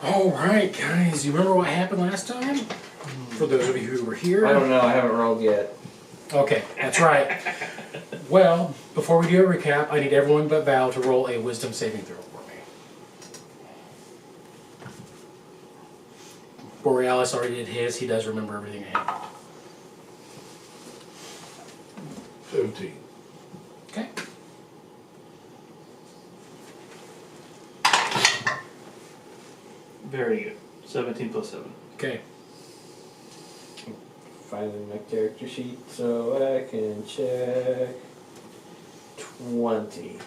Alright, guys, you remember what happened last time? For those of you who were here? I don't know, I haven't rolled yet. Okay, that's right. Well, before we do a recap, I need everyone but Val to roll a wisdom saving throw for me. Borealis already did his. He does remember everything that happened. 17. Okay. Very good. 17 plus 7. Okay. Finding my character sheet so I can check. 20.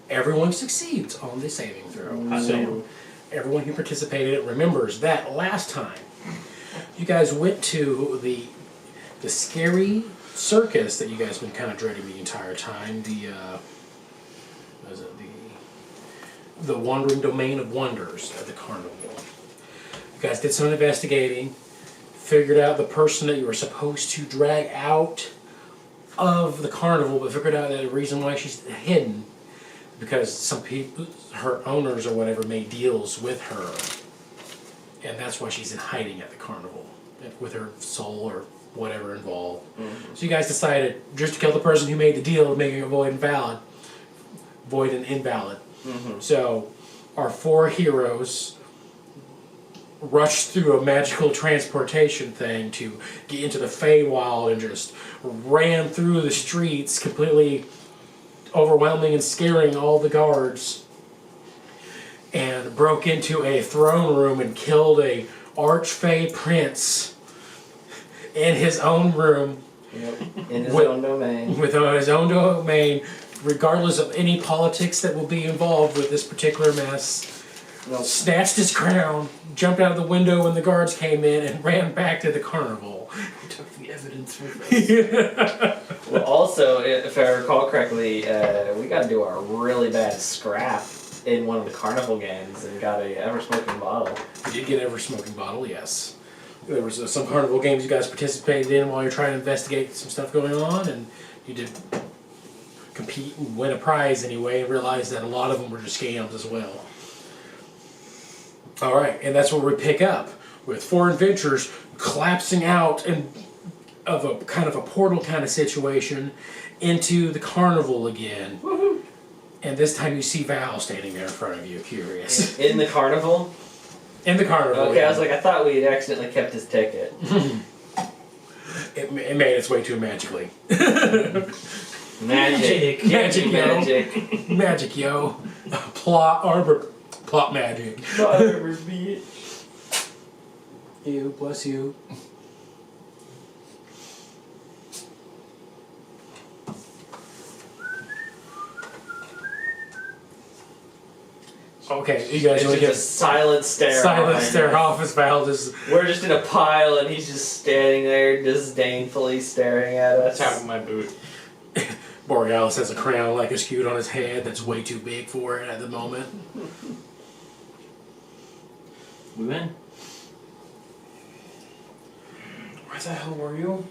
Everyone succeeds on the saving throw. Mm. So everyone who participated remembers that last time you guys went to the scary circus that you guys have been kind of dreading the entire time. What is it? The Wandering Domain of Wonders at the carnival. You guys did some investigating, figured out the person that you were supposed to drag out of the carnival, but figured out that the reason why she's hidden because some people, her owners or whatever, made deals with her, and that's why she's in hiding at the carnival with her soul or whatever involved. Mm-hmm. So you guys decided just to kill the person who made the deal, making it void and invalid. Mm-hmm. So our four heroes rushed through a magical transportation thing to get into the Feywild and just ran through the streets, completely overwhelming and scaring all the guards, and broke into a throne room and killed a archfey prince in his own room. Yep. In his own domain. With his own domain, regardless of any politics that will be involved with this particular mess. Nope. Snatched his crown, jumped out of the window when the guards came in, and ran back to the carnival. Took the evidence with us. Well, also, if I recall correctly, we got to do a really bad scrap in one of the carnival games and got a ever-smoking bottle. You did get ever smoking bottle, yes. There was some carnival games you guys participated in while you're trying to investigate some stuff going on, and you did compete and win a prize anyway, and realized that a lot of them were just scams as well. All right, and that's where we pick up with four adventurers collapsing out of a kind of a portal kind of situation into the carnival again. Woohoo! And this time you see Val standing there in front of you, curious. In the carnival? In the carnival. Okay, yeah. I was like, I thought we had accidentally kept his ticket. It made its way to him magically. Magic. Magic, yo. Plot magic. Ew, bless you. Okay, you guys want to get a silent stare. Silent stare off as Val just... We're just in a pile and he's just standing there disdainfully staring at us. Tapping my boot. Borealis has a crown like a skewed on his head that's way too big for it at the moment. We win. Where the hell were you?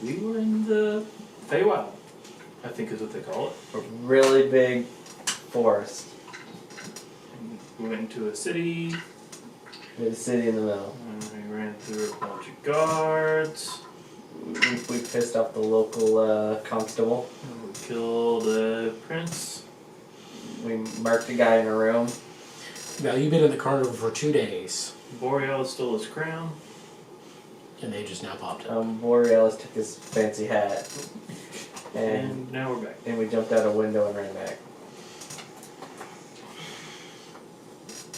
We were in the Feywild, I think is what they call it. A really big forest. We went into a city. There's a city in the middle. And we ran through a bunch of guards. We pissed off the local constable. And we killed a prince. We murked a guy in a room. Now, you've been in the carnival for 2 days. Borealis stole his crown. And they just now popped up. Borealis took his fancy hat. And now we're back. And we jumped out a window and ran back.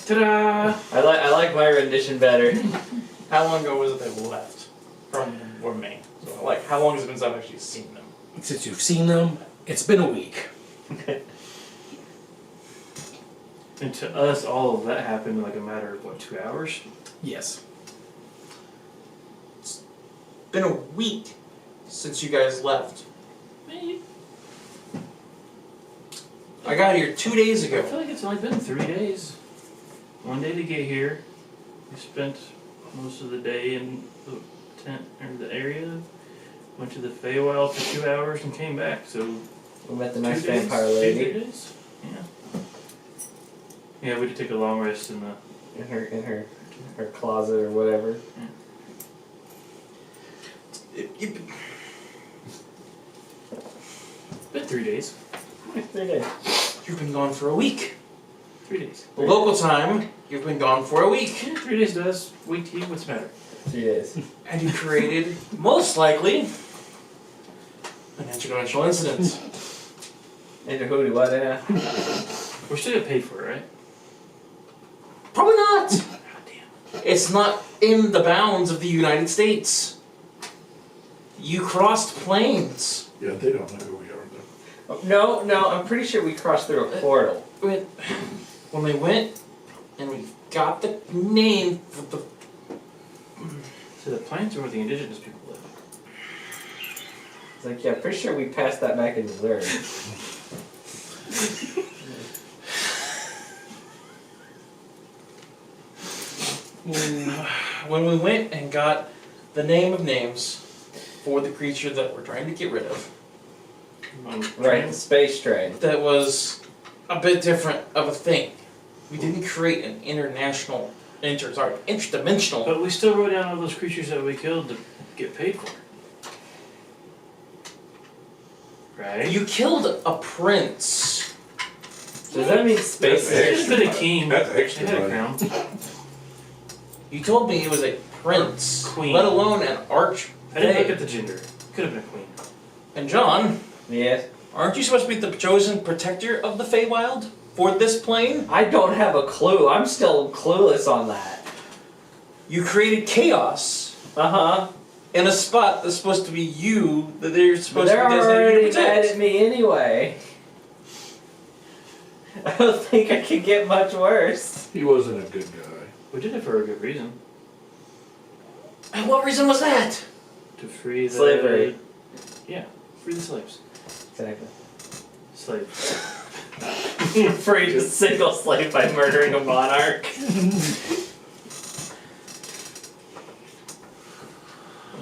Ta-da! I like my rendition better. How long ago was it that we left from Maine? So, like, how long has it been since I've actually seen them? Since you've seen them, it's been a week. And to us, all of that happened in like a matter of, what, 2 hours? Yes. It's been a week since you guys left. I got here 2 days I ago. feel like it's only been 3 days. 1 day to get here. We spent most of the day in the tent or the area. Went to the Feywild for 2 hours and came back. So We met the nice vampire lady. 2 days? Yeah. Yeah, we did take a long rest in the in her closet or whatever. Been 3 days. 3 days. You've been gone for a week. 3 days. Local time, you've been gone for a week. Yeah, 3 days does. Week to you, what's the matter? 3 days. And you created, most likely, an interdimensional incident. Into who do what? Yeah. We're still get paid for it, right? Probably not. God damn. It's not in the bounds of the United States. You crossed planes. Yeah, they don't know who we are though. No, I'm pretty sure we crossed through a portal. When we went and we got the name for the... So the plains are where the indigenous people live. It's like, yeah, pretty sure we passed that back in Missouri. When we went and got the name of names for the creature that we're trying to get rid of, Right, the space train. that was a bit different of a thing. We didn't create an interdimensional. But we still wrote down all those creatures that we killed to get paid for. Right? You killed a prince. Does that mean space That's It's just been a king. That's They extra had a money. crown. You told me it was a prince, Queen. let alone an arch. I didn't look at the gender. Could have been a queen. And John, Yes. aren't you supposed to be the chosen protector of the Feywild for this plane? I don't have a clue. I'm still clueless on that. You created chaos Uh-huh. in a spot that's supposed to be you, that they're But supposed they're to be designated already to mad protect. at me anyway. I don't think I could get much worse. He wasn't a good guy. We did it for a good reason. And what reason was that? To free the... Slavery. Yeah. Free the slaves. Exactly. Slaves. Freed a single slave by murdering a monarch.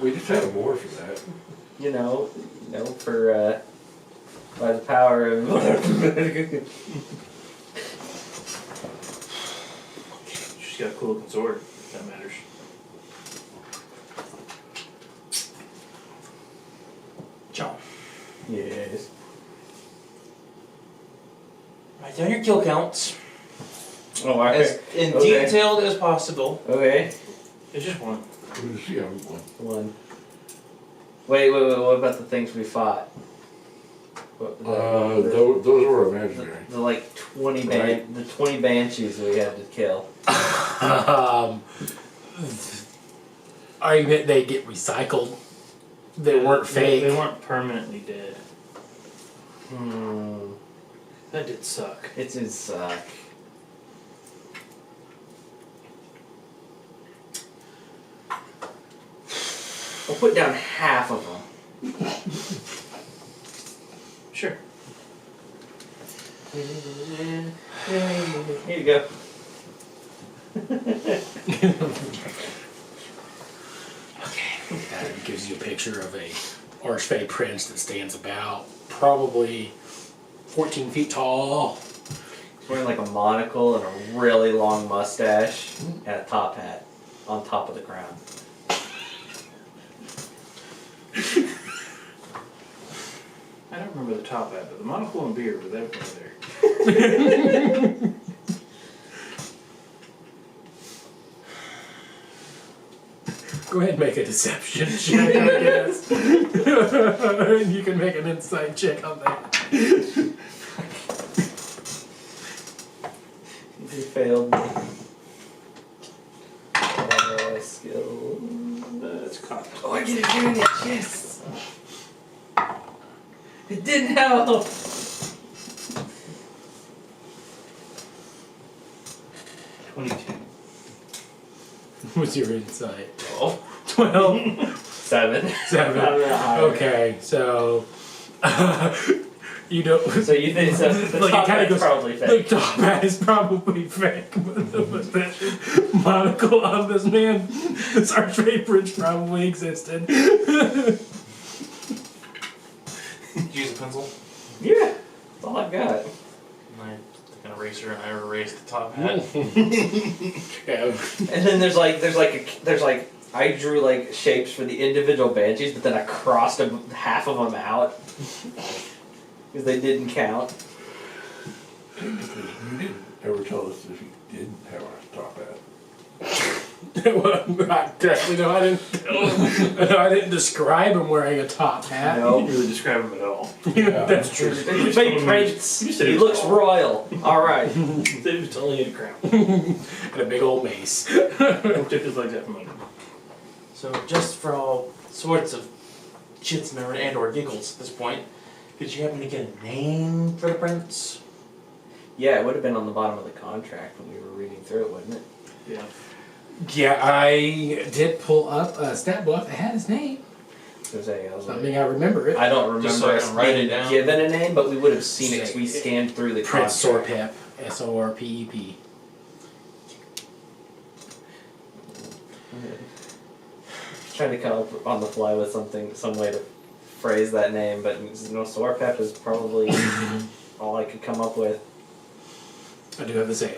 We just had a war for that. You know, for by the power of She's got a cool looking sword, if that matters. John, Yes. write down your kill counts Oh, as in Okay. detailed as possible. Okay. It's just one. It was, yeah, one. One. Wait, what about the things we fought? What, Those were imaginary. the like 20 Right. the 20 banshees we had to kill. Argument they get recycled. They weren't fake. They weren't permanently dead. Hmm. That did suck. It did suck. I'll put down half of them. Sure. Here you go. It gives you a picture of a archfey prince that stands about probably 14 feet tall. He's wearing like a monocle and a really long mustache and a top hat on top of the crown. I don't remember the top hat, but the monocle and beard was everything there. Go ahead and make a deception check, I guess. And you can make an insight check on that. He failed me. Skill. That's caught. Oh, I get advantage, yes! It didn't help! 22. What's your insight? 12. 7. 7. Okay, so you don't. So you think so? The Like, it top kinda hat's goes- probably The fake. top hat is probably fake, but the mustache and monocle on this man, this archfey prince probably existed. Use a pencil. Yeah, that's all I've got. I'm gonna racer and I erased the top hat. Yeah. And then there's like I drew like shapes for the individual banshees, but then I crossed half of them out because they didn't count. You didn't ever tell us if you didn't have a top hat. Well, I definitely know I didn't tell him. No, I didn't describe him wearing a top hat. You didn't really describe him at all. That's true. It's baby prince. You said He it was looks tall. royal. All right. They just only had a crown. And a big old mace. Don't take his legs out from under him. So just for all sorts of shits and or giggles at this point, did you happen to get a name for the prince? Yeah, it would have been on the bottom of the contract when we were reading through it, wouldn't it? Yeah. Yeah, I did pull up a stat book that had his name. I was like, Something I remember it. I don't Just so remember I us can write it being down. given a name, but we would have seen it because we scanned through the Prince contract. Sorpep. S-O-R-P-E-P. Trying to come up on the fly with some way to phrase that name, but Sorpep is probably all I could come up with. I do have to say,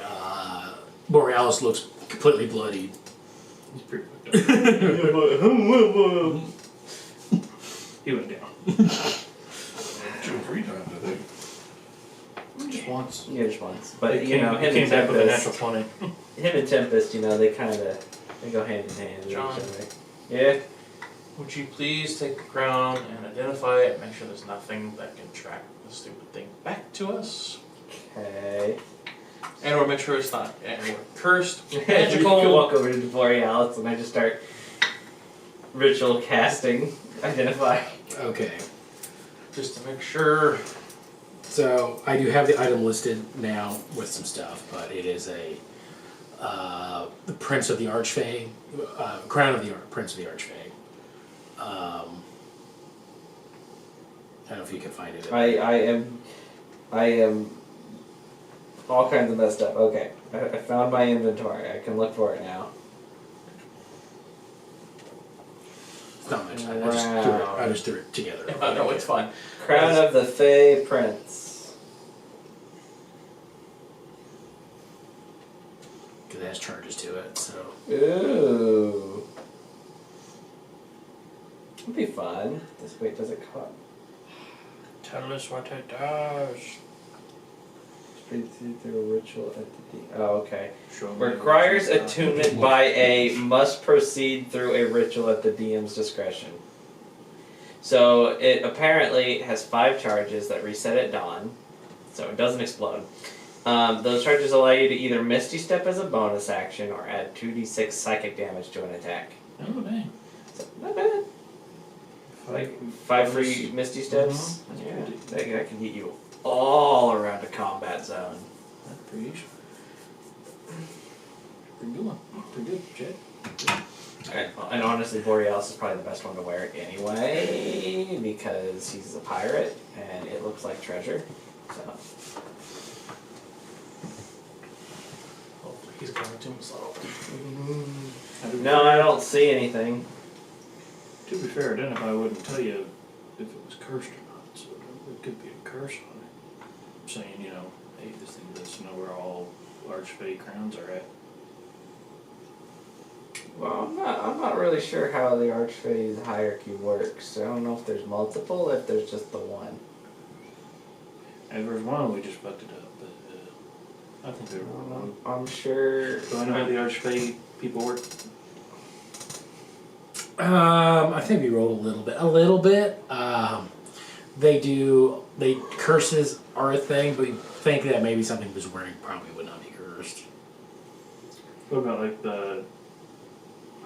Borealis looks completely bloodied. He's pretty fucked up. He went down. 2 or 3 times, I think. Just once. Yeah, just once. But He you know, came him and back with a Tempest, natural 20. him and Tempest, you know, they go hand in hand with each John. other. Yeah. Would you please take the crown and identify it, make sure there's nothing that can track the stupid thing back to us? Okay. And or make sure it's not cursed, You can magical. walk over to Borealis and I just start ritual casting. Identify. Okay. Just to make sure. So, I do have the item listed now with some stuff, but it is the Prince of the Archfey, Crown of the Prince of the Archfey. I don't know if you can find it. I am all kinds of messed up. Okay. I found my inventory. I can look for it now. It's not much. Wow. I just threw it together. No, it's fine. Crown of the Fey Prince. Because it has charges to it, so. Ooh. It'd be fun. Wait, does it cost? Tell us what it does. Proceed through a ritual entity. Oh, okay. Show me Requires what you got. attunement by a must proceed through a ritual at the DM's discretion. So it apparently has 5 charges that reset at dawn, so it doesn't explode. Those charges allow you to either Misty Step as a bonus action or add 2d6 psychic damage to an attack. Oh, dang. So, not bad. Like 5 free Misty Steps. That's Yeah, pretty- that can get you all around a combat zone. That's pretty easy. Pretty good one. Pretty good, Jed. And honestly, Borealis is probably the best one to wear it anyway, because he's a pirate and it looks like treasure. So Hopefully he's going to himself. no, I don't see anything. To be fair, Identify wouldn't tell you if it was cursed or not, so it could be a curse on it. Saying, you know, hey, this thing does know where all Archfey crowns are at. Well, I'm not really sure how the Archfey's hierarchy works. I don't know if there's multiple, if there's just the one. And there's one, we just fucked it up, but I think there were one. I'm sure. Do I know how the Archfey people work? I think we rolled a little bit. They curses are a thing, but we think that maybe something he was wearing probably would not be cursed. What about like the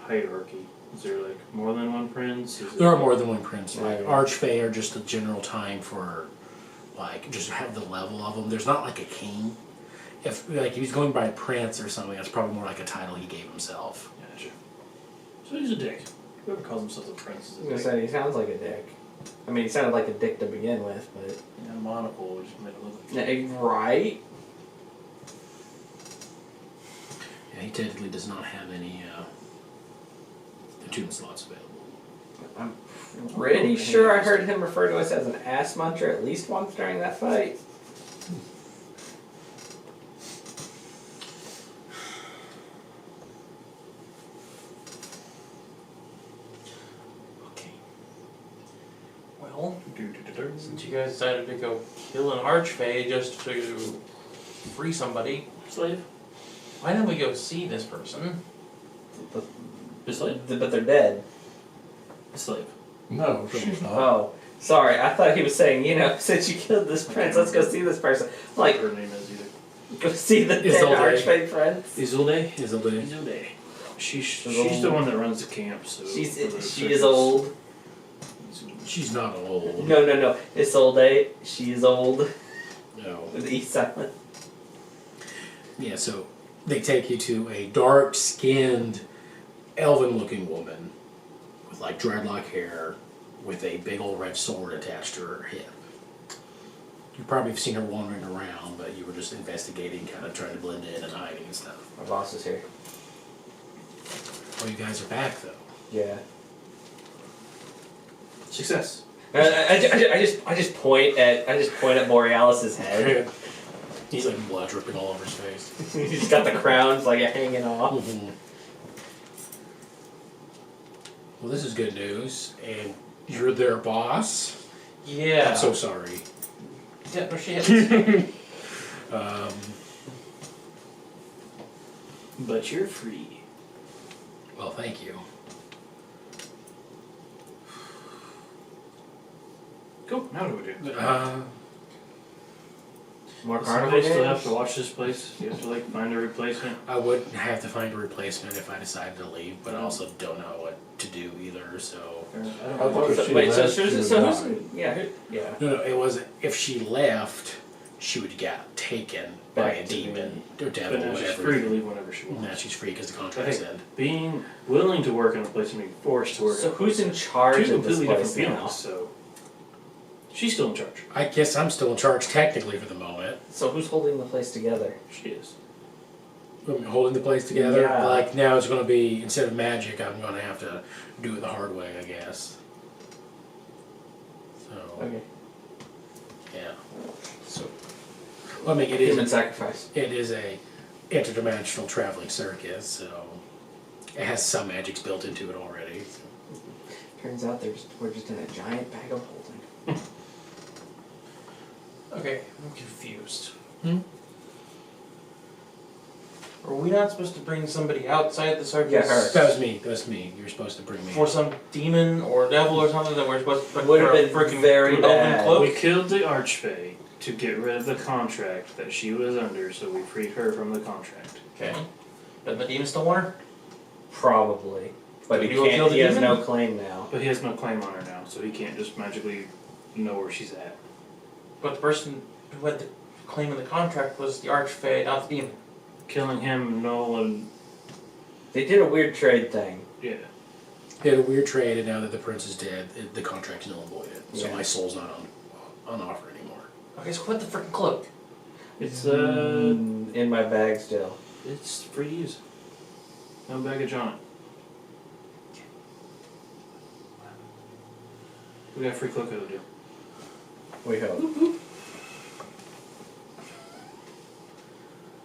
hierarchy? Is there like more than one prince? Is There are more than one prince. Like Yeah. Archfey are just a general time for, like, just have the level of them. There's not like a king. If like he was going by a prince or something, that's probably more like a title he gave himself. Gotcha. So he's a dick. Whoever calls himself a prince is I a was gonna dick. say, he sounds like a dick. I mean, he sounded like a dick to begin with, but. Yeah, monocle just made it look like Right? Yeah, he technically does not have any attunement slots available. I'm pretty sure I heard him refer to us as an ass muncher at least once during that fight. Since you guys decided to go kill an archfey just to free somebody, Slave? why didn't we go see this person? A slave? But they're dead. A slave. No, she's not. Oh, sorry. I thought he was saying, since you killed this prince, let's go see this person. Like, Her name is either. go see the dead Isolde. archfey prince. Isolde? Isolde. Isolde. She's old. the one that runs the camp, so. She for the is circus. old. She's not old. No. Isolde. She is old. No. With the E silent. Yeah, so they take you to a dark-skinned, elven-looking woman with like dreadlock hair, with a big old red sword attached to her hip. You probably have seen her wandering around, but you were just investigating, kind of trying to blend in and hiding and stuff. My boss is here. Oh, you guys are back though. Yeah. Success. I just point at Borealis's head. He's like blood dripping all over his face. He's got the crowns like hanging off. Mhm. Well, this is good news, and you're their boss. Yeah. I'm so sorry. Yeah, no shit. But you're free. Well, thank you. Cool, now what do we do? More Does carnival somebody still have games? to watch this place? You have to like find a replacement? I would have to find a replacement if I decided to leave, but I also don't know what to do either, so... Or, I don't I know. thought if she Wait, left, so she would who's... die. Yeah, No, it wasn't... If she left, she would get taken by Back a to demon or But devil or now she's whatever. free to leave whenever she Now wants. she's free because the contract's Okay. end. Being willing to work in a place and being forced to work So in a who's place in are charge two of this completely place different now? feelings, so she's still in charge. I guess I'm still in charge technically for the moment. So who's holding the place together? She is. I'm holding the place together. Yeah. Like now it's going to be, instead of magic, I'm going to have to do it the hard way, I guess. So, Okay. yeah. So Well, I mean, human sacrifice. it is a interdimensional traveling circus, so it has some magics built into it already. So. Turns out we're just in a giant bag of holding. Okay, I'm confused. Hmm? Are we not supposed to bring somebody outside the circus? Yeah, her. That was me. That was me. You were supposed to bring me. For some demon or devil or something that we're supposed to Would have been freaking very elven bad. cloak? We killed the Archfey to get rid of the contract that she was under, so we freed her from the contract. Okay. Doesn't the demon still want her? Probably. But Did he you go kill can't. the He has demon? no claim now. But he has no claim on her now, so he can't just magically know where she's at. But the person who had the claim in the contract was the archfey, not the demon. Killing him, Nolan, They did a weird trade thing. yeah. They had a weird trade, and now that the prince is dead, the contract's null and voided. So Yeah. my soul's not on offer anymore. Okay, so put the freaking cloak. It's In my bag still. it's free to use. No baggage on it. We got a free cloak out of the deal. We hope.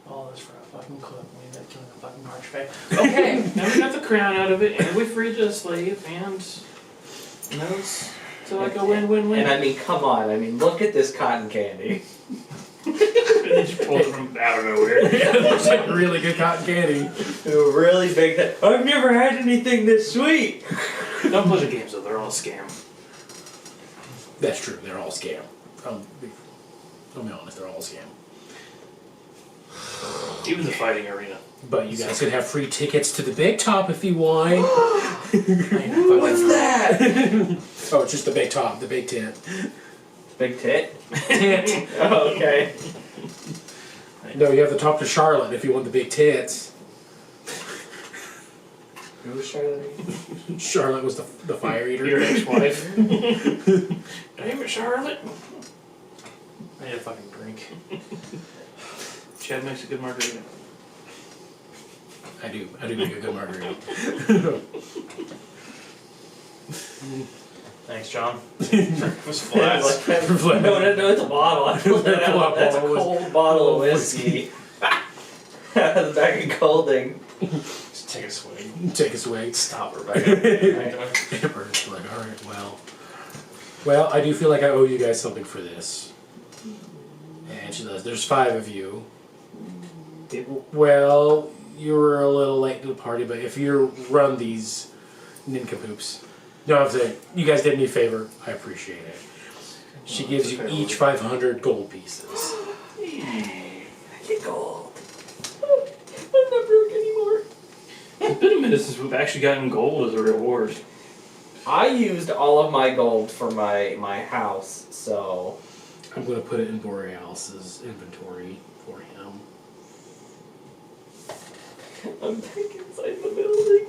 All this for a fucking cloak. We ended up killing a fucking archfey. Okay. And we got the crown out of it, and we freed the slave, and it's like a win-win-win. And I mean, come on. I mean, look at this cotton candy. And then you pulled it from out of nowhere. It's like really good cotton candy. A really big thing. I've never had anything this sweet. Don't play the games though; they're all a scam. That's true. They're all scam. I'll be honest. They're all scam. Even the fighting arena. But you guys could have free tickets to the big top if you want. What's that? Oh, it's just the big top, the big tent. Big tit? Tent. Oh, okay. No, you have to talk to Charlotte if you want the big tits. Who was Charlotte? Charlotte was the fire eater. Your ex-wife. Damn it, Charlotte. I need a fucking drink. Chad makes a good margarita. I do make a good margarita. Thanks, John. It was flat. No, it's a bottle. I pulled that out. That's a Bottle of cold bottle of whiskey. The bag of colding. Just take a swig. Take a swig. Stop, Rebecca. Amber's like, alright, well. Well, I do feel like I owe you guys something for this. And she does. There's 5 of you. Well, you were a little late to the party, but if you run these nincompoops, no, I'm saying you guys did me a favor. I appreciate it. She gives you each 500 gold pieces. I get gold. I'm not broke anymore. It's been a minute since we've actually gotten gold as a reward. I used all of my gold for my house, so I'm going to put it in Borealis's inventory for him. I'm back inside the building.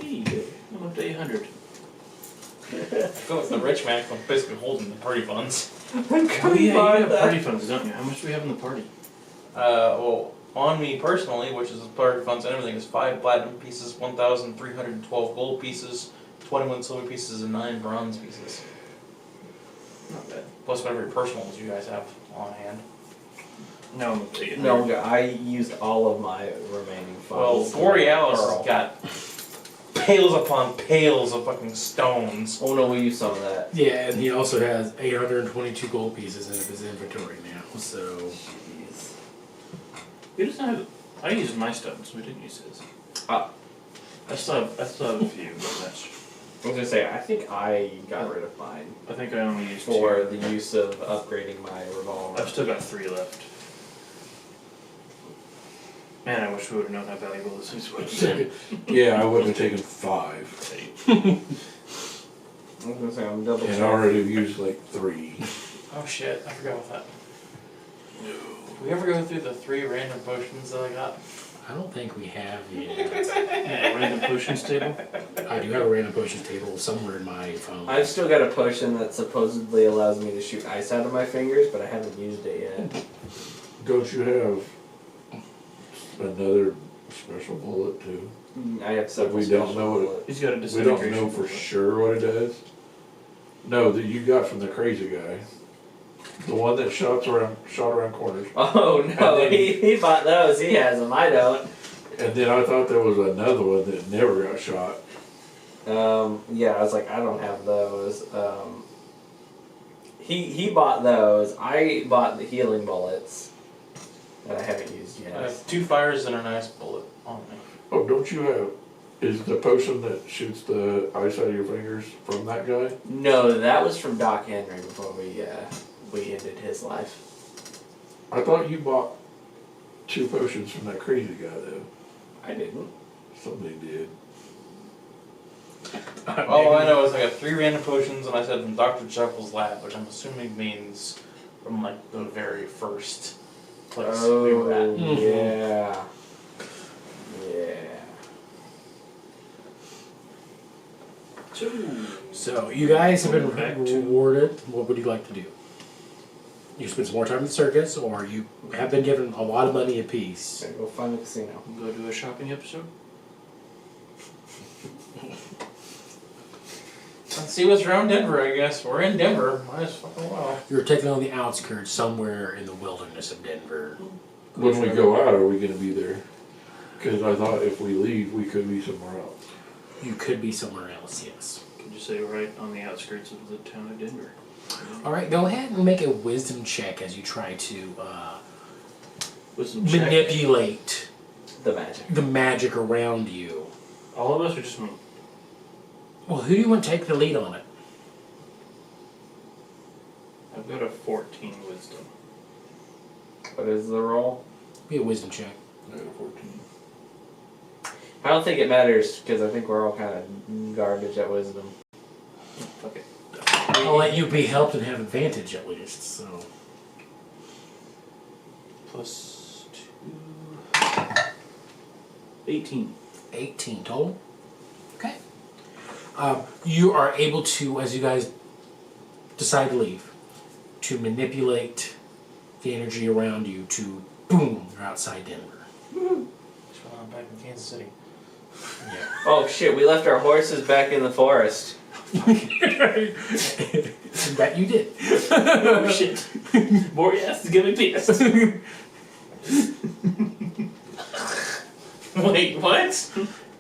Hey, I'm up to 800. I feel like the rich man was basically holding the party funds. I'm Oh coming yeah, by you have that. party funds, don't you? How much do we have in the party? Well, on me personally, which is the party funds and everything, is 5 platinum pieces, 1,312 gold pieces, 21 silver pieces, and 9 bronze pieces. Not bad. Plus whatever personals you guys have on hand. No, I'm up to 800. No, I used all of my remaining Well, funds. Borealis Pearl. has got pails upon pails of fucking stones. Oh no, we used some of that. Yeah, and he also has 822 gold pieces in his inventory now, so... Jeez. He doesn't have. I used my stones, so we didn't use his. Ah. I still have a few, but that's. I was gonna say, I think I got rid of mine I think I only used for 2. the use of upgrading my revolver. I've still got 3 left. Man, I wish we would have known how valuable this is would have been. Yeah, I would have taken 5. I was gonna say, I'm double And I checking. already used like 3. Oh shit, I forgot about that. Did we ever go through the 3 random potions that I got? I don't think we have yet. Yeah, random potions table. I do have a random potions table somewhere in my phone. I've still got a potion that supposedly allows me to shoot ice out of my fingers, but I haven't used it yet. Don't you have another special bullet too? I have several. We don't special know what it- bullets. He's got a We disintegration. don't know for bullet. sure what it does. No, that you got from the crazy guy. The one that shot around corners. Oh no, And then- he bought those. He has them. I don't. And then I thought there was another one that never got shot. Yeah, I was like, I don't have those. He bought those. I bought the healing bullets that I haven't used I yet. have 2 fires and a nice bullet on me. Oh, don't you have? Is the potion that shoots the ice out of your fingers from that guy? No, that was from Doc Henry before we ended his life. I thought you bought 2 potions from that crazy guy though. I didn't. Somebody did. All I know is I got 3 random potions and I said from Dr. Jekyll's lab, which I'm assuming means from like the very first place we were at. Oh, yeah. Yeah. 2. So, you guys have been Back to- rewarded. What would you like to do? You spend some more time in the circus, or you have been given a lot of money apiece. Gotta go find the casino. Go do a shopping episode. Let's see what's around Denver, I guess. We're in Denver. Might as fucking well. You're taking on the outskirts somewhere in the wilderness of Denver. When we go out, are we going to be there? Because I thought if we leave, we could be somewhere else. You could be somewhere else, yes. Could you say right on the outskirts of the town of Denver? Alright, go ahead and make a wisdom check as you try to Wisdom check. manipulate The magic. the magic around you. All of us or just me? Well, who do you want to take the lead on it? I've got a 14 wisdom. What is the roll? Be a wisdom check. I got a 14. I don't think it matters because I think we're all kind of garbage at wisdom. Okay. I'll let you be helped and have advantage at least, so. Plus 2. 18. 18 total. Okay. You are able to, as you guys decide to leave, to manipulate the energy around you to boom, you're outside Denver. That's why I'm back in Kansas City. Yeah. Oh shit, we left our horses back in the forest. That you did. Oh shit. Boreas is gonna be pissed. Wait, what?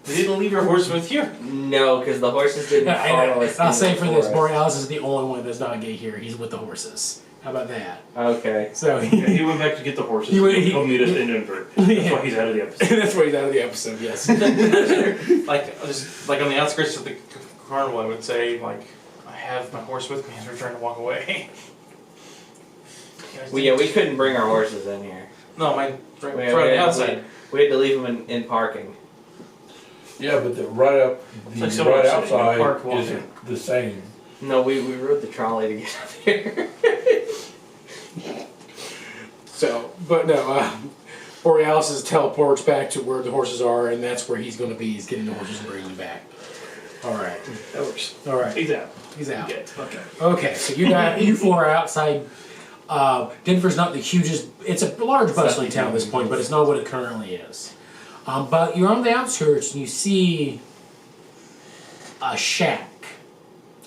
You didn't leave your horse with you? No, because the horses didn't follow us. I'll into say the for this, forest. Borealis is the only one that does not get here. He's with the horses. How about that? Okay. So Yeah, he went back to get the horses. He'll meet us in Denver. That's why he's out of the episode. that's why he's out of the episode. Yes. Like on the outskirts of the carnival, I would say, like, I have my horse with me as we're trying to walk away. Well, yeah, we couldn't bring our horses in here. No, mine right, We right on the had- outside. We had to leave them in parking. Yeah, but the right up, It's like the someone right sitting in a park outside walking. isn't the same. No, we rode the trolley to get up here. So, but no, Borealis teleports back to where the horses are, and that's where he's going to be. He's getting the horses and bringing them back. All right. That works. All right. He's out. He's out. Okay. Okay, so you four are outside. Denver's not the hugest. It's a large bustling town at this point, but it's not what it currently is. But you're on the outskirts and you see a shack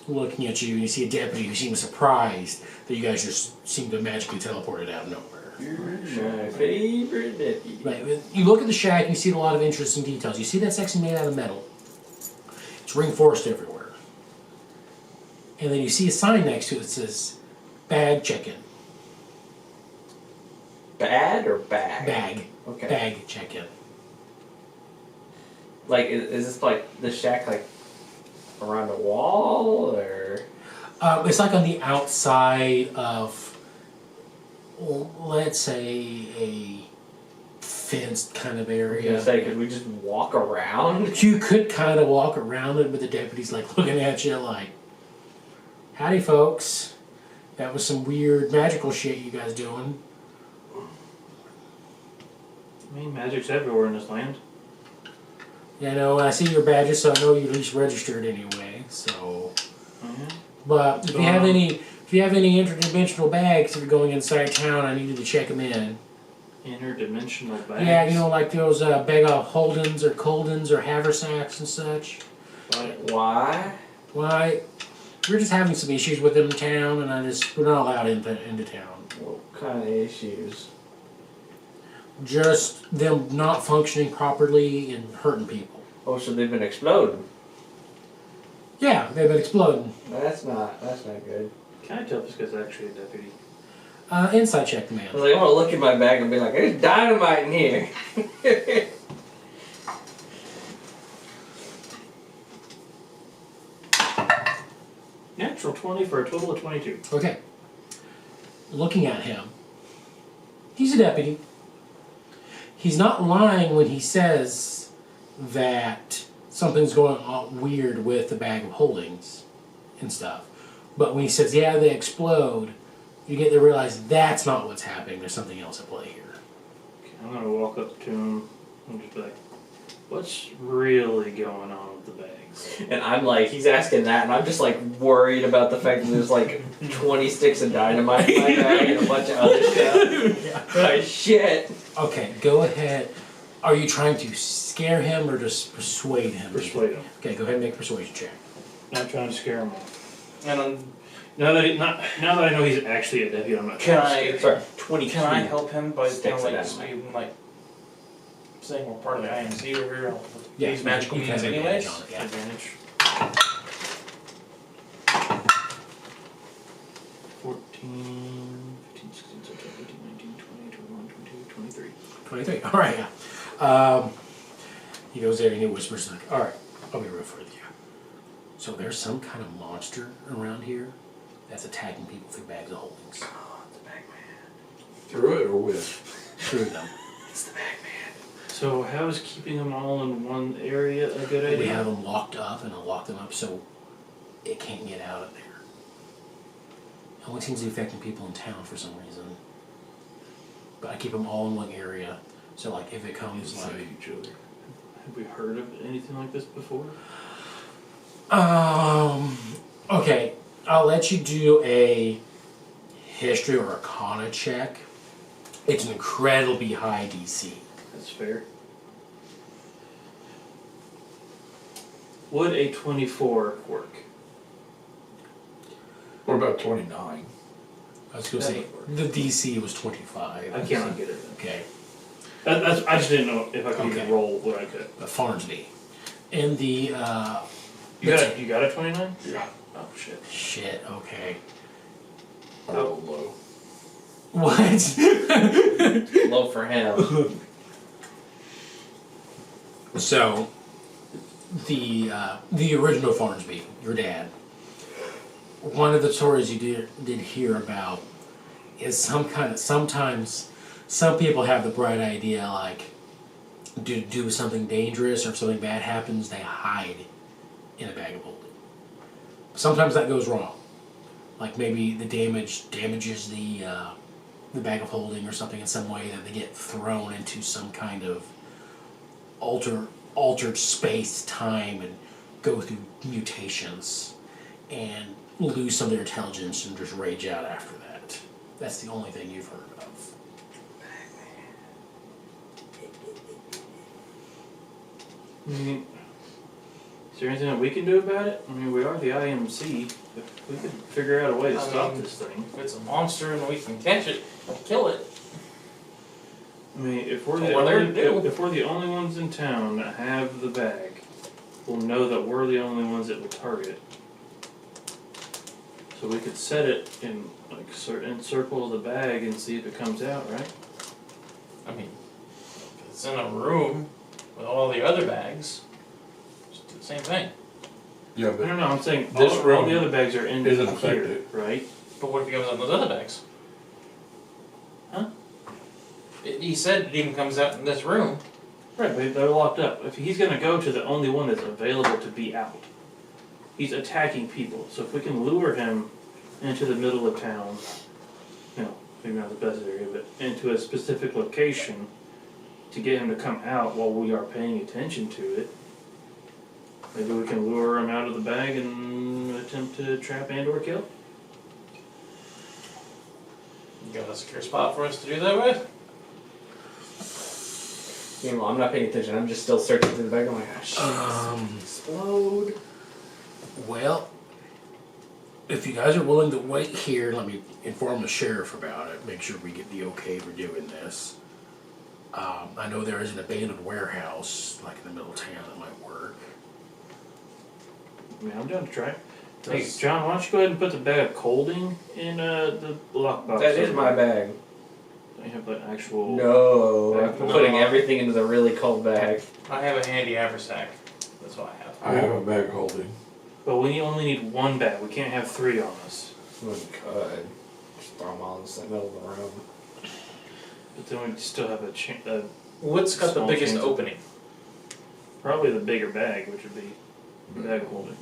looking at you, and you see a deputy who seems surprised that you guys just seem to magically teleported out of nowhere. My favorite deputy. Right. You look at the shack and you see a lot of interesting details. You see that section made out of metal. It's reinforced everywhere. And then you see a sign next to it that says bag check-in. Bad or bag? Bag. Okay. Bag check-in. Like, is this like the shack like around a wall or? It's like on the outside of, well, let's say, a fenced kind of I was area. gonna say, could we just walk around? You could kind of walk around it, but the deputy's like looking at you like, howdy folks. That was some weird magical shit you guys doing. I mean, magic's everywhere in this land. Yeah, I know, I see your badges, so I know you're at least registered anyway, so. But if you have any interdimensional bags that are going inside town, I needed to check them in. Interdimensional bags. Yeah, you know, like those bag of Holdens or Coldens or haversacks and such. Why? Why? We're just having some issues with them in town, and we're not allowed into town. What kind of issues? Just them not functioning properly and hurting people. Oh, so they've been exploding. Yeah, they've been exploding. That's not good. Can I tell if this guy's actually a deputy? Inside check the I was man. like, I'm gonna look in my bag and be like, there's dynamite in here. Natural 20 for a total of 22. Okay. Looking at him, he's a deputy. He's not lying when he says that something's going on weird with the bag of holdings and stuff. But when he says, yeah, they explode, you get to realize that's not what's happening. There's something else at play here. Okay, I'm gonna walk up to him and just be like, what's really going on with the bags? And I'm like, he's asking that, and I'm just like worried about the fact that there's like 20 sticks of dynamite in my bag and a bunch of other stuff. Like, shit. Okay, go ahead. Are you trying to scare him or just persuade him? Persuade him. Okay, go ahead and make a persuasion check. Not trying to scare him off. And Now that I know he's actually a deputy, I'm not can trying to I? scare him. Sorry, 22. Can I help him by Sticks kind of of like dynamite. just being like saying we're part of the IMC over here? Yeah, These magical you can means have anyways. advantage on it, yeah. Advantage. 14, 15, 16, 17, 18, 19, 20, 21, 22, 23. 23. All right, yeah. He goes there and he whispers like, all right, I'll be real with you. So there's some kind of monster around here that's attacking people through bags of holdings. Oh, it's the Bagman. Through it or with? Through them. It's the Bagman. So how is keeping them all in one area a good idea? We have them locked up and I'll lock them up so it can't get out of there. It only seems to be affecting people in town for some reason. But I keep them all in one area. So like if it comes like... Inside each other. Have we heard of anything like this before? Okay, I'll let you do a history or arcana check. It's an incredibly high DC. That's fair. Would a 24 work? What about 29? I was going to say, the DC was 25. I cannot get it. Okay, I just didn't know if I could Okay. even roll what I could. Farnsby. In the You got a 29? Yeah. Oh shit. shit. Okay. I rolled low. What? Low for him. So, the original Farnsby, your dad. One of the stories you did hear about is sometimes some people have the bright idea like to do something dangerous or if something bad happens they hide in a bag of holding. Sometimes that goes wrong. Like maybe the damages the bag of holding or something in some way that they get thrown into some kind of altered space, time, and go through mutations and lose some of their intelligence and just rage out after that. That's the only thing you've heard of. Is there anything that we can do about it? I mean, we are the IMC. If we could figure out a way to stop this thing. If it's a monster and we can catch it, kill it. I mean, if we're That's the what they're only gonna do. if we're the only ones in town that have the bag, we'll know that we're the only ones that will target. So we could set it in encircle the bag and see if it comes out, right? I mean, if it's in a room with all the other bags, just do the same thing. Yeah, I but don't know. I'm saying This all room the other bags are in isn't here, affected. right? But what if he comes out in those other bags? Huh? He said it even comes out in this room. Right, but they're locked up. If he's gonna go to the only one that's available to be out, he's attacking people. So if we can lure him into the middle of town, you know, maybe not the best area, but into a specific location to get him to come out while we are paying attention to it, maybe we can lure him out of the bag and attempt to trap and or kill. You got a secure spot for us to do that with? Meanwhile, I'm not paying attention. I'm just still searching through the bag. I'm like, oh shit, explode. Well, if you guys are willing to wait here, let me inform the sheriff about it. Make sure we get the okay for doing this. I know there is an abandoned warehouse, like in the middle of town, that might work. I mean, I'm down to try it. Hey, John, why don't you go ahead and put the bag of colding in the lockbox? That is my bag. I have the actual. No, I'm No. putting everything into the really cold bag. I have a handy haversack. That's what I have. I have a bag holding. But we only need one bag. We can't have three on us. We could. Just throw them all in the middle of the room. But then we still have a What's got the Small biggest chance. opening? probably the bigger bag, which would be the bag of holding.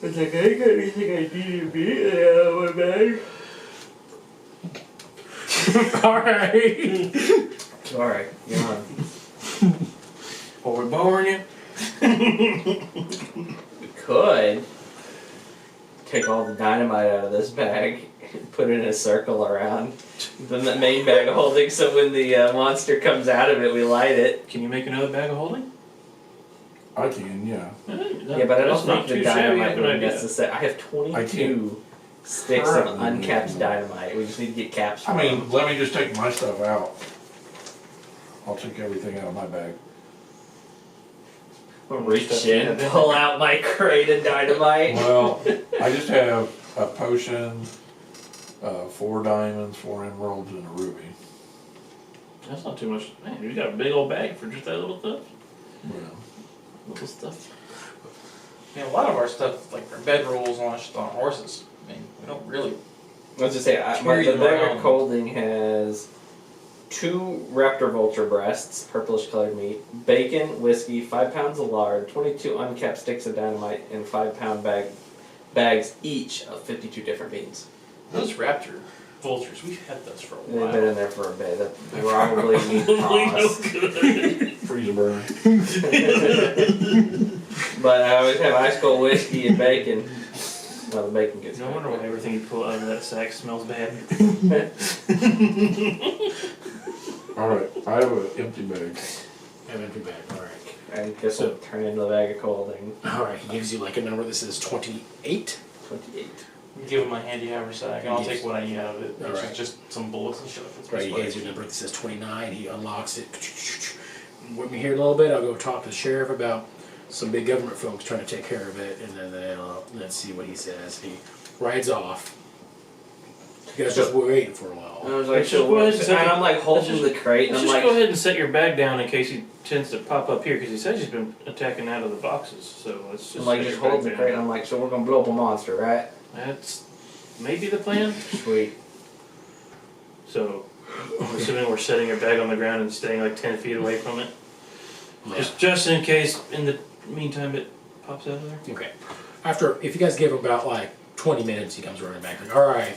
It's like, I got anything I need to be out of my bag. Alright. Alright, you're on. Or we're boring you. We could take all the dynamite out of this bag and put it in a circle around the main bag of holding so when the monster comes out of it, we light it. Can you make another bag of holding? I can, yeah. Yeah, but I don't think the dynamite would necessary. I have 22 sticks of Currently. uncapped dynamite. We just need to get caps for I mean, them. let me just take my stuff out. I'll take everything out of my bag. I'll reach in, pull out my crate of dynamite. Well, I just have a potion, 4 diamonds, 4 emeralds, and a ruby. That's not too much. Man, you got a big old bag for just that little stuff. Well, Little stuff. Yeah, a lot of our stuff, like our bedrolls and all that shit on horses. I mean, we don't really. Let's just say Carry the them bag around. of holding has 2 raptor vulture breasts, purplish colored meat, bacon, whiskey, 5 pounds of lard, 22 uncapped sticks of dynamite, and 5-pound bags each of 52 different beans. Those raptor vultures, we've had those for a They've while. been in there for a bit. That probably needs tossed. freeze and burn. But I always have ice cold whiskey and bacon. Well, the bacon gets No good. wonder why everything you pull out of that sack smells bad. Alright, I have an empty bag. Have an empty bag, alright. I guess I'll turn into the bag of holding. Alright, he gives you like a number that says 28. 28. Give him my handy haversack, and I'll take what I need out of it, which Alright. is just some bullets and shit. That's Right, he what hands you a number that says 29, he unlocks it, with me here a little bit. I'll go talk to the sheriff about some big government folks trying to take care of it, and then let's see what he says. He rides off. You guys just wait for a while. And I was like, Let's so just go ahead and what? set And the- I'm like holding the crate, and Let's I'm just like, go ahead and set your bag down in case he tends to pop up here, because he says he's been attacking out of the boxes. So let's just I'm like set just your holding the bag crate. down. And I'm like, so we're gonna blow up a monster, right? That's maybe the plan. Sweet. So, I'm assuming we're setting your bag on the ground and staying like 10 feet away from it. Yeah. Just in case, in the meantime, it pops out of there. Okay. If you guys give him about like 20 minutes, he comes running back like, all right,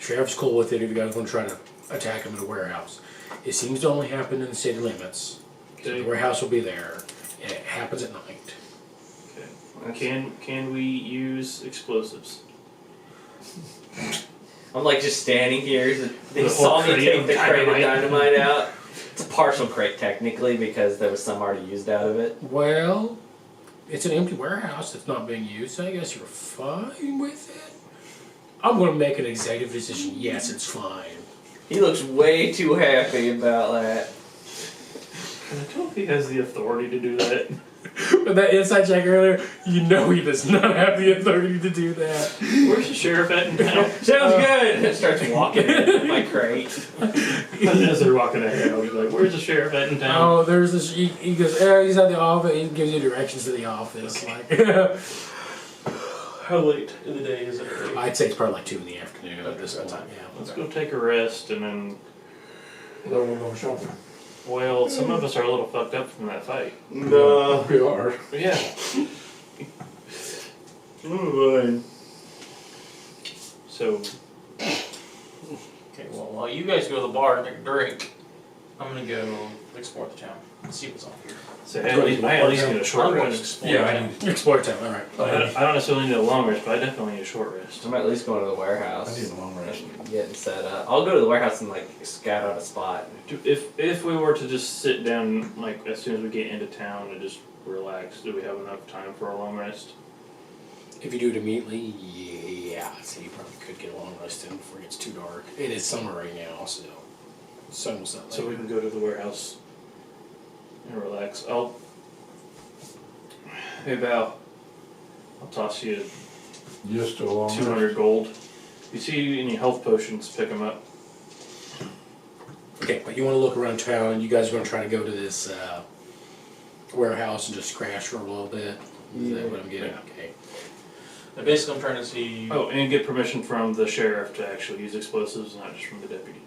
sheriff's cool with it if you guys want to try to attack him in the warehouse. It seems to only happen in the city limits. So the Okay. warehouse will be there, and it happens at night. Can we use explosives? I'm like just standing here. They The saw whole me crate take of the crate of dynamite. dynamite out. It's a partial crate technically because there was some already used out of it. Well, it's an empty warehouse that's not being used, so I guess you're fine with it. I'm going to make an executive decision. Yes, it's fine. He looks way too happy about that. Can I tell if he has the authority to do that? But that inside check earlier, you know he does not have the authority to do that. Where's the sheriff at in town? Sounds good. And starts walking in with my crate. As they're walking ahead, I'll be like, "Where's the sheriff at in town?" Oh, there's this. He goes, he's at the office. He gives you directions to the office. Like, How late in the day is it? I'd say it's probably like 2 in the afternoon at this Okay, point. time. Yeah. Let's go take a rest, and then, Then we're going shopping. well, some of us are a little fucked up from that fight. No. We are. Yeah. Oh, So, Okay, well, while you guys go to the bar and take a drink, I'm gonna go explore the town and see what's on here. I at least need a short I'm going to rest. explore Yeah, town. I need, Explore time. All right. I don't necessarily need a long rest, but I definitely need a short rest. I'm at least going to the warehouse. I need a long rest. Getting set up. I'll go to the warehouse and like scout out a spot. If we were to just sit down, like as soon as we get into town and just relax, do we have enough time for a long rest? If you do it immediately, yeah. So you probably could get a long rest in before it gets too dark. It is summer right now, so the sun will set So we later. can go to the warehouse and relax. Hey Val, I'll toss you just a long rest. 200 gold. If you see any health potions, pick them up. Okay, but you want to look around town. You guys are going to try to go to this warehouse and just crash for a little bit. Is that what I'm getting? Yeah. Okay. And basically, I'm trying to see. Oh, and get permission from the sheriff to actually use explosives, not just from the deputy.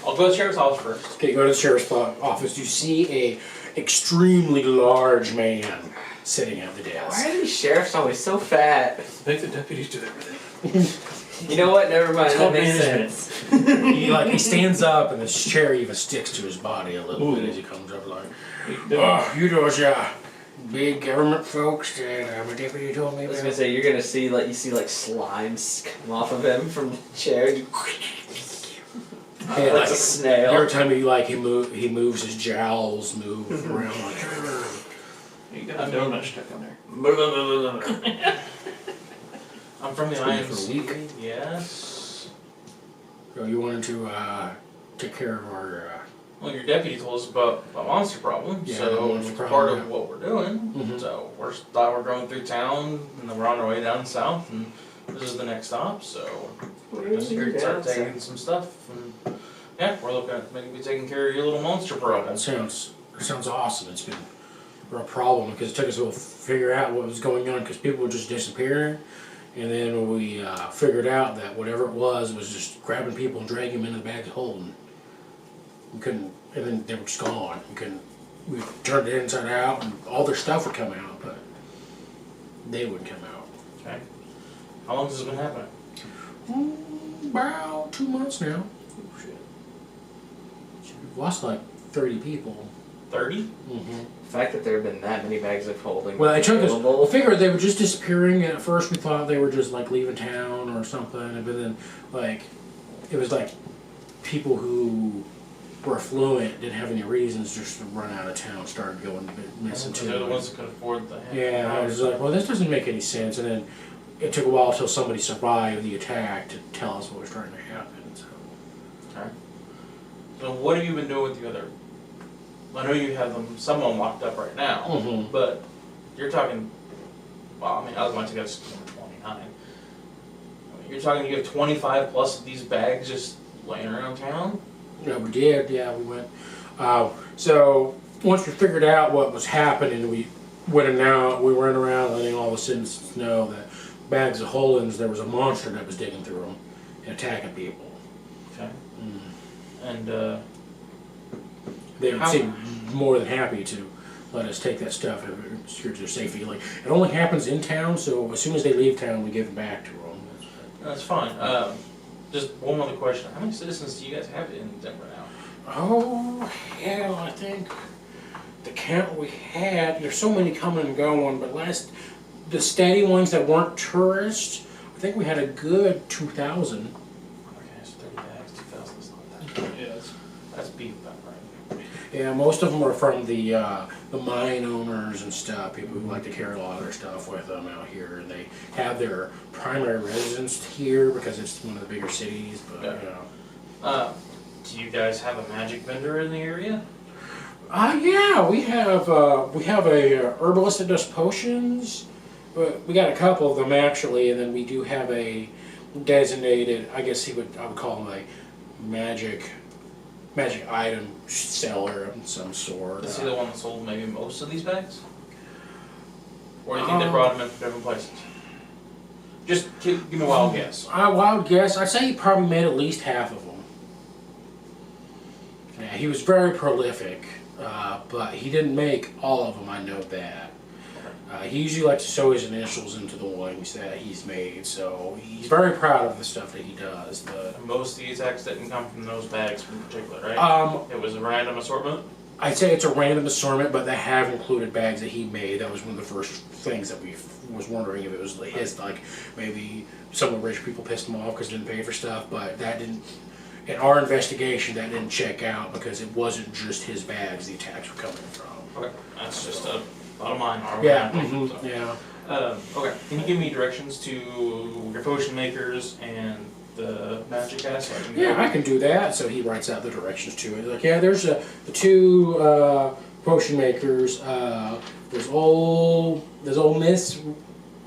I'll go to the sheriff's house first. Okay, go to the sheriff's office. You see a extremely large man sitting at the Why desk. are these sheriffs always so fat? Make the deputies do everything. You know what? Never mind. It's That called makes management. sense. He stands up and his chair even sticks to his body a little bit Ooh. as he comes up like, oh, you those big government folks that my deputy told me I was about. gonna say you're gonna see like slimes come off of him from the chair. Yeah, Like a like, snail. every time he he moves, his jowls move around like. You got a donut stuck in there. I'm from the It's been for a IMC. Yes. So you wanted to take care of our. Well, your deputy told us about a monster problem, Yeah, the so monster it's problem, part yeah. of what we're doing. Mhm. So thought we're going through town, and then we're on our way down south, and this is the next stop. So we're just here to start taking some stuff, and yeah, we're looking at maybe taking care of your little monster That problem. sounds awesome. It's been a real problem because it took us a while to figure out what was going on because people were just disappearing, and then we figured out that whatever it was just grabbing people and dragging them into the bags of holding. We couldn't, and then they were just gone. We turned it inside out, and all their stuff would come out, but they wouldn't come out. Okay. How long has this been happening? About 2 months now. Oh shit. We've lost like 30 people. 30? Mm-hmm. The fact that there have been that many bags of holding. Well, it took us. available. I figured they were just disappearing, and at first we thought they were just like leaving town or something. But then, like, it was like people who were affluent didn't have any reasons just to run out of town, started going missing Because they're the too. ones that could afford the Yeah, I was like, well, this doesn't make any sense. And then it took a while until somebody survived the attack to tell us what was starting to happen. So Okay. So what have you been doing with the other I know you have them, some of them locked up right now, Mhm. but you're talking, well, I mean, I was going to guess 29. I mean, you're talking you have 25 plus of these bags just laying around town? Yeah, we did. Yeah, we went. So once we figured out what was happening, we went around letting all the citizens know that bags of Hollands, there was a monster that was digging through them and attacking people. Okay. Mm. And, They How- seemed more than happy to let us take that stuff and secure their safety. Like, it only happens in town, so as soon as they leave town, we give them back to them. that's fine. Just one other question. How many citizens do you guys have in Denver now? Oh, hell, I think the count we had, there's so many coming and going, but the steady ones that weren't tourists, I think we had a good 2,000. Okay, so 30 bags, 2,000 is not that bad. Yeah, That's beef about right. Yeah, most of them are from the mine owners and stuff, people who like to carry a lot of their stuff with them out here. And they have their primary residence here because it's one of the bigger cities, but Yeah. Do you guys have a magic vendor in the area? Yeah, we have a herbalist that does potions. But we got a couple of them actually, and then we do have a designated, I would call him a magic item seller of some sort. Is he the one that sold maybe most of these bags? Or do you think they brought them in from different places? Just give me a wild guess. Wild guess, I'd say he probably made at least half of them. Yeah, he was very prolific, but he didn't make all of them, I know that. He usually likes to sew his initials into the ones that he's made, so he's very proud of the stuff that he does. But Most of the attacks didn't come from those bags in particular, right? It was a random assortment? I'd say it's a random assortment, but they have included bags that he made. That was one of the first things that we was wondering if it was his, like maybe some of the rich people pissed him off because they didn't pay for stuff, but that didn't. In our investigation, that didn't check out because it wasn't just his bags the attacks were coming from. Okay, that's just a lot of mine are Yeah, random, so. yeah. Okay, can you give me directions to your potion makers and the magic guy so I can Yeah, I can do that. So he writes out the directions to it. Like, yeah, there's the two potion makers. There's old Miss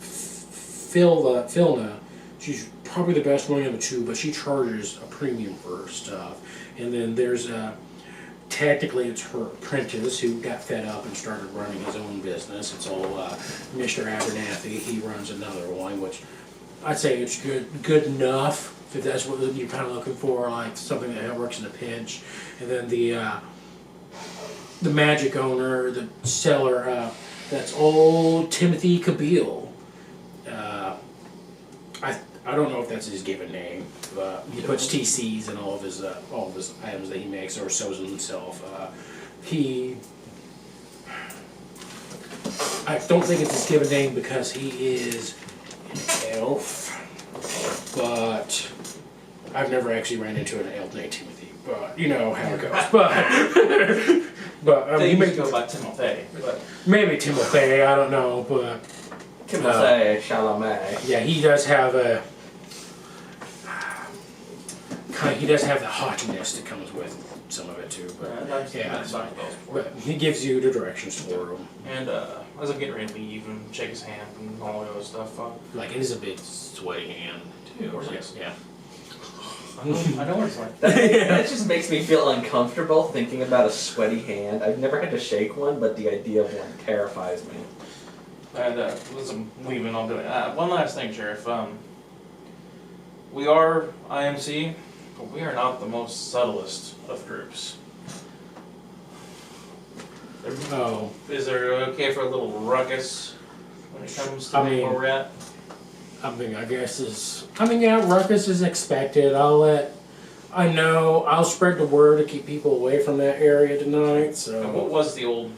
Philna. She's probably the best one of the two, but she charges a premium for her stuff. And then there's technically it's her apprentice who got fed up and started running his own business. It's old Mr. Abernathy. He runs another one, which I'd say it's good enough if that's what you're kind of looking for, like something that works in a pinch. And then the magic owner, the seller, that's old Timothy Cabile. I don't know if that's his given name, but he puts TCs in all of his items that he makes or sews them himself. I don't think it's his given name because he is an elf, but I've never actually ran into an elf named Timothy. But you know how it goes. But They he may go by Timothy, but maybe Timothy. I don't know, but. Timothée Chalamet. Yeah, he does have he does have the haughtiness that comes with some of it too. But that's fine. but he gives you the directions for him. And as I'm getting ready to leave and shake his hand and all the other stuff, Like it is a big sweaty hand too. Of course it is. Yeah. I know what it's like. That just makes me feel uncomfortable thinking about a sweaty hand. I've never had to shake one, but the idea of one terrifies me. And as I'm leaving, I'll do it. One last thing, Sheriff. We are IMC, but we are not the most subtlest of groups. Oh, Is there okay for a little ruckus when it comes to I mean- where we're at? yeah, ruckus is expected. I'll spread the word to keep people away from that area tonight. And what So. was the old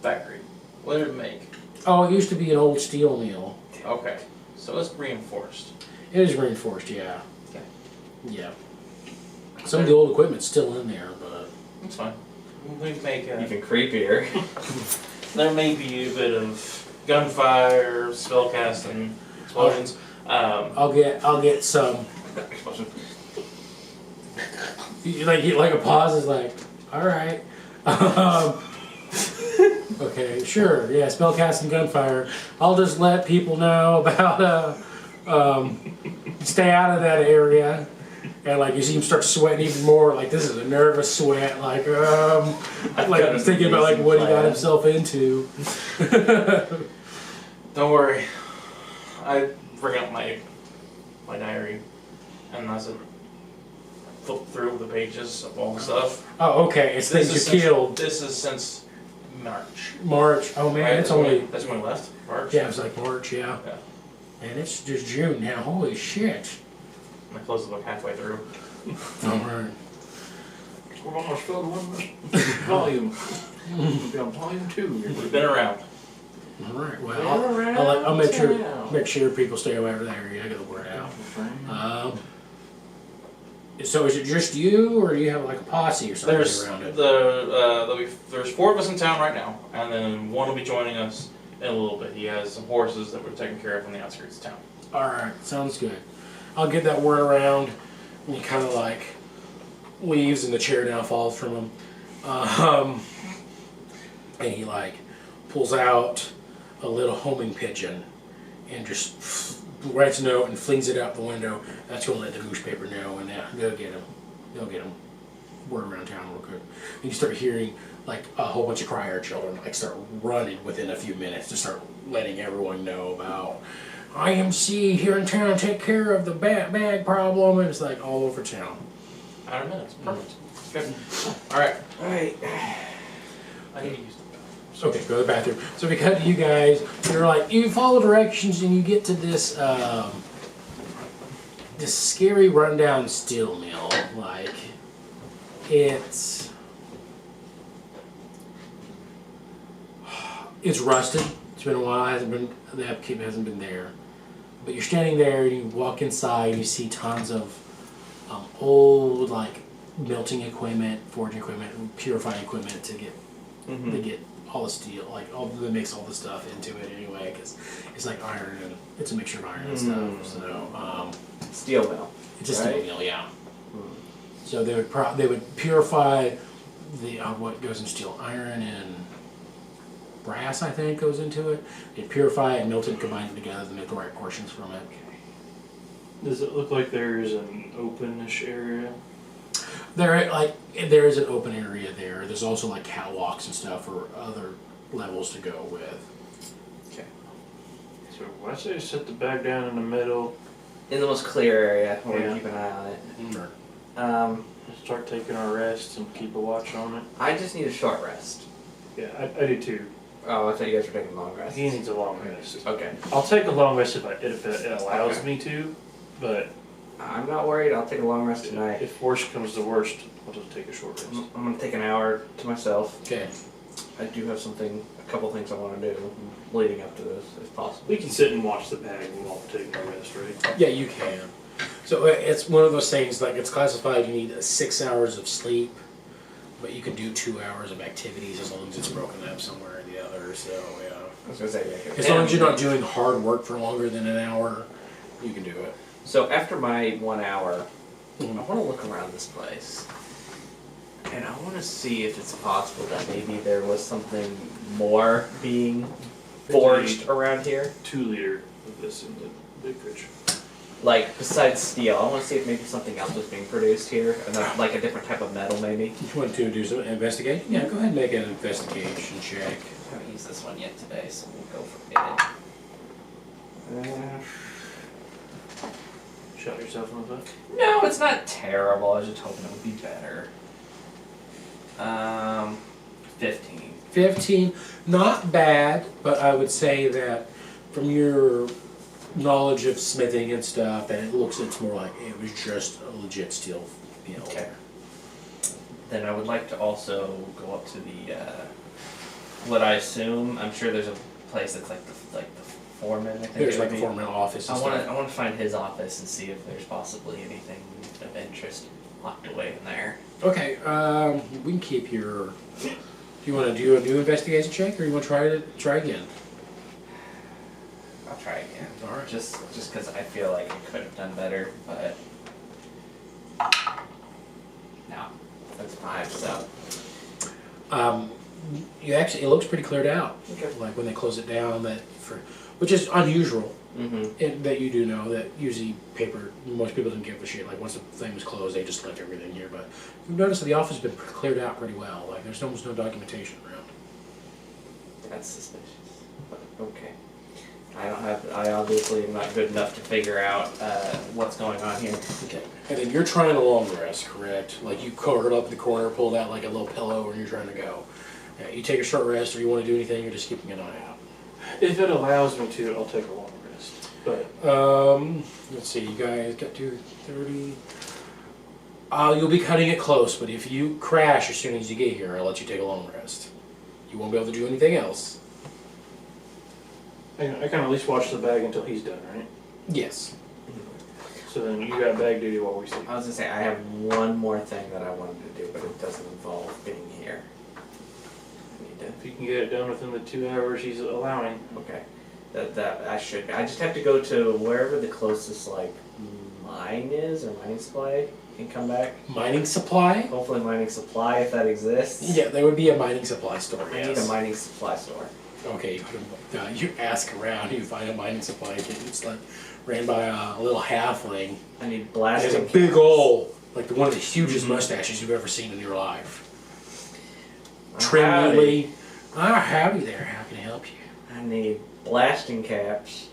factory? What did it make? Oh, it used to be an old steel mill. Okay, so it's reinforced. It is reinforced, yeah. Okay. Yeah. Some of the old equipment's still in there, but. That's fine. We can make Even creepier. there may be a bit of gunfire, spellcasting, explosions. I'll get some. Like a pause is like, all right. Okay, sure. Yeah, spellcasting gunfire. I'll just let people know about stay out of that area. And like you see him start sweating even more. Like this is a nervous sweat. Like like he's thinking about like what he got himself into. Don't worry. I bring up my diary, and as I flip through the pages of all the stuff. Oh, okay. It's things you killed. This is since March. March. Oh man, Right, it's only. That's when I left. March. Yeah, it was like March. Yeah. Yeah. And it's just June now. Holy shit. My clothes is like halfway through. All right. We've almost filled one volume. We've got volume 2. We've been around. All right. Well, I'll make sure people stay away from that area. I got the word out. So is it just you, or do you have like a posse or something There's around it? there's 4 of us in town right now, and then one will be joining us in a little bit. He has some horses that we're taking care of on the outskirts of town. All right. Sounds good. I'll get that word around. And he kind of like leaves, and the chair now falls from him. And he like pulls out a little homing pigeon and just writes a note and flings it out the window. That's gonna let the newspaper know, and they'll get him. They'll get him. Word around town real quick. And you start hearing like a whole bunch of crier children like start running within a few minutes to start letting everyone know about IMC here in town. Take care of the bag problem, and it's like all over town. Out of minutes. Perfect. Good. All right. I need to use the Okay, go to the bathroom. So we cut to you guys. You're like, you follow directions and you get to this this scary rundown steel mill. Like, it's rusted. It's been a while. The upkeep hasn't been there. But you're standing there and you walk inside and you see tons of old like melting equipment, forging equipment, purifying equipment to get all the steel, like all that makes all the stuff into it anyway, because it's like iron and it's a mixture of iron and stuff. So Steel mill. it's a steel mill, yeah. Mm. So they would purify the what goes in steel, iron and brass, I think, goes into it. They purify it, melt it, combine it together to make the right portions from it. Does it look like there's an openish area? There is an open area there. There's also like catwalks and stuff for other levels to go with. Okay. So I say set the bag down in the middle. In the most clear area, where Yeah. we keep an eye on it. Sure. Start taking our rests and keep a watch on it. I just need a short rest. Yeah, I do too. Oh, I thought you guys were taking long rests. He needs a long rest. Okay. I'll take a long rest if it allows me to, but I'm not worried. I'll take a long rest tonight. if worst comes to worst, I'll just take a short rest. I'm gonna take an hour to myself. Okay. I do have a couple things I want to do leading up to this, if possible. We can sit and watch the bag while we're taking our rest, right? Yeah, you can. So it's one of those things, like it's classified, you need 6 hours of sleep, but you can do 2 hours of activities as long as it's broken up somewhere or the other, so yeah. I was gonna say, yeah. As long as you're not doing hard work for longer than an hour, you can do it. So after my 1 hour, I want to look around this place. And I want to see if it's possible that maybe there was something more being forged around here. 2 liter of this in the big fridge. Like, besides steel, I want to see if maybe something else was being produced here. And then, like a different type of metal, maybe. You want to do some investigation? Yeah, go ahead and make an investigation check. I haven't used this one yet today, so we'll go for it. Shot yourself in the foot? No, it's not terrible. I was just hoping it would be better. 15. 15, not bad, but I would say that from your knowledge of smithing and stuff, and it's more like it was just a legit steel mill. Okay. Then I would like to also go up to the, what I assume, I'm sure there's a place that's like the foreman, I think. There's it like would a be. foreman office and I stuff. want to find his office and see if there's possibly anything of interest locked away in there. Okay, we can keep your. Do you want to do a new investigation check, or you want to try again? I'll try again. All right. Just because I feel like I could have done better, but no, that's 5. So You actually, it looks pretty cleared out. Okay. Like when they close it down, which is unusual. Mm-hmm. And that you do know that usually paper, most people don't give a shit. Like once the thing was closed, they just left everything here. But you've noticed that the office has been cleared out pretty well. Like there's almost no documentation around. That's suspicious. But okay. I obviously am not good enough to figure out what's going on here. Okay. And then you're trying a long rest, correct? Like you curled up in the corner, pulled out like a little pillow, and you're trying to go. Yeah, you take a short rest, or you want to do anything, you're just keeping an eye out. If it allows me to, I'll take a long rest. But Let's see, you guys got to 30. You'll be cutting it close, but if you crash as soon as you get here, I'll let you take a long rest. You won't be able to do anything else. I can at least watch the bag until he's done, right? Yes. So then you got bag duty while we sleep. I was gonna say I have one more thing that I wanted to do, but it doesn't involve being here. I need to. If you can get it done within the 2 hours he's allowing. Okay. That I should. I just have to go to wherever the closest like mine is or mining supply and come back. Mining supply? Hopefully mining supply if that exists. Yeah, there would be a mining supply store, I need a yes. mining supply store. Okay, you ask around, you find a mining supply kit. It's like ran by a little halfling. I need It has blasting. a big old, like one of the hugest mustaches you've ever seen in your life. Trim Howdy. neatly. Howdy there, how can I help you? I need blasting caps.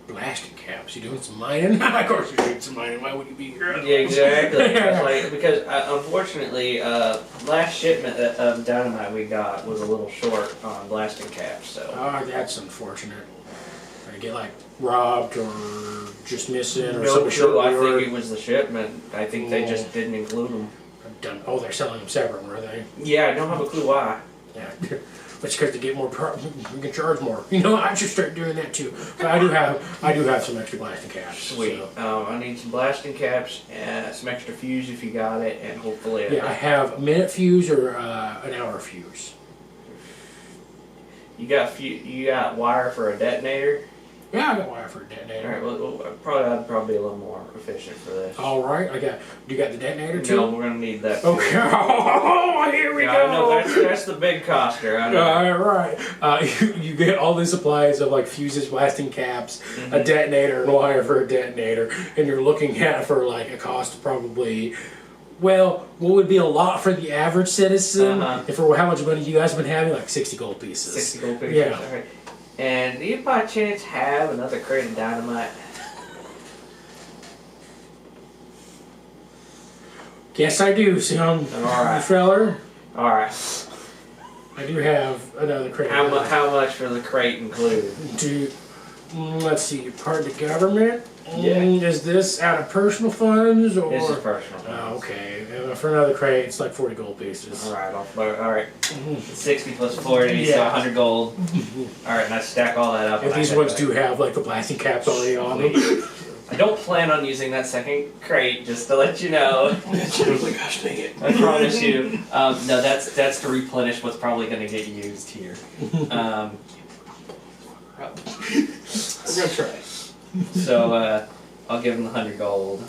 Blasting caps, you doing some mining? Of course you're doing some mining, why would you be here? Yeah, exactly. It's like, because unfortunately, last shipment of dynamite we got was a little short on blasting caps. So Oh, that's unfortunate. Or you get like robbed or just missing or no something short clue. I of think your- it was the shipment. I think they just didn't include them. Done. Oh, they're selling them separate, were they? Yeah, I don't have a clue why. Yeah. But because to get more, we can charge more. You know, I should start doing that too. But I do have some extra blasting caps. Sweet. So. I need some blasting caps and some extra fuse if you got it, and hopefully. Yeah, I have a minute fuse or an hour fuse. You got wire for a detonator. Yeah, I got wire for a All detonator. right. Well, I'd probably be a little more efficient for this. All right, you got the detonator too? No, we're gonna need that. Okay. Oh, here we Yeah, go. I know that's the big coster. I know. All right. You get all the supplies of like fuses, blasting caps, a detonator, and wire for a detonator, and you're looking at for like a cost of probably, well, what would be a lot for the average citizen? Uh-huh. And for how much money you guys have been having, like 60 gold pieces. 60 gold pieces. Yeah. All right. And do you by chance have another crate of dynamite? Yes, I do, son. All right. Feller. All right. I do have another crate. How much for the crate included? Let's see, you're part of the government? Yeah. Is this out of personal funds or? This is personal. Oh, okay. For another crate, it's like 40 gold pieces. All right. All right. 60 plus 40, so Yeah. 100 gold. All right, and I stack all that up. And these ones do have like the blasting caps already on them. I don't plan on using that second crate, just to let you know. Gosh dang it. I promise you. No, that's to replenish what's probably going to get used here. We're gonna try. So I'll give him the 100 gold,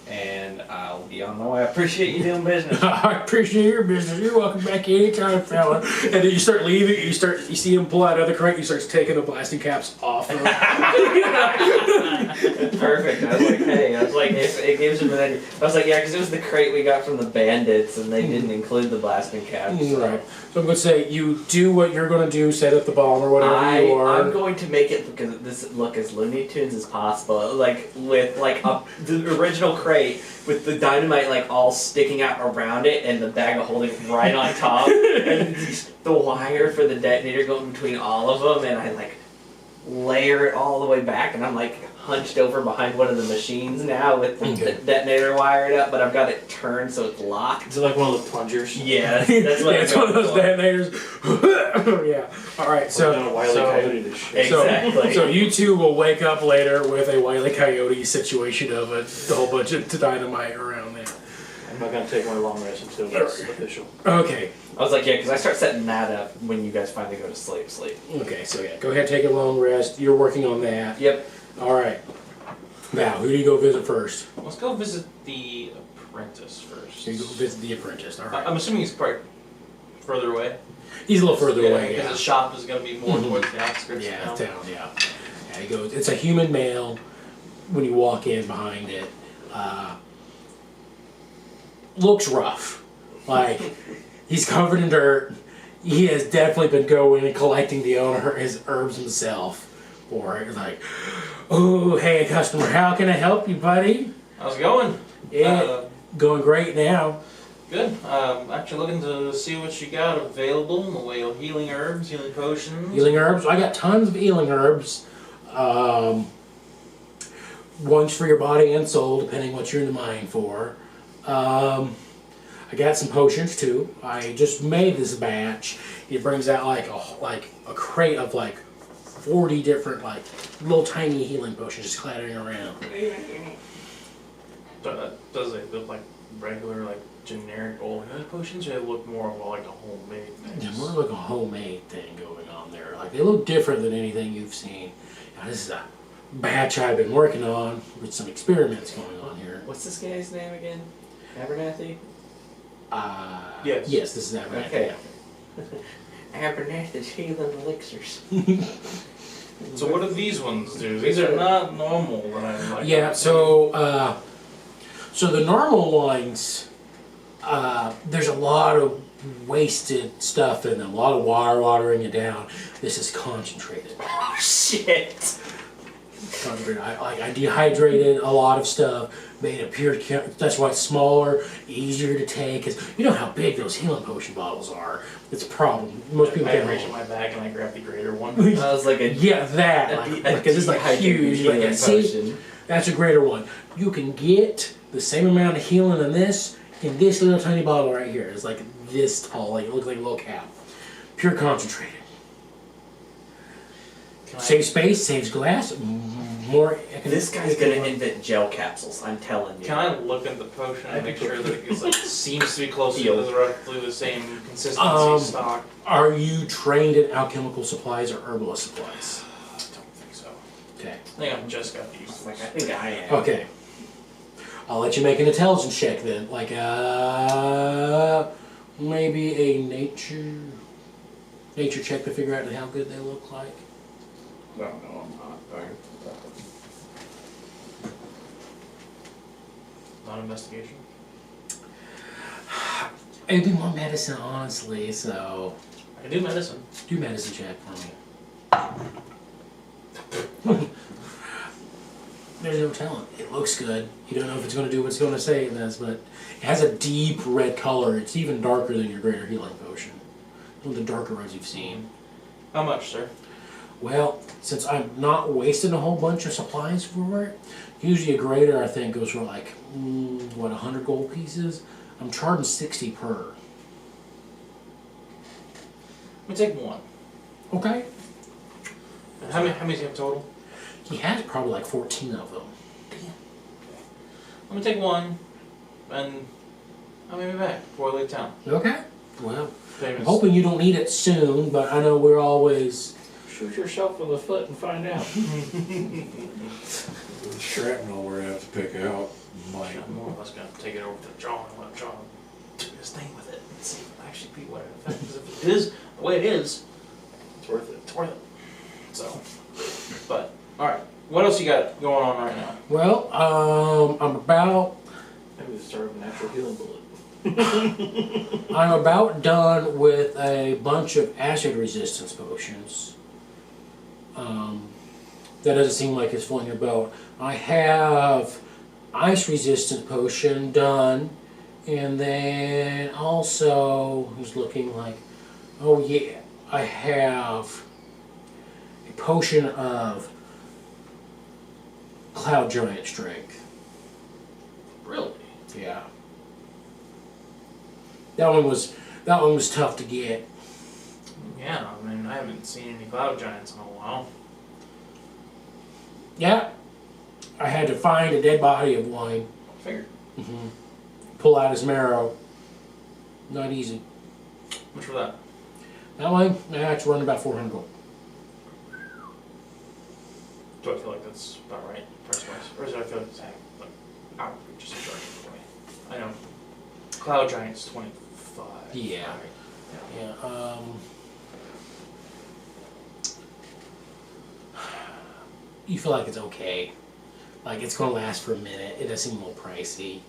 and I'll be on my way. I appreciate you doing business. I appreciate your business. You're welcome back anytime, fella. And then you start leaving. You see him pull out another crate. He starts taking the blasting caps off. Of Perfect. I was like, if it gives him an idea. I was like, yeah, because it was the crate we got from the bandits, and they didn't include the blasting caps. So. Right. So I'm going to say you do what you're going to do. Set up the bomb or whatever you are. I'm going to make it look as Looney Tunes as possible, like with like the original crate with the dynamite like all sticking out around it and the bag of holding right on top, and the wire for the detonator going between all of them, and I like layer it all the way back, and I'm like hunched over behind one of the machines now with the detonator wired up, but I've got it turned so it's locked. Is it like one of the plungers? Yeah, that's what Yeah, it's one of those detonators. Yeah. All right. So, So. Wile E. Coyote this shit. Exactly. So you two will wake up later with a Wile E. Coyote situation of a whole bunch of dynamite around there. I'm not gonna take my long rest until it's official. Okay. I was like, yeah, because I start setting that up when you guys finally go to sleep. Okay. So yeah, go ahead, take a long rest. You're working on that. Yep. All right. Now, who do you go visit first? Let's go visit the apprentice first. So you go visit the apprentice. All right. I'm assuming he's quite further away. He's a little further away, Because yeah. his shop is going to be more Mhm. towards the outskirts Yeah, of it's town. down, yeah. Yeah, he goes, it's a human male. When you walk in behind it, looks rough. Like, he's covered in dirt. He has definitely been going and collecting his herbs himself. Or like, oh, hey, customer, how can I help you, buddy? How's it going? Yeah, going great now. Good. Actually looking to see what you got available in the way of healing herbs, healing potions. Healing herbs. I got tons of healing herbs. One's for your body and soul, depending what you're in the mind for. I got some potions too. I just made this batch. It brings out like a crate of like 40 different like little tiny healing potions just clattering around. Does it look like regular, like generic old healing potions, or they look more of like a homemade thing? Yeah, more like a homemade thing going on there. Like they look different than anything you've seen. Now, this is a batch I've been working on with some experiments going on here. What's this guy's name again? Abernathy? Yes. Yes, this is that. Okay. Abernathy's healing elixirs. So what do these ones do? These are not normal that I like. Yeah, so the normal ones, there's a lot of wasted stuff in them, a lot of water watering it down. This is concentrated. Oh shit! Concentrated. I dehydrated a lot of stuff, made it pure. That's why it's smaller, easier to take. Cause you know how big those healing potion bottles are. It's a problem. Most people I can't. reach in my bag and I grab the greater one. That was like a Yeah, that. Like, cause it's like huge. Like, yeah, see, that's a greater one. You can get the same amount of healing in this little tiny bottle right here. It's like this tall. Like it looks like a little cap. Pure concentrated. Saves space, saves glass, more. This guy's gonna invent gel capsules, I'm telling you. Can I look at the potion and make sure that it's like seems to be close to roughly the same consistency stock? Are you trained in alchemical supplies or herbalist supplies? I don't think so. Okay. I think I've just got these. I think I am. Okay. I'll let you make an intelligence check then. Like maybe a nature check to figure out how good they look like. No, I'm not. Not investigation. It'd be more medicine, honestly. So I can do medicine. do medicine check for me. There's no telling. It looks good. You don't know if it's going to do what it's going to say it does, but it has a deep red color. It's even darker than your greater healing potion. One of the darker reds you've seen. How much, sir? Well, since I'm not wasting a whole bunch of supplies for it, usually a greater I think goes for like 100 gold pieces. I'm charging 60 per. Let me take one. Okay. And how many do you have total? He has probably like 14 of them. Let me take one, and I'll be back before I leave town. Okay. Well, I'm Famous. hoping you don't need it soon, but I know we're always. Shoot yourself in the foot and find out. The shrapnel we're gonna have to pick out might. I'm more or less gonna take it over to John and let John do his thing with it and see if it actually be what it affects. Because if it is the way it is, it's worth it. It's worth it. So, but alright. What else you got going on right now? Well, I'm about Maybe the start of a natural healing bullet. I'm about done with a bunch of acid resistance potions. That doesn't seem like it's filling your boat. I have ice resistance potion done, and then also who's looking like, oh yeah, I have a potion of cloud giant strength. Really? Yeah. That one was tough to get. Yeah, I mean, I haven't seen any cloud giants in a while. Yeah. I had to find a dead body of one. Figured. Pull out his marrow. Not easy. Much for that? That one, I had to run about 400 gold. Do I feel like that's about right, price-wise? Or do I feel like it's like outrageous charge for me? I know. Cloud giant's 25. Yeah. Yeah. You feel like it's okay. Like it's gonna last for a minute. It does seem a little pricey.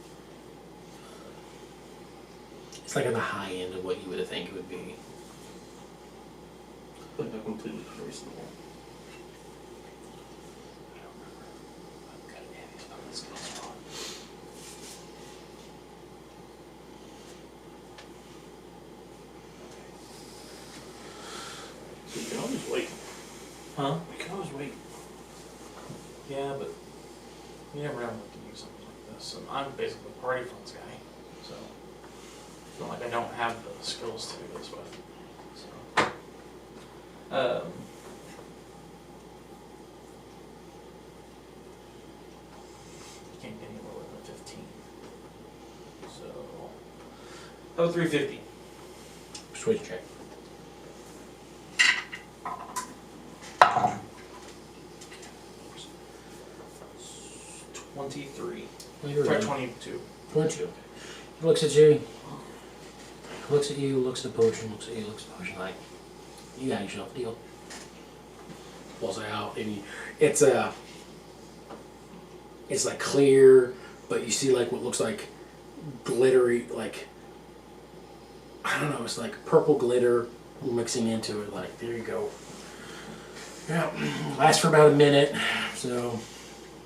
It's like on the high end of what you would think it would be. But not completely reasonable. So you can always wait. Huh? You can always wait. Yeah, but you never know when you can use something like this. And I'm basically a party funds guy, so I feel like I don't have the skills to do this with. So, you can't get any lower than 15. So, how about 350? Switch check. $23. Later Sorry, on. 22. 22. He looks at you. Looks at you. Looks at the potion. Looks at you. Looks at the potion. Like, you got yourself a deal. Pulls it out, and it's like clear, but you see like what looks like glittery, like I don't know. It's like purple glitter mixing into it. Like there you go. Yeah, lasts for about a minute. So.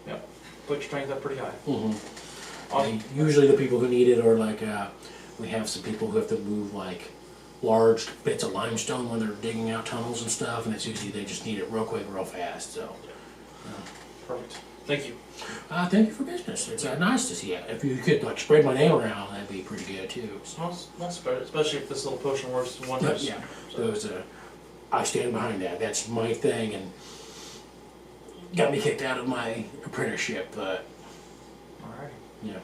Yep. Put your strength up pretty high. Mm-hmm. Awesome. Usually the people who need it are like, we have some people who have to move like large bits of limestone when they're digging out tunnels and stuff, and it's usually they just need it real quick, real fast. So, Perfect. Thank you. thank you for business. It's nice to see you. If you could like spread my name around, that'd be pretty good too. So, Well, that's better, especially if this little potion works wonders. yeah, So, those I stand behind that. That's my thing, and got me kicked out of my apprenticeship, but alright. yeah.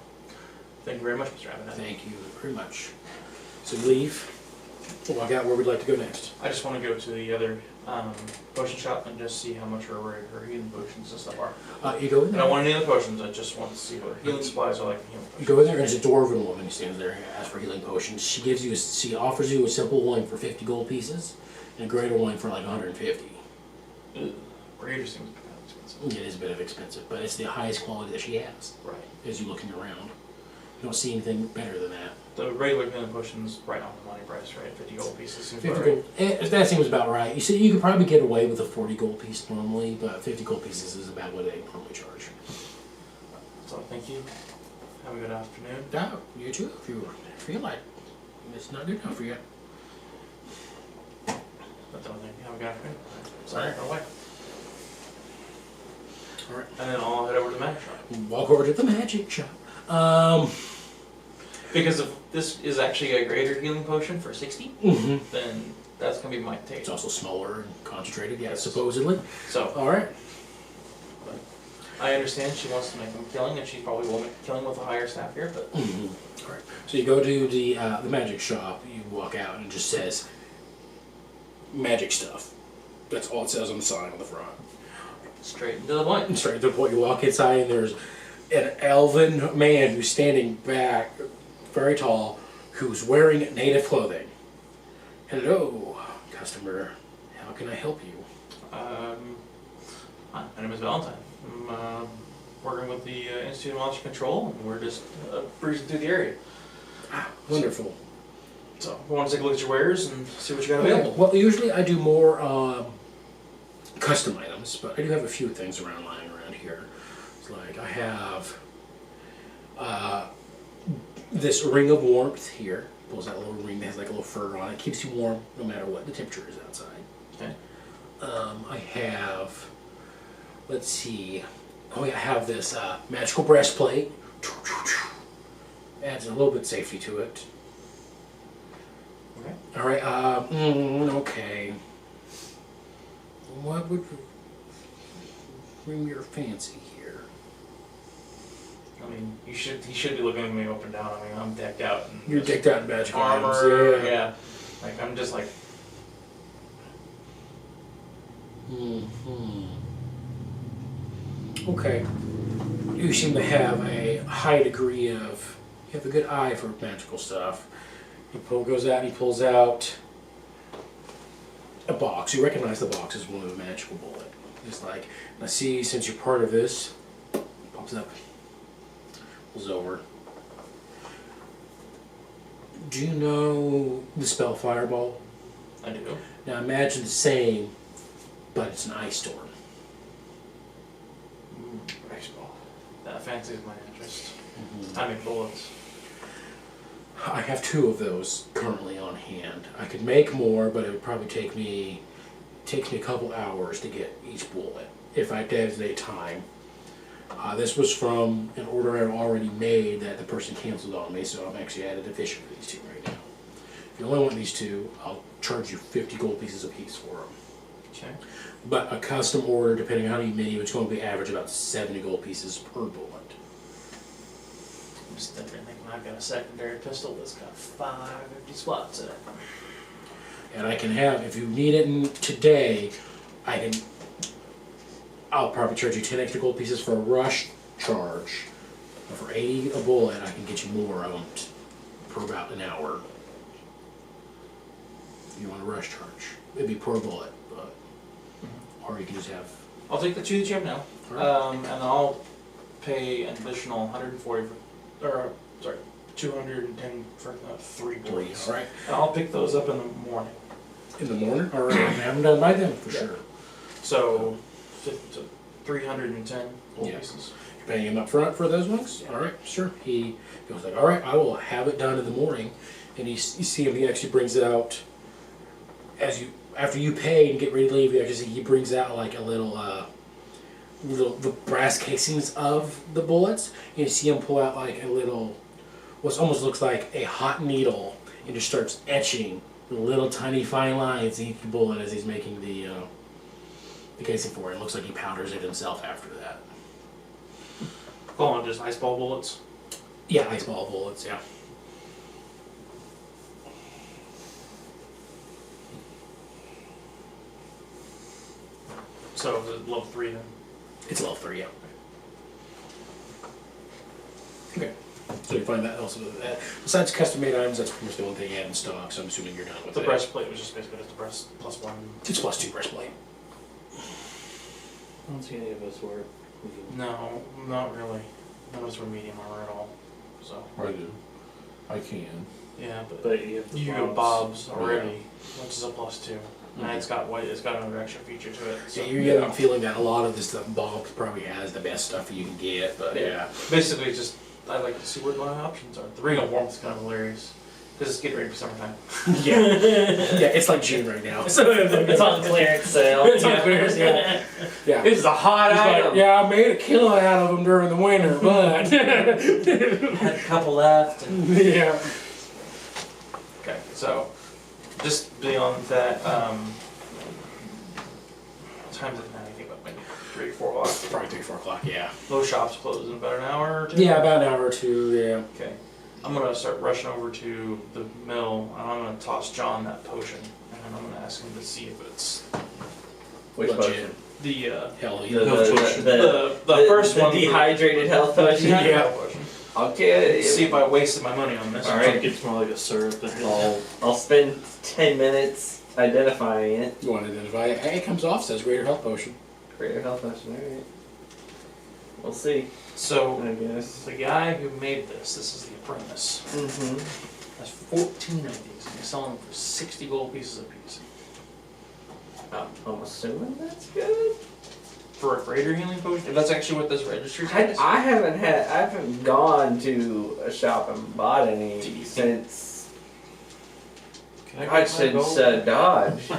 Thank you very much, Mr. Abbott. Thank you very much. So leave. Walk out where we'd like to go next. I just want to go to the other potion shop and just see how much her healing potions and stuff are. You go in I there. don't want any other potions, I just want to see what healing supplies are like in healing You potions. go in there, and there's a dwarven woman who stands there and asks for healing potions. She gives you, she offers you a simple one for 50 gold pieces, and a greater one for like 150. Ugh, Raider seems kind of expensive. It is a bit of expensive, but it's the highest quality that she has. Right. As you're looking around, you don't see anything better than that. The regular healing potions right on the money price, right? 50 gold pieces seems 50 about gold, that seems about right. You see, you could probably get away with a 40 gold piece normally, but 50 gold pieces is about what they normally charge. So thank you. Have a good afternoon. Yeah, you too, if you feel like it's not good enough for you. That's all. Thank you. Have a good afternoon. Sorry, Alright. go away. Alright. And then I'll head over to the magic shop. Walk over to the magic shop. Because if this is actually a greater healing potion for 60, Mm-hmm. then that's going to be my take. It's also smaller and concentrated, yeah, Yes. supposedly. So, Alright. I understand she wants to make a killing, and she probably will make a killing with a higher staff here, but Alright. So you go to the magic shop, you walk out, and it just says magic stuff. That's all it says on the sign on the front. straight into the point. Straight to the point, you walk inside, and there's an elven man who's standing back, very tall, who's wearing native clothing. Hello, customer. How can I help you? Hi, my name is Valentine. I'm working with the Institute of Monster Control, and we're just cruising through the area. Wonderful. So, we want to take a look at your wares and see what you got available. Well, usually I do more custom items, but I do have a few things lying around here. It's like I have this ring of warmth here. Pulls out a little ring that has like a little fur on it. Keeps you warm no matter what the temperature is outside. Okay. I have, let's see. Oh yeah, I have this magical breastplate. Adds a little bit of safety to it. Okay. All right. Okay. What would bring your fancy here? I mean, he should be looking at me up and down. I mean, I'm decked out. In You're just decked out in magical armor. items. Yeah. Like, I'm just like, Okay. You seem to have a high degree of. You have a good eye for magical stuff. goes out and he pulls out a box. You recognize the box as one of the magical bullet. He's like, I see since you're part of this, pops up, pulls over. Do you know the spell Fireball? I do. Now imagine the same, but it's an ice storm. Baseball. That fancies my interest. I mean bullets. I have 2 of those currently on hand. I could make more, but it would probably take me a couple hours to get each bullet if I designate time. This was from an order I already made that the person canceled on me, so I'm actually at a deficient for these 2 right now. If you only want these 2, I'll charge you 50 gold pieces a piece for them. Okay. But a custom order, depending on how many, it's going to be average about 70 gold pieces per bullet. I'm just thinking I've got a secondary pistol that's got 5 empty slots in it. And I can have, if you need it today, I'll probably charge you 10 extra gold pieces for a rush charge. But for 80 a bullet, I can get you more of them for about an hour. If you want a rush charge. It'd be per bullet, but, or you can just have. I'll take the 2 that you have now. Alright. And I'll pay an additional 140 for, 210 for 3 bullets. Alright. And I'll pick those up in the morning. In the morning? Alright, I haven't done by then for sure. So 310 gold Yeah. pieces. You're paying him up front for those ones? Alright, sure. He goes like, alright, I will have it done in the morning. And you see him, he actually brings it out after you pay and get ready to leave, you actually see he brings out like a little the brass casings of the bullets. And you see him pull out like a little, what almost looks like a hot needle, and just starts etching little tiny fine lines in each bullet as he's making the casing for it. It looks like he powders it himself after that. Oh, and just ice ball bullets. Yeah, ice ball bullets, yeah. So is it level 3 then? It's level 3, yeah. Okay. So you find that also, besides custom made items, that's pretty much the only thing you had in stock, so I'm assuming you're done with The it. breastplate was just basically just the breast plus 1. It's +2 breastplate. I don't see any of us wear medium. No, not really. None of us were medium armor at all. So I do. I can. yeah, but But you have the you got bobs. bobs already, which is a +2. And it's got white. It's got another extra feature to it. So Yeah, you're getting a feeling that a lot of this stuff, Bob probably has the best stuff you can get, but yeah. basically, it's just I like to see what my options are. The ring of warmth is kind of hilarious because it's getting ready for summertime. Yeah. Yeah, it's like June right now. So It's on clearance sale. It's on clearance, yeah. Yeah. This is a hot He's like, item. yeah, I made a killing out of them during the winter, but Had a couple left. yeah. Okay, so just beyond that, times it now? I think about maybe 3, 4 o'clock. Probably 3, 4 o'clock, yeah. Those shops close in about an hour or 2. Yeah, about an hour or 2, yeah. Okay. I'm gonna start rushing over to the mill, and I'm gonna toss John that potion, and then I'm gonna ask him to see if it's Which Legit. potion? the Hell The, yeah. the first the one. dehydrated health potion. Yeah. Potion. Okay. See if I wasted my money on this. All right. It's more like a syrup than I'll spend 10 minutes identifying it. You want to identify it? Hey, it comes off, says greater health potion. Greater health potion. All right. We'll see. So I guess. the guy who made this is the apprentice. Mm-hmm. Has 14 of these, and he's selling them for 60 gold pieces a piece. I'm assuming that's good. For a greater healing potion? If that's actually what this registry says? I haven't gone to a shop and bought any Do you since Can I God, get my gold? since Dodge.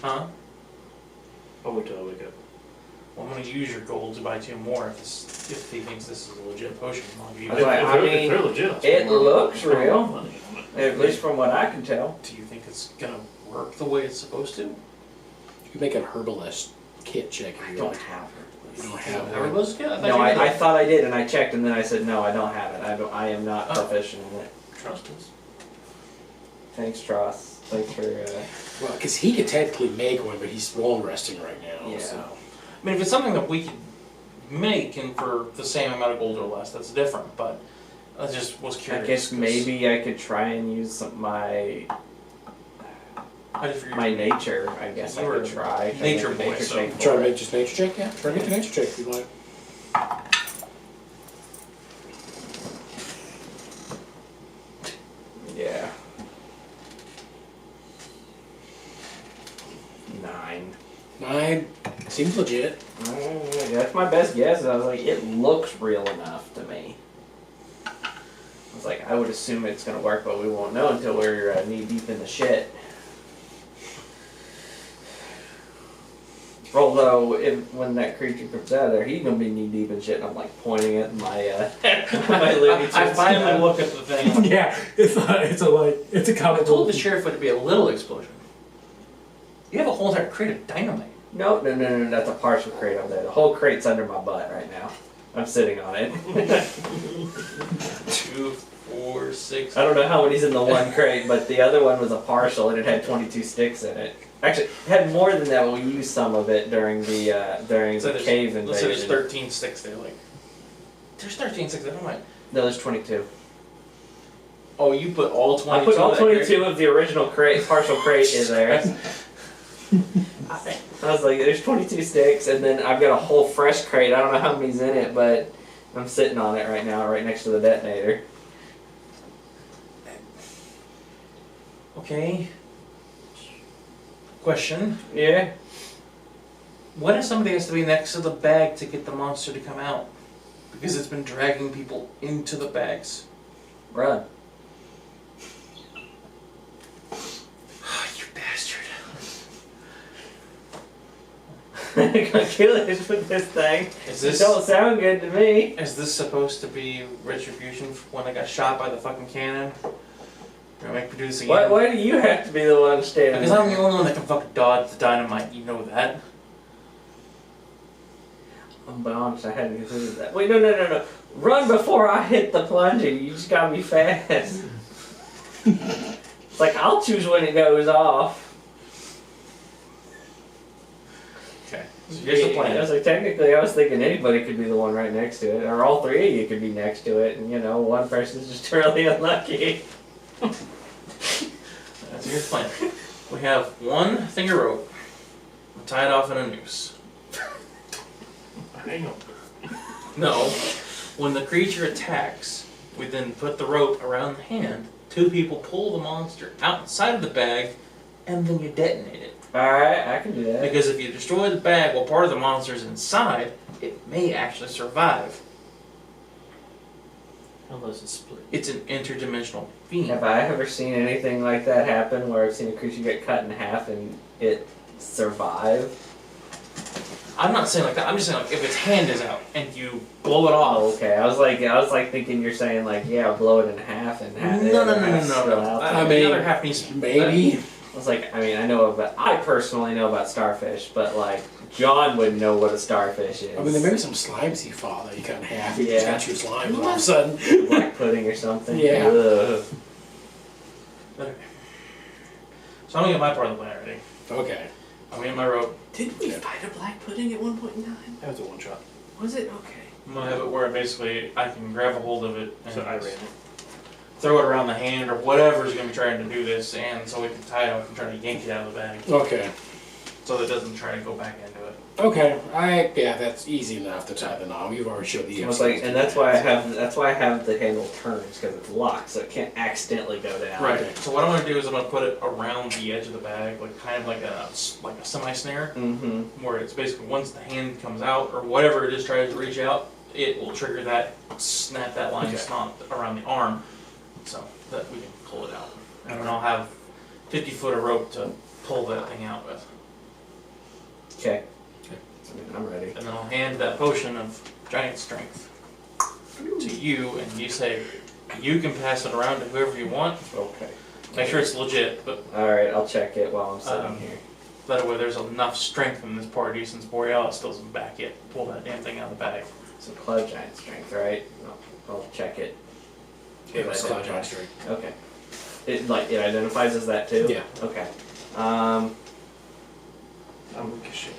Huh? I'll wait till I wake up. Well, I'm gonna use your gold to buy 2 more if he thinks this is a legit potion. I'll give you That's why- If I they're- mean, if they're legit, I'll it spend more looks money real. on it. At least from what I can tell. Do you think it's gonna work the way it's supposed to? You can make a herbalist kit check if I you don't want. have You don't it. have There it one. was good. I thought No, you I did. thought I did, and I checked, and then I said no, I don't have it. I am not Oh. proficient in it. Trust us. Thanks, Tross. Thanks for. Well, because he could technically make one, but he's long resting right now. Yeah. So. I mean, if it's something that we could make and for the same amount of gold or less, that's different. But I just was I curious. guess 'cause maybe I could try and use my I just figured nature. I guess I You were could try. Can I nature make a boy, nature so- check for Try to it? make just nature check, yeah. Try to make the nature check if you like. Yeah. 9. 9 seems legit. That's my best guess. I was like, it looks real enough to me. I was like, I would assume it's gonna work, but we won't know until we're knee deep in the shit. Although, when that creature comes out of there, he's gonna be knee deep in shit, and I'm like pointing at my my Looney Tunes I finally gun. look at the thing. Yeah, it's a I comic told the book. sheriff it would be a little explosion. You have a whole entire crate of dynamite. No, that's a partial crate over there. The whole crate's under my butt right now. I'm sitting on it. 2, 4, 6. I don't know how many's in the one crate, but the other one was a partial, and it had 22 sticks in it. Actually, it had more than that, but we used some of it during the cave Let's say there's invasion. 13 sticks there. Like, there's 13 sticks there. I'm like, No, there's 22. oh, you put all 22. I put all in that crate? 22 of the original crate, partial crate in there. I was like, there's 22 sticks, and then I've got a whole fresh crate. I don't know how many's in it, but I'm sitting on it right now, right next to the detonator. Okay. Question. Yeah. What if somebody has to be next to the bag to get the monster to come out? Because it's been dragging people into the bags. Run. You bastard. I'm gonna kill it with this thing. Is It this don't sound good to me. is this supposed to be retribution for when I got shot by the fucking cannon? Or am I producing Why do you have to be the one standing Because I'm the only one that can fucking dodge the dynamite, you know that. I'm bounced. I hadn't considered that. Wait, no. Run before I hit the plunger. You just gotta be fast. It's like, I'll choose when it goes off. Okay. So here's the I plan. was like, technically, I was thinking anybody could be the one right next to it, or all three of you could be next to it, and one person's just really unlucky. So here's the plan. We have one thing of rope. We tie it off in a noose. Hang on. No. When the creature attacks, we then put the rope around the hand. 2 people pull the monster outside of the bag, and then you detonate it. Alright, I can do that. Because if you destroy the bag while part of the monster is inside, it may actually survive. Unless it's split. It's an interdimensional fiend. Have I ever seen anything like that happen, where I've seen a creature get cut in half and it survive? I'm not saying like that. I'm just saying like if its hand is out and you blow it off. Oh, okay. I was like thinking you're saying like, yeah, blow it in half and half. No. half's still out there. I The mean, other half needs Maybe. I was like, I personally know about starfish, but like, John wouldn't know what a starfish is. I mean, there may be some slimes he fought that you cut in half. You Yeah. just got your slime all of a sudden. Black pudding or something. Yeah. Ugh. Okay. So I'm gonna get my part of the plan ready. Okay. I'm gonna get my rope. Didn't we fight a black pudding at one point in time? That was a one shot. Was it? Okay. I'm gonna have it where basically I can grab a hold of it and So I ran it. throw it around the hand or whatever's gonna be trying to do this, and so we can tie it up and try to yank it out of the bag Okay. so that it doesn't try to go back into it. Okay. Yeah, that's easy enough to tie the knob. You've already showed the I was like, and that's why I have the handle turns, because it's locked, so it can't accidentally go down. Right. So what I'm gonna do is I'm gonna put it around the edge of the bag, like kind of like a semi-snare, Mm-hmm. where it's basically once the hand comes out or whatever it is tries to reach out, it will trigger that, snap that line Okay. snot around the arm, so that we can pull it out. And then I'll have 50 foot of rope to pull that thing out with. Okay. I'm ready. And then I'll hand that potion of giant strength to you, and you say you can pass it around to whoever you want. Okay. Make sure it's legit, but Alright, I'll check it while I'm sitting here. that way there's enough strength in this party since Borealis doesn't back it. Pull that damn thing out of the bag. So Cloud Giant Strength, right? I'll check it. It was Cloud Giant Strength. Okay. It identifies as that too? Yeah. Okay. I'm weak as shit.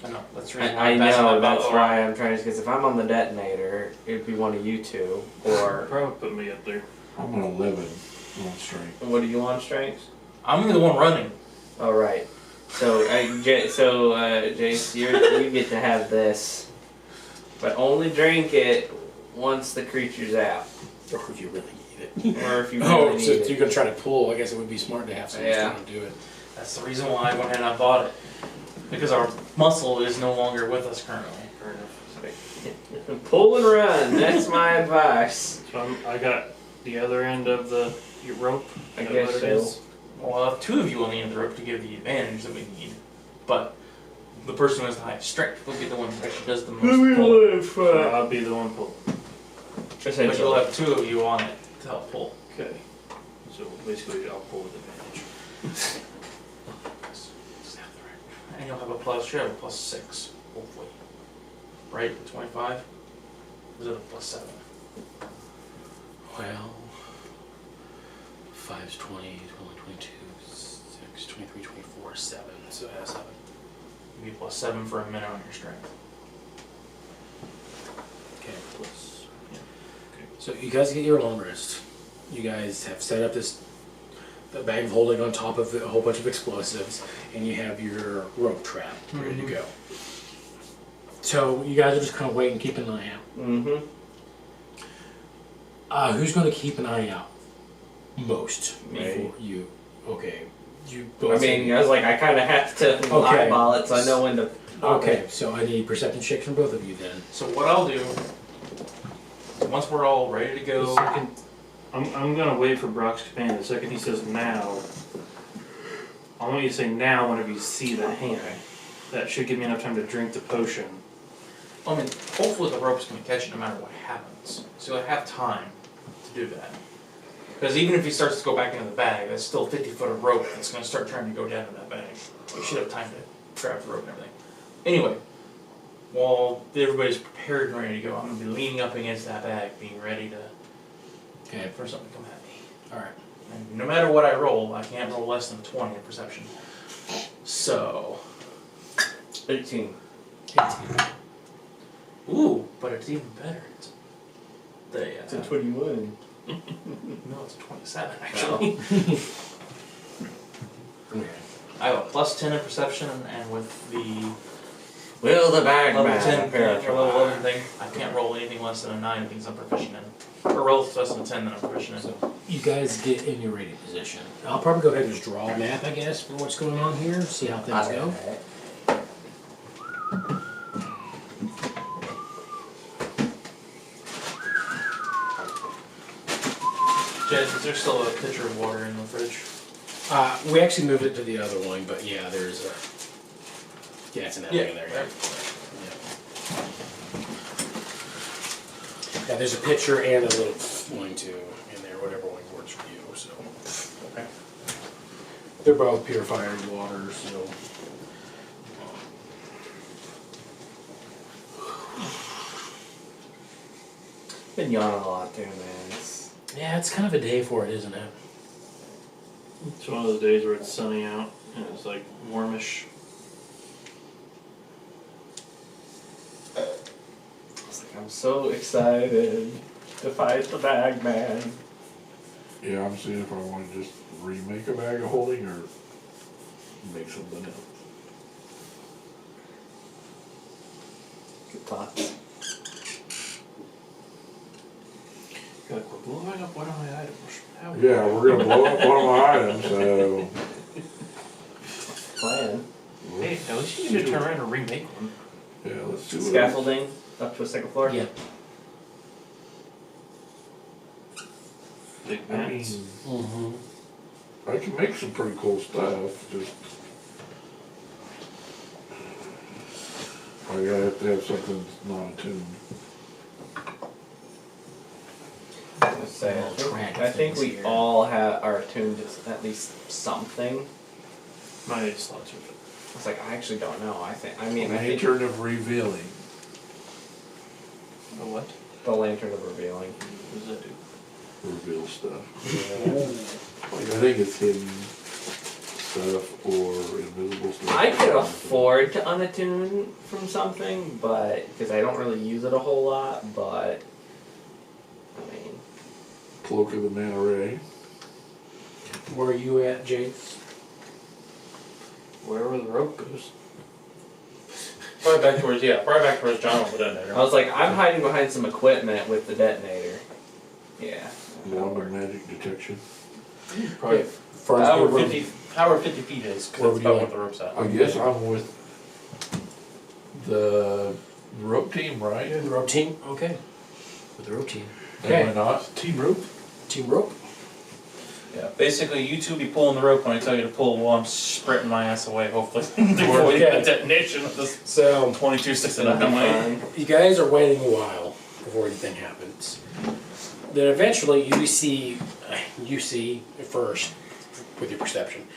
I know, that's the reason why I I'm passing know, that that's bottle why I'm trying to, because if I'm on the detonator either it'd be one of you two, or Probably put me up there. I'm an 11 on strength. what do you want, strength? I'm the one running. All right. So, Jace, you get to have this, but only drink it once the creature's out, Or if you really need it. or if you really Oh, need so it. if you're gonna try to pull, I guess it would be smart to have someone Yeah. trying to do it. That's the reason why I went ahead and I bought it. Because our muscle is no longer with us currently. Fair enough. Pull and run. That's my advice. So I got the other end of your rope. I Is that guess what it so. is? Well, I'll have two of you on the end of the rope to give the advantage that we need. But the person who has the highest strength will be the one who actually does the most pulling. So I'll be the one pulling. But you'll have two of you on it to help pull. Okay. So basically, I'll pull with advantage. And you'll have a +6, hopefully. Right? 25? Or is it a +7? Well, 5's 20, 22, 6, 23, 24, 7. So yeah, 7. You'll be +7 for a minute on your strength. Okay. Plus, yeah. Okay. So you guys get your long rest. You guys have set up the bag of holding on top of a whole bunch of explosives, and you have your rope trap ready to go. So you guys are just kind of waiting, keeping an eye out. Mm-hmm. Who's going to keep an eye out most Me. before you? Okay. You I both. mean, I was like, I kind of have to Okay. eyeball it, so I know when to. Okay, so I need perception checks from both of you then. So what I'll do, once we're all ready to The go, second, I'm gonna wait for Brock's command. The second he says now, I want you to say now whenever you see the hand. That should give me enough time to drink the potion. I mean, hopefully the rope's going to catch it no matter what happens. So I have time to do that. Because even if he starts to go back into the bag, that's still 50 foot of rope that's going to start trying to go down in that bag. We should have time to grab the rope and everything. Anyway, while everybody's prepared and ready to go, I'm going to be leaning up against that bag, being ready to Okay. for something to come at me. Alright. And no matter what I roll, I can't roll less than 20 in perception. So, 18. 18. ooh, but it's even better. It's a 21. no, it's a 27 actually. Okay. I have a +10 in perception, and with the Will the bag level man 10 appear thing, or level 11 thing, I can't roll anything less than a 9 things I'm proficient in. Or roll less than a 10 that I'm proficient in. So you guys get in your ready position. I'll probably go ahead and just draw a map, I guess, for what's going on here, see how things go. Jed, is there still a pitcher of water in the fridge? We actually moved it to the other one, but yeah, there's a. Yeah, it's in that thing in there. Yeah. Yeah, there's a pitcher and a little one too in there, whatever one works for you. So. Okay. They're both purified water, so. Been yawning a lot too, man. Yeah, it's kind of a day for it, isn't it? It's one of those days where it's sunny out and it's like warmish. It's like, I'm so excited to fight the bag man. Yeah, I'm seeing if I want to just remake a bag of holding or make something else. Good thoughts. You're like, we're blowing up one of my items. How Yeah, we're gonna blow up one of my items, so. Plan. Hey, at least you can just turn around and remake one. Yeah, let's see what. Scaffolding up to a second floor? Yeah. big I mean, mats. Mm-hmm. I can make some pretty cool stuff, just. I gotta have to have something that's not attuned. I think we all are attuned to at least something. My slots are fit. It's like, I actually don't know. I think the Lantern of revealing. A what? lantern of revealing. What does that do? Reveal stuff. Like, I think it's hidden. stuff or invisible stuff. I could afford to unattune from something, but because I don't really use it a whole lot. But I mean, Cloak of the Manta Ray. Where are you at, Jace? Wherever the rope goes. Probably back towards John with the detonator. I was like, I'm hiding behind some equipment with the detonator. Yeah. Wand of Magic Detection. Probably Farnsby, however 50 feet is, Where because would that's you about like? what the rope's at. I guess I'm with the rope team, right? The rope team? Okay. With the rope team. Am I not? Team rope? Team rope? Yeah, basically you two be pulling the rope when I tell you to pull while I'm sprinting my ass away, hopefully, before we get a detonation of this So, 2269. you guys are waiting a while before anything happens. Then eventually you see first, with your perception,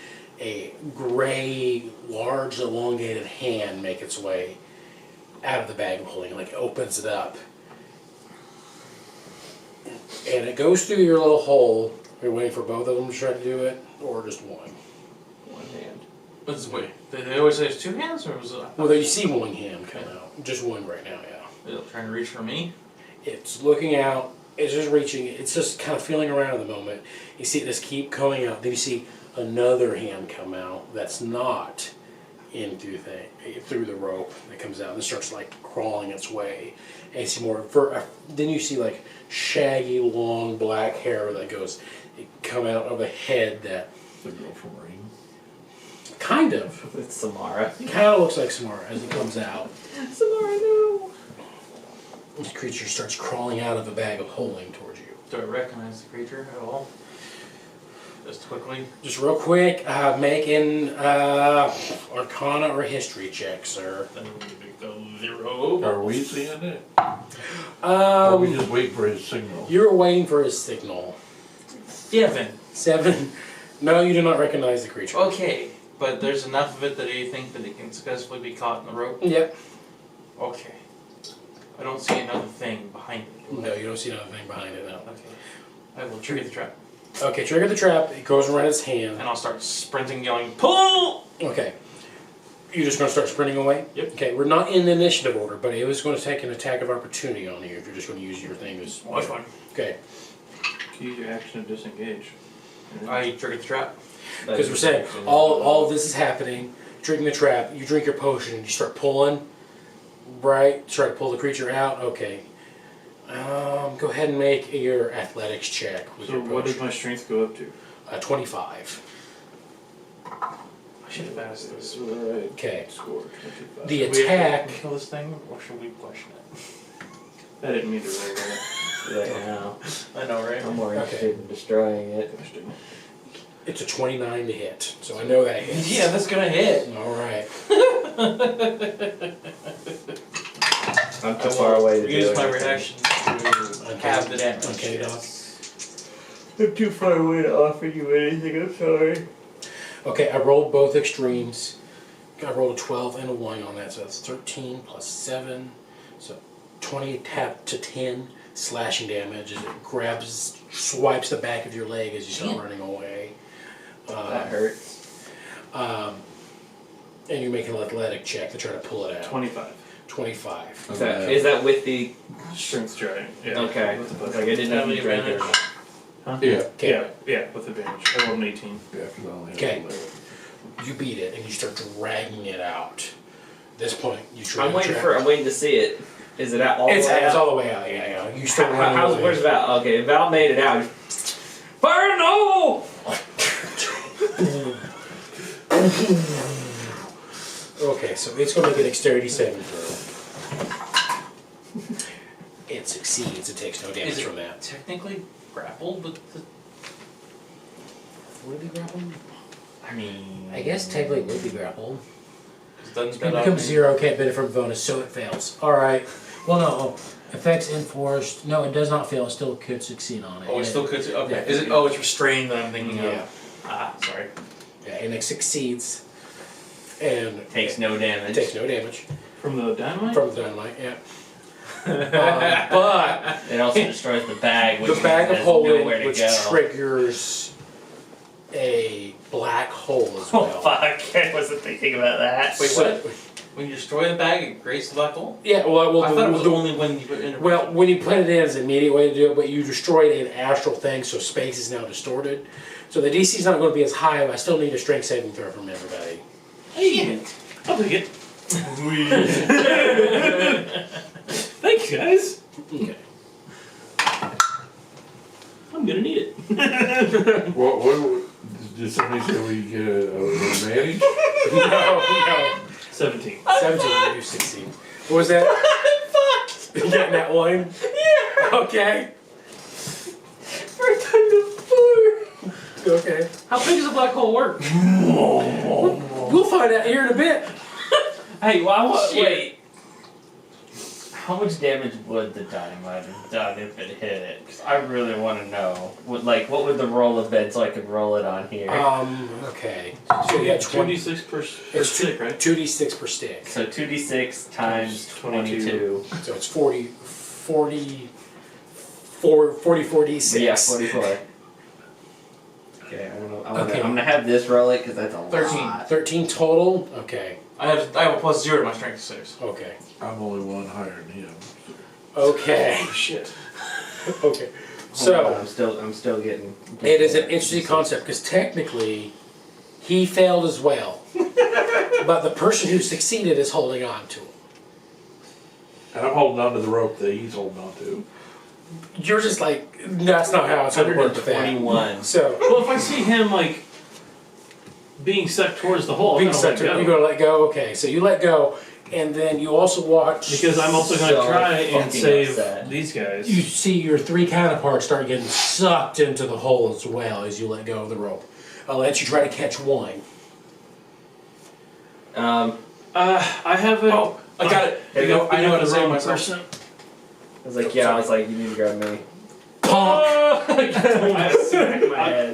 a gray, large, elongated hand make its way out of the bag of holding, like it opens it up. And it goes through your little hole. You're waiting for both of them to try to do it, or just one. One hand. Wait, they always say there's two hands, or was it? Well, you see one hand come out. Just one right now, yeah. Is it trying to reach for me? It's looking out. It's just reaching. It's just kind of feeling around at the moment. You see it just keep coming out. Then you see another hand come out that's not in through the rope that comes out and starts like crawling its way. And you see more. Then you see like shaggy, long black hair that come out of a head that The girl from Rain. kind of It's Samara. looks like Samara as it comes out. Samara, no. This creature starts crawling out of a bag of holding towards you. Do I recognize the creature at all? Just quickly. Just real quick, make an Arcana or History check, sir. Then we go 0. Are we seeing it? Or we just wait for his signal? You're waiting for his signal. 7. No, you do not recognize the creature. Okay, but there's enough of it that you think that it can successfully be caught in the rope? Yep. Okay. I don't see another thing behind it. No, you don't see another thing behind it now. Okay. I will trigger the trap. Okay, trigger the trap. It goes around his hand. And I'll start sprinting, yelling, pull! Okay. You're just going to start sprinting away? Yep. Okay, we're not in the initiative order, but it was going to take an attack of opportunity on you if you're just going to use your thing as... Oh, that's fine. Okay. Use your action to disengage. I triggered the trap. Because we're saying all of this is happening, triggering the trap, you drink your potion and you start pulling, right? Try to pull the creature out. Okay. Go ahead and make your athletics check with So your potion. what does my strength go up to? 25. I should have asked this. Alright. Okay. Score 25. The Do we have attack. to kill this thing, or should we question it? I didn't mean to roll that. Right now. I know, right? I'm more Okay. interested in destroying it. It's a 29 to hit, so I know that hits. Yeah, that's gonna hit. All right. I'm too far away to do Use my anything. reaction to have the damage. Okay, Doc. I'm too far away to offer you anything, I'm sorry. Okay, I rolled both extremes. I rolled a 12 and a 1 on that, so that's 13 plus 7. So 20 tap to 10 slashing damage as it swipes the back of your leg as you start running away. That hurts. And you make an athletic check to try to pull it out. 25. 25. Is that with the... Strength giant. Yeah. Okay. With the Like, I didn't know if you drank it or not. Huh? Yeah. Okay. Yeah, with advantage. I rolled an 18. Yeah, 'cause I only have Okay. 11. You beat it and you start dragging it out. At this point, you I'm waiting to see it. Is it out all the way It's out? all the way out, yeah. You start running away. Where's Val? Okay, Val made it out. Fire no! Okay, so it's going to make a dexterity saving throw. It succeeds. It takes no damage Is it from that. technically grappled with the... Would it be grappled? I mean... I guess technically it would be grappled. Doesn't It becomes 0, can't benefit from bonus, so it fails. Alright. Well, no. Effects enforced. No, it does not fail. It still could succeed on it. Oh, it still could... Okay. Yeah. Is it... Oh, it's restrained that I'm thinking Yeah. of. Ah, sorry. Yeah, and it succeeds. And Takes no damage. takes no damage From the dynamite? from the dynamite, yeah. But It also destroys the bag, which the bag of has holding, nowhere to which go. triggers a black hole as Oh well. fuck! I wasn't thinking about that. Wait, what? When you destroy the bag, it creates the black hole? Yeah, well, I thought it was only when you put it in. well, when you put it in, it's an immediate way to do it, but you destroyed an astral thing, so space is now distorted. So the DC is not going to be as high, but I still need a strength saving throw from everybody. Hey, I'll take it. Thanks, guys. Okay. I'm gonna need it. What, did somebody say we get an advantage? No. 17. 17, you succeed. What was that? Fuck! You getting that one? Yeah. Okay. We're done to Okay. How big does a black hole work? We'll find out here in a bit. Hey, well, I want. Shit. Wait. How much damage would the dynamite have done if it hit it? Because I really want to know. What would the roll have been so I could roll it on here? Okay. So yeah, 20. 2d6 per It's stick, right? 2d6 per stick. So 2d6 times 22. So it's 44d6. Yeah, 44. Okay, Okay. I'm gonna have this roll it because that's a 13. lot. 13 total? Okay. I have a plus 0 to my strength 6. Okay. I'm only one higher than him. Okay. Shit. Okay. Hold on, So, I'm still getting. it is an interesting concept because technically he failed as well. But the person who succeeded is holding on to him. And I'm holding on to the rope that he's holding on to. You're just like, that's not how it's going to work with that. 121. So, Well, if I see him, like, being sucked towards the hole, being I'm set gonna to, let you're go. going to let go. Okay, so you let go, and then you also watch. Because I'm also going to So try and fucking save upset. these guys. You see your three counterparts start getting sucked into the hole as well as you let go of the rope. I'll let you try to catch one. I have it. Oh, I got it. Here you go. I know how to the save wrong myself. person. I was like, yeah, I was like, you need to grab me. Honk!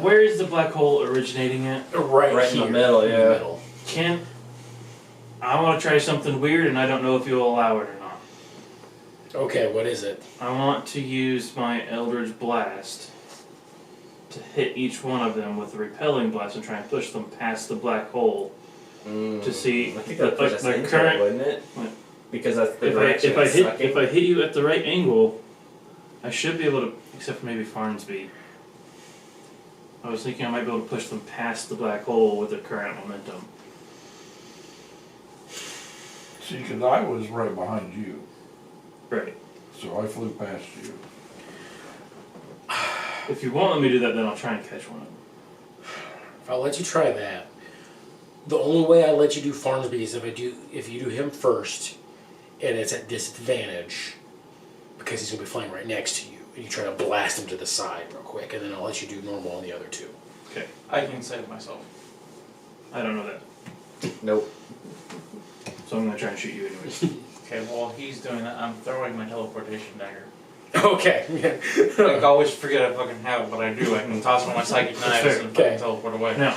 Where is the black hole originating at? Right Right in the here. middle, in the yeah. middle. I want to try something weird, and I don't know if you'll allow it or not. Okay, what is it? I want to use my Eldritch Blast to hit each one of them with a repelling blast and try and push them past the black hole to see I think the, that push like, us the into current. it, wouldn't it? What? Because that's the If direction I it's hit sucking. if I hit you at the right angle, I should be able to, except for maybe Farnsby. I was thinking I might be able to push them past the black hole with the current momentum. See, because I was right behind you, Right. so I flew past you. If you won't let me do that, then I'll try and catch one of them. I'll let you try that. The only way I let you do Farnsby is if you do him first, and it's at disadvantage, because he's gonna be flying right next to you, and you try to blast him to the side real quick, and then I'll let you do normal on the other two. Okay. I can save myself. I don't know that. Nope. So I'm gonna try and shoot you anyways. Okay, while he's doing that, I'm throwing my teleportation dagger. Okay. Like, I always forget I fucking have it, but I do. I can toss one of my psychic knives fair. and Okay. fucking teleport away. Now,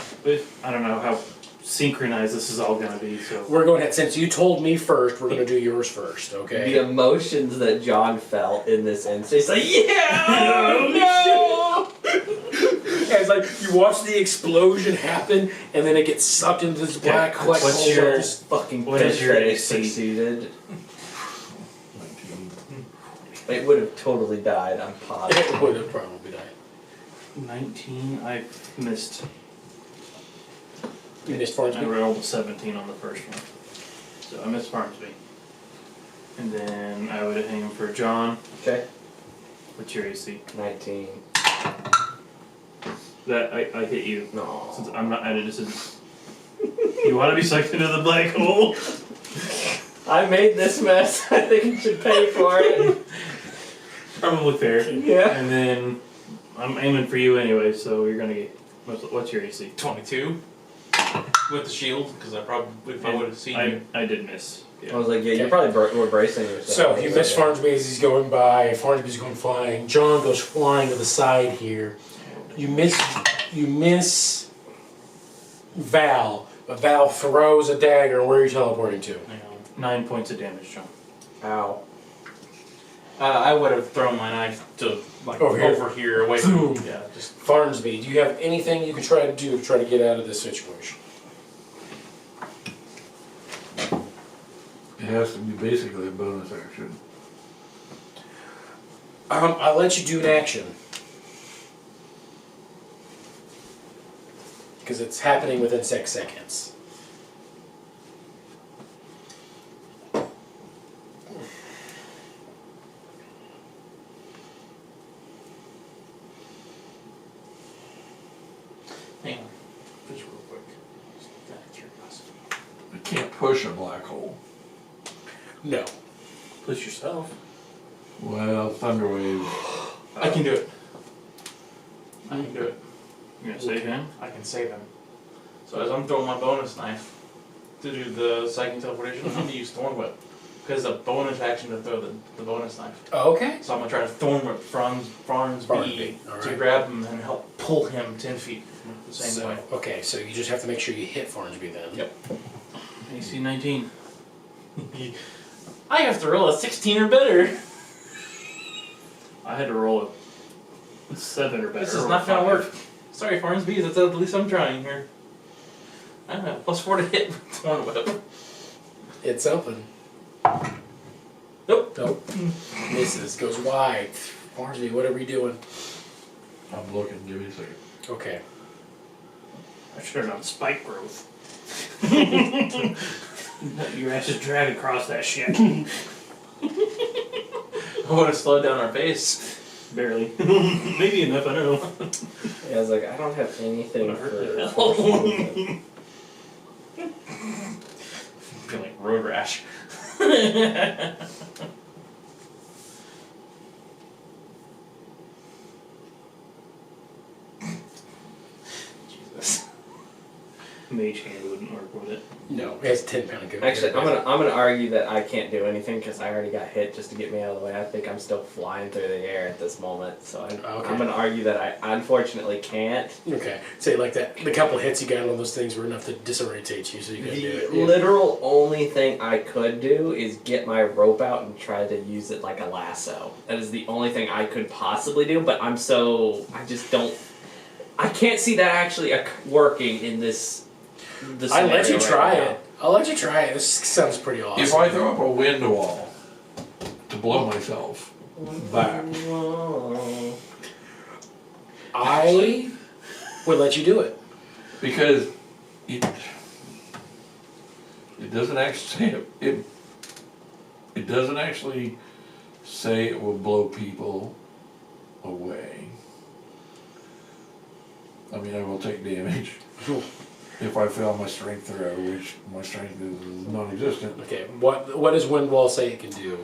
I don't know how synchronized this is all gonna be, so. We're going ahead. Since you told me first, we're gonna do yours first. Okay. The emotions that John felt in this instance, he's like, yeah, oh no! And it's like you watch the explosion happen, and then it gets sucked into this black hole. What's your fucking what is pitch your that it AC? succeeded? 19. It would have totally died, I'm positive. It would have probably died. 19, I missed. You missed I Farnsby. rolled a 17 on the first one. So I missed Farnsby. And then I would aim for John. Okay. What's your AC? 19. That I hit you. No. Since I'm not at a disadvantage. You want to be sucked into the black hole? I made this mess. I think you should pay for it. Probably fair. Yeah. And then I'm aiming for you anyway, so you're gonna get. What's your AC? 22 with the shield, because I probably, if I would have seen you. I did miss. I Yeah. was like, yeah, Okay. you're probably were bracing yourself. So you miss Farnsby as he's going by. Farnsby's going flying. John goes flying to the side here. You miss Val, but Val throws a dagger. Where are you teleporting to? 9 points of damage, John. Ow. I would have thrown my knife to like Over over here. here, away from Boom. yeah, just Farnsby, do you have anything you can try to do to try to get out of this situation? It has to be basically a bonus action. I'll let you do an action. Because it's happening within 6 seconds. hang on, just real quick. Just out of curiosity. I can't push a black hole. No. Push yourself. Well, Thunderwave. I can do it. I can do it. You're gonna save him? I can save him. So as I'm throwing my bonus knife to do the psychic teleportation, I'm going to use Thorn Whip. Because it's a bonus action to throw the bonus knife. Okay. So I'm going to try to Thorn Whip Farnsby Farnsby, to alright. grab him and help pull him 10 feet the same way. Okay, so you just have to make sure you hit Farnsby then. Yep. AC 19. I have to roll a 16 or better. I had to roll a 7 or better. This is or not going to 5. work. Sorry, Farnsby, that's at least I'm trying here. I don't know, +4 to hit with Thorn Whip. It's open. Nope. Nope. Misses. Goes wide. Farnsby, what are we doing? I'm looking, give me a second. Okay. I should have done spike growth. Your ass is dragged across that shit. I want to slow down our pace. Barely. Maybe enough, I don't know. Yeah, I was like, I don't have anything What for. the force hell? movement. Feel like road rash. Jesus. Mage hand wouldn't work with it. No, it's 10-pound go. Actually, I'm gonna argue that I can't do anything because I already got hit just to get me out of the way. I think I'm still flying through the air at this moment, so Okay. I'm gonna argue that I unfortunately can't. Okay. Say like that. The couple hits you got on those things were enough to disorientate you, so you couldn't do The it. Yeah. literal only thing I could do is get my rope out and try to use it like a lasso. That is the only thing I could possibly do, but I just don't. I can't see that actually working in this. I'll let you scenario try right now. it. I'll let you try it. This sounds pretty awesome. If I throw up a wind wall to blow myself back, I would let you do it. because it doesn't actually say it doesn't actually say it will blow people away. I mean, I will take damage if I fail my strength throw, which my strength is non-existent. Okay. What does wind wall say it can do?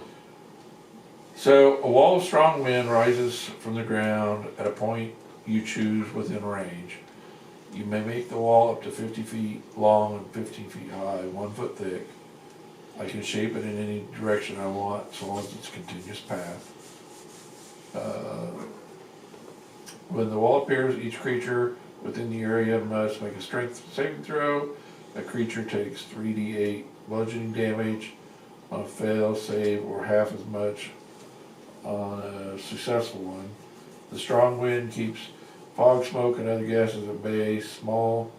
So, a wall of strong wind rises from the ground at a point you choose within range. You may make the wall up to 50 feet long and 15 feet high, 1 foot thick. I can shape it in any direction I want, so long as it's a continuous path. When the wall appears, each creature within the area must make a strength saving throw. A creature takes 3d8 bludgeoning damage on a fail, save, or half as much on a successful one. The strong wind keeps fog, smoke, and other gases at bay. Small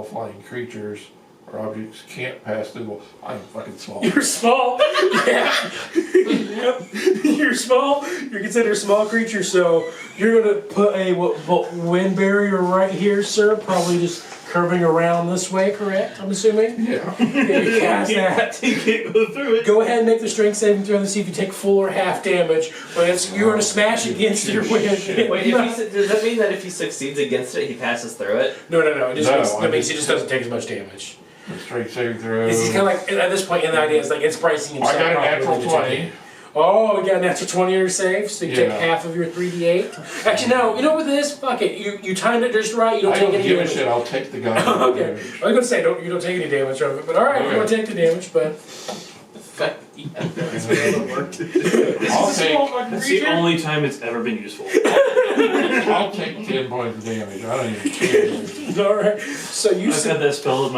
flying creatures or objects can't pass through the wall. I'm fucking small. You're small. Yeah. Yep. You're small. You're considered a small creature, so you're gonna put a wind barrier right here, sir. Probably just curving around this way, correct? I'm assuming. Yeah. You cast that. You can't go through it. Go ahead and make the strength saving throw to see if you take full or half damage. But you're gonna smash against your wind. Wait, does that mean that if he succeeds against it, he passes through it? No. It just No, means, I that means just- he just doesn't take as much damage. The strength saving throw. He's kind of like at this point in the idea is like it's pricing himself. I got a properly natural to take 20. it. Oh, you got a natural 20 on your save, so you take Yeah. half of your 3d8. Actually, no. You know what this? Fuck it. You timed it just right. You don't I take don't any give a damage. shit, I'll take the gun. Okay. I was gonna say you don't take any damage from it, but all right, Okay. you want to take the damage, but I'll take, That's the only time it's ever been useful. I'll take 10 points of damage, I don't even care. all right. So you I've said had that spell in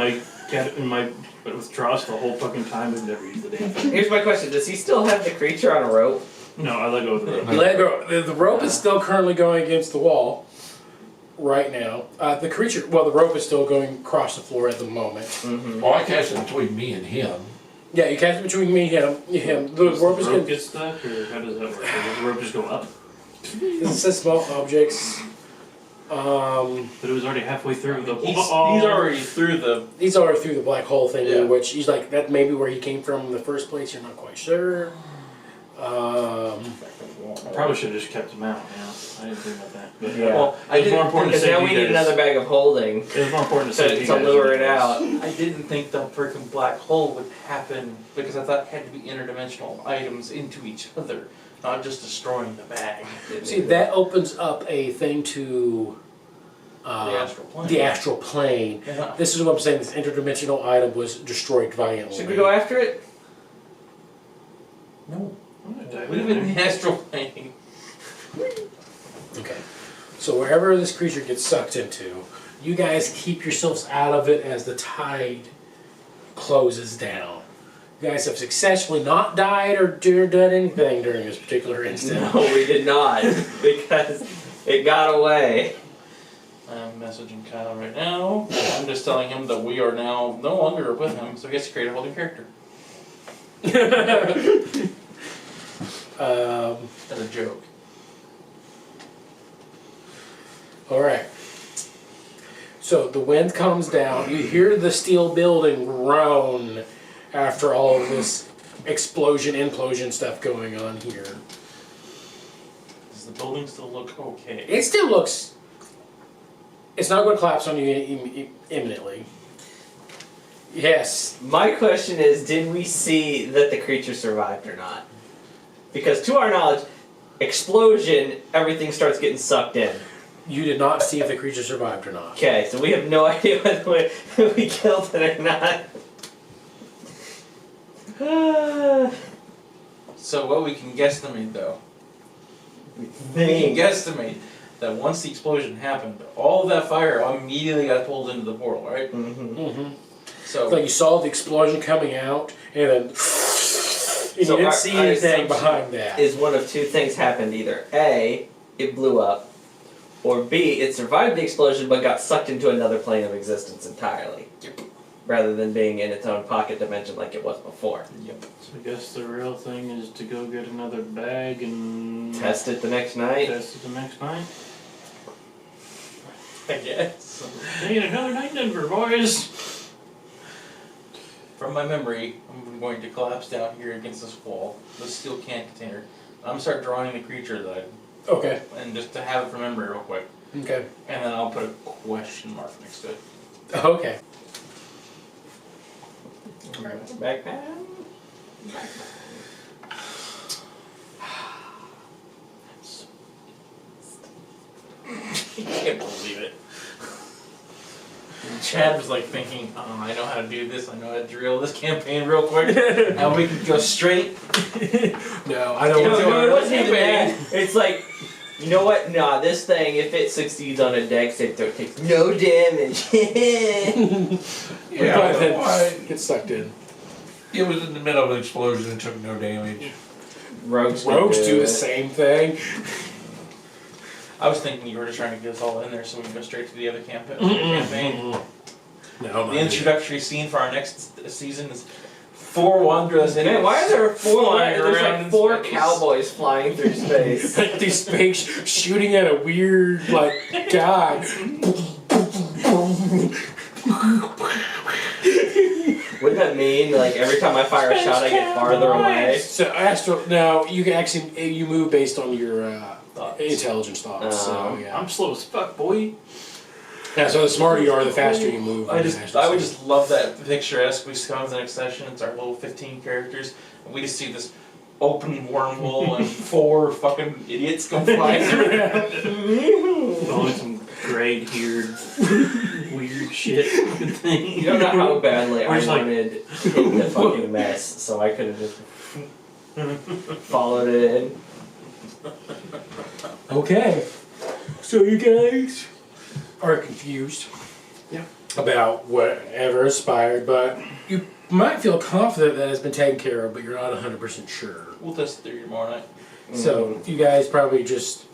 my withdraws the whole fucking time. I've never used the damn thing. Here's my question: does he still have the creature on a rope? No, I let go of the rope. You let go. The rope is still currently going against the wall right now. The creature, well, the rope is still going across the floor at the moment. Well, I cast it between me and him. Yeah, you cast it between me and him. The rope is going. Get stuck, or how does that work? Does the rope just go up? It says small objects. But it was already halfway through the. He's already through the. He's already through the black hole thing, Yeah. which he's like, that may be where he came from in the first place. You're not quite sure. I probably should have just kept him out. Yeah, I didn't think about that. But, Yeah. well, it was more important to Because save now you we need guys. another bag of holding It was more important to save you to guys lure than it out. I didn't think the freaking black hole would happen because I thought it had to be interdimensional items into each other, not just destroying the bag. See, that opens up a thing to The astral plane. the astral plane. Yeah. This is what I'm saying. This interdimensional item was destroyed violently. Should we go after it? No. I'm gonna dive Leave in it in there. the astral plane. Okay. So wherever this creature gets sucked into, you guys keep yourselves out of it as the tide closes down. You guys have successfully not died or done anything during this particular instance. No, we did not. Because it got away. I'm messaging Kyle right now. I'm just telling him that we are now no longer with him, so he has to create a whole new character. As a joke. Alright. So the wind comes down. You hear the steel building groan after all of this explosion, implosion stuff going on here. Does the building still look okay? It still looks... It's not going to collapse on you imminently. Yes. My question is, did we see that the creature survived or not? Because to our knowledge, explosion, everything starts getting sucked in. You did not see if the creature survived or not. Okay, so we have no idea whether we killed it or not. So what we can guesstimate though, we can Thing. guesstimate that once the explosion happened, all of that fire immediately got pulled into the portal, right? Mm-hmm. Mm-hmm. So Like you saw the explosion coming out, and then and So you didn't our- see our anything assumption behind that. Is one of two things happened. Either A, it blew up, or B, it survived the explosion but got sucked into another plane of existence entirely. Rather than being in its own pocket dimension like it was before. yep. So I guess the real thing is to go get another bag and Test it the next night. test it the next night. I guess. Hey, another night in Denver, boys. From my memory, I'm going to collapse down here against this wall, this steel can container. I'm gonna start drawing the creature that Okay. and just to have it from memory real quick. Okay. And then I'll put a question mark next to it. Okay. Backpack. I can't believe it. Chad was like thinking, oh, I know how to do this, I know how to drill this campaign real quick. Now we can go straight. No, I don't want to. No, it wasn't even that. It's like, you know what? Nah, this thing, if it succeeds on a dex save throw, it takes no damage. Yeah, But then why? get sucked in. It was in the middle of an explosion and took no damage. Rogues Do the it. same thing. I was thinking you were just trying to get us all in there so we can go straight to the other campaign. No, The introductory scene for our next season is 4 wanderers in Man, why are there flying there's around like in 4 space. cowboys flying through space? Like these space shooting at a weird like guy. Wouldn't that mean, like, every time I fire a shot I get farther away? So Astro, now you can actually you move based on your Thoughts. intelligence thoughts. So yeah. I'm slow as fuck, boy. Yeah. So the smarter you are, the faster you move. I would just love that picturesque. We come to the next session. It's our little 15 characters, and we just see this open wormhole and 4 fucking idiots go flying through. Only some gray-haired, weird shit thing. You don't know how badly I We're just like- wanted hit the fucking mess, so I could have just followed it in. Okay. So you guys are confused. Yeah. About whatever inspired, but you might feel confident that it's been taken care of, but you're not 100% sure. We'll test the theory tomorrow night. So you guys probably just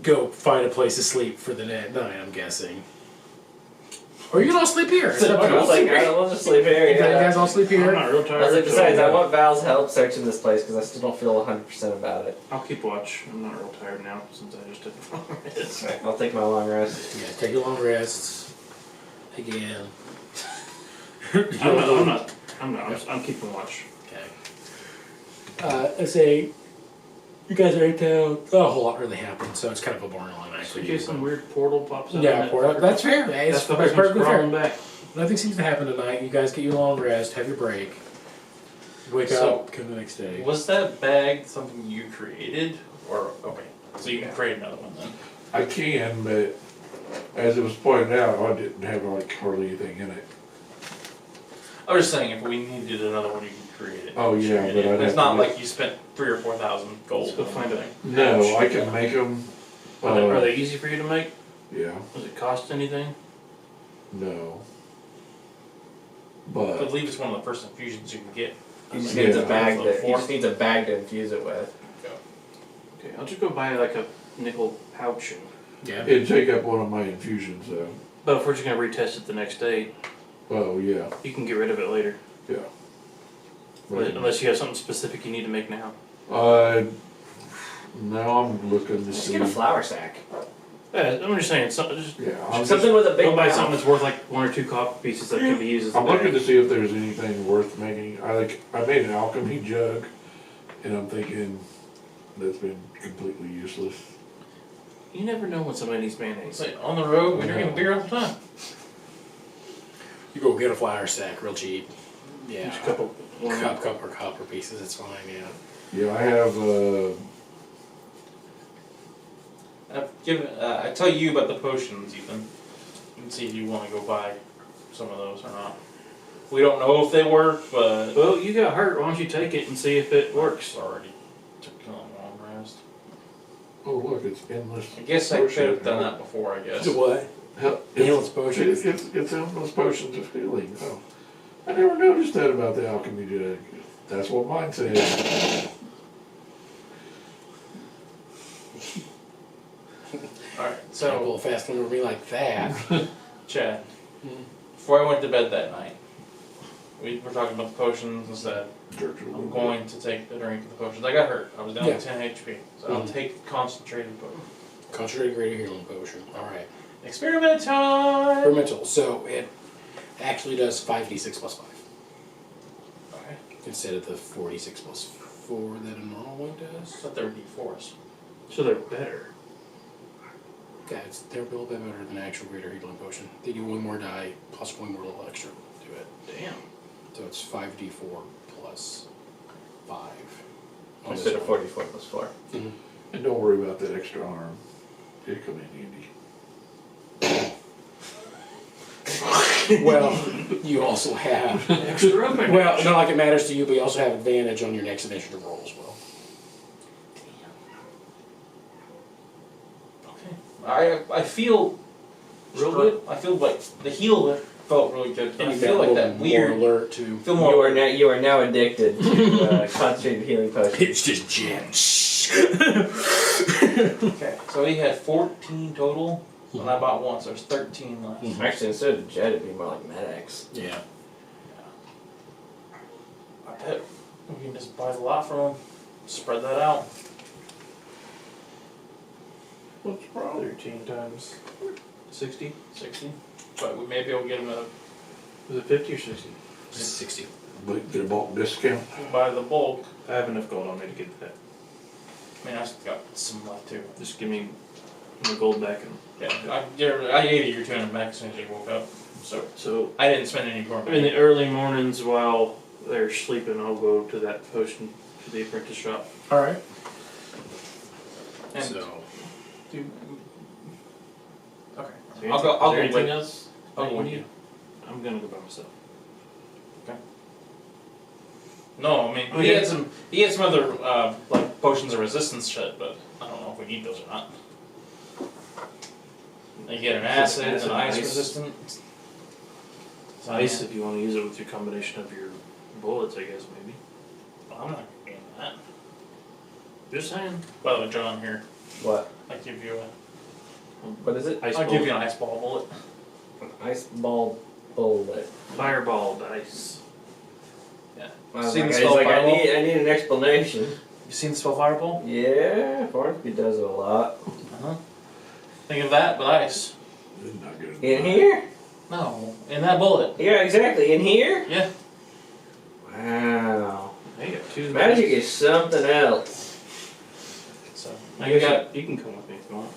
go find a place to sleep for the night, I'm guessing. Or you can all sleep here. It's up to I was you. like, alright, we'll just sleep here. You Yeah. guys all sleep I'm here? not real I tired. was like, so besides, I want Val's help searching this place because I still don't feel 100% about it. I'll keep watch. I'm not real tired now since I just took a long rest. Right, I'll take my long rest. You guys take your long rests. Again. I'm keeping watch. Okay. Let's say you guys are in town. Oh, a whole lot really happened, so it's kind of a boring long night for In you. case some weird portal pops up. Yeah, that's fair. That's That's the person's perfectly fair. crawling back. Nothing seems to happen tonight. You guys get your long rest, have your break. Wake So, up, come the next day. Was that bag something you created? Or, okay, so you can create another one then? I can, but as it was pointed out, I didn't have like hardly anything in it. I was just saying, if we needed another one, you can create it. Oh, yeah, Create but it. I'd have It's to not get- like you spent 3,000 or 4,000 gold. Let's go find a No, I can make them. Are they easy for you to make? Yeah, Does it cost anything? no. I But believe it's one of the first infusions you can get. He just Yeah. needs a bag. Level He four. just needs a bag to infuse it with. Okay, I'll just go buy like a nickel pouch. Yeah. it'd take up one of my infusions though. But if we're just gonna retest it the next day, Oh, yeah, you can get rid of it later. yeah. Unless you have something specific you need to make now. Now I'm looking to Just see. get a flour sack. Yeah, I'm just saying, just Yeah, I'm Something with a big go buy mouth. something that's worth like 1 or 2 copper pieces that can be used as a I'm looking bag. to see if there's anything worth making. I made an alchemy jug, and I'm thinking that's been completely useless. You never know when somebody needs It's mayonnaise. like on the road, we're drinking beer all the time. You go get a flour sack real cheap. Yeah. Just a couple. Copper pieces, it's fine, yeah. Yeah, I have. I tell you about the potions, Ethan. You can see if you want to go buy some of those or not. We don't know if they work, but Well, you got hurt. Why don't you take it and see if it works? already took a long rest. Oh, look, it's endless. I guess I potion. could have done that before. I guess. what? Hell, Endless potions? It's endless potions of healing. Oh, I never noticed that about the alchemy jug. That's what mine says. All right, So so pull a fast one over me like that. Chad, Hmm. before I went to bed that night, we were talking about the potions and said I'm going to take a drink of the potions. I got hurt. I was down Yeah. to 10 HP, so I'll Mhm. take concentrated potion. Concentrated greater healing potion. Alright. Experiment time. Experimental. So it actually does 5d6 plus 5. Okay, Instead of the 46 plus 4 that a normal one does. but they're D4s. So they're better. Yeah, they're a little bit better than actual greater healing potion. They do one more die plus one more little extra to it. Damn. So it's 5d4 plus 5. on Instead this of one. 44 plus 4. And don't worry about that extra arm. It'll come in handy. Well, you also have. Extra up in Well, not like it matters to you, but you also have advantage on your next initiative roll as well. Okay. I feel Real good? I feel like the heal felt really good. And I you feel got like a that little weird. more alert too. Feel more. You are now addicted to concentrated healing potions. It's just gems. Okay, so he had 14 total, and I bought one, so there's 13 left. Actually, instead of Jet, it'd be more like Med-X. Yeah. I bet we can just buy a lot from him, spread that out. What's the problem? 13 times 60? 60. But we may be able to get him a Was it 50 or 60? 60. But get a bulk discount. buy the bulk. I have enough gold on me to get that. I mean, I still got some left too. Just give me my gold back. And Yeah, I gave you your 200 back as soon as you woke up, so I didn't spend any more. in the early mornings while they're sleeping, I'll go to that potion to the apprentice shop. Alright. And So. do, okay. Is there I'll go. I'll go anything with. else I'll that go you with need? you. I'm gonna go by myself. No, I mean Oh, he yeah. had some other like potions of resistance shit, but I don't know if we need those or not. You get an acid, Acid, an ice ice. resistant. It's nice if you want to use it with your combination of your bullets, I guess maybe. I'm not getting that. Just saying. By the way, John here, What? I give you What is it? Ice I'll ball. give you an ice ball bullet. Ice ball bullet. Fireball dice. Yeah. I was Seen like, the he's spell like, I fireball? need an explanation. You seen the spell fireball? Yeah, Farnsby does it a lot. Uh-huh. Think of that, but ice. This is not good. In here? No, in that bullet. Yeah, exactly. In here? Yeah. Wow. Hey, you got two. Magic is something else. So I you guess got. you can come with me if you want.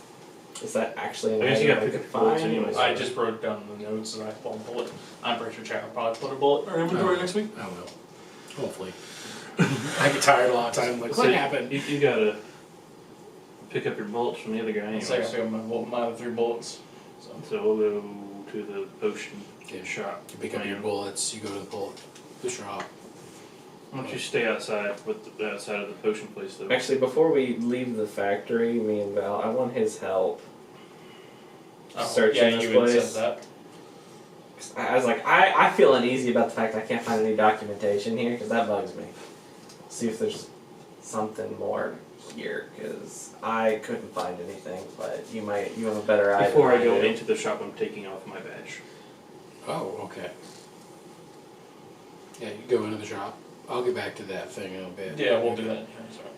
Is that actually an I guess you gotta item pick I up could bullets find? anyways. I just wrote down the notes and ice ball bullet. I'm pretty sure Chad will probably put a bullet in our inventory next week. I will. Hopefully. I get tired a lot of times. Like, So what happened? You gotta pick up your bullets from the other guy anyways. So I gotta pick up my other 3 bullets. So we'll go to the potion Yeah. shop. You pick up your bullets, you go to the shop. Why don't you stay outside with the outside of the potion place though? Actually, before we leave the factory, me and Val, I want his help. Searching yeah, this you had place. said that. 'Cause I was like, I feel uneasy about the fact I can't find any documentation here, because that bugs me. See if there's something more here, because I couldn't find anything, but you have a better eye. Before than I go do. into the shop, I'm taking off my badge. Oh, okay. Yeah, you go into the shop. I'll get back to that thing in a bit. Yeah, we'll do that. Yeah, sorry.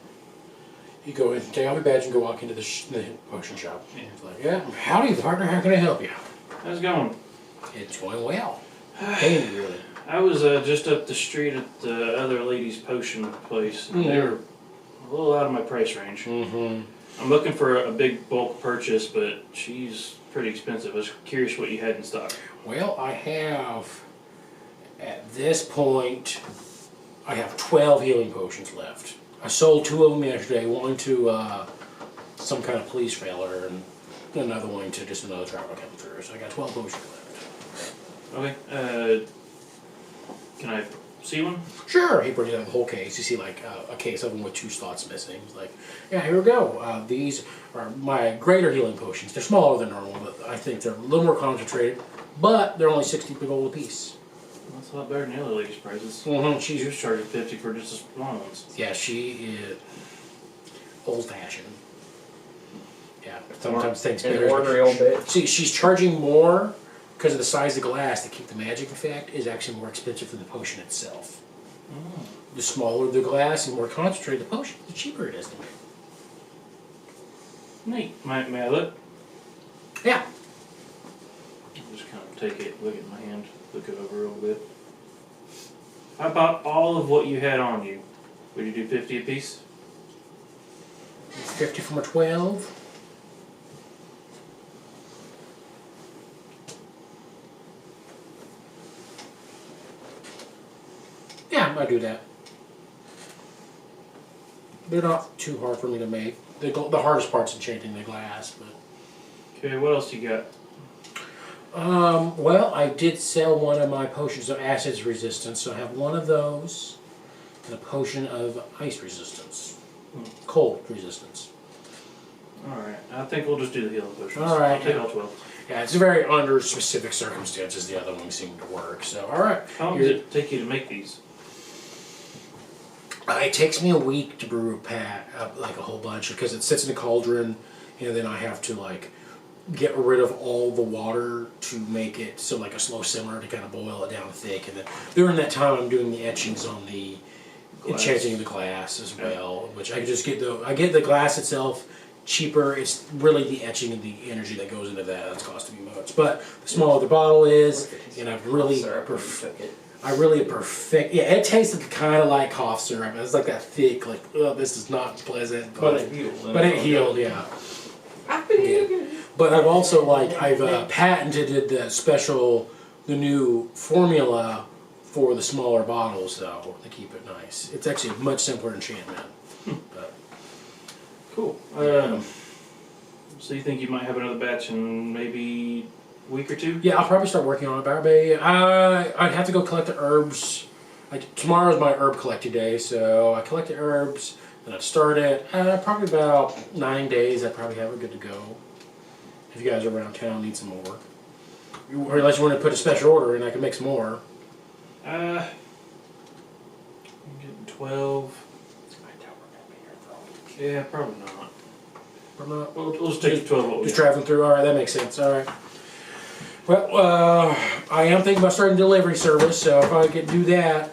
You go in, take off your badge, and go walk into the potion shop. Yeah. It's like, yeah, howdy, partner. How can I help you? How's it going? It's going well. Hey, really. I was just up the street at the other lady's potion place, and they were a little out of my price range. Mm-hmm. I'm looking for a big bulk purchase, but she's pretty expensive. I was curious what you had in stock. Well, I have, at this point, I have 12 healing potions left. I sold 2 of them yesterday, one to some kind of police trailer, and another one to just another traveler coming through. So I got 12 potions left. Okay, can I see one? Sure, he brings out the whole case. You see like a case of them with 2 slots missing. He's like, yeah, here we go. These are my greater healing potions. They're smaller than normal, but I think they're a little more concentrated. But they're only 60 gold apiece. That's a lot better than the other lady's prices. Mm-hmm. She was charging 50 for just the small ones. Yeah, she is old-fashioned. Yeah, sometimes things An better. ornery old bitch. See, she's charging more because of the size of the glass to keep the magic effect is actually more expensive than the potion itself. The smaller the glass and more concentrated the potion, the cheaper it is to make. Neat. May I look? Yeah. I'll just kind of take it, look at my hand, look it over a little bit. If I bought all of what you had on you, would you do 50 a piece? 50 from a 12. Yeah, I do that. They're not too hard for me to make. The hardest part's enchanting the glass, but. Okay, what else you got? Well, I did sell one of my potions of acids resistance, so I have one of those and a potion of ice resistance, cold resistance. Alright, I think we'll just do the healing potions. All right. I'll take all 12. Yeah, it's very under specific circumstances. The other ones seem to work. So, all right. How long does it take you to make these? It takes me a week to brew like a whole bunch, because it sits in a cauldron, and then I have to like get rid of all the water to make it so like a slow simmer to kind of boil it down thick, and then during that time I'm doing the etchings on the enchanting of the glass as well, which I can just get the glass itself cheaper. It's really the etching and the energy that goes into that that's costing me much. But the smaller the bottle is, and I've really perfect. Yeah, it tasted kind of like cough syrup. It's like that thick, like, oh, this is not pleasant. But it healed. But it healed, yeah. Yeah. But I've also I've patented the new formula for the smaller bottles though to keep it nice. It's actually a much simpler enchantment. But, Cool. So you think you might have another batch in maybe a week or two? yeah, I'll probably start working on it. Barry. I'd have to go collect the herbs. Tomorrow's my herb collecting day, so I collect the herbs, and I'd start it. Probably about 9 days. I'd probably have it good to go. If you guys are around town, need some more, or unless you want to put a special order in, I can make some more. I'm getting 12. Yeah, probably not. Or not? We'll just take the 12 what we Just got. traveling through. All right, that makes sense. All right. Well, I am thinking about starting delivery service, so if I could do that,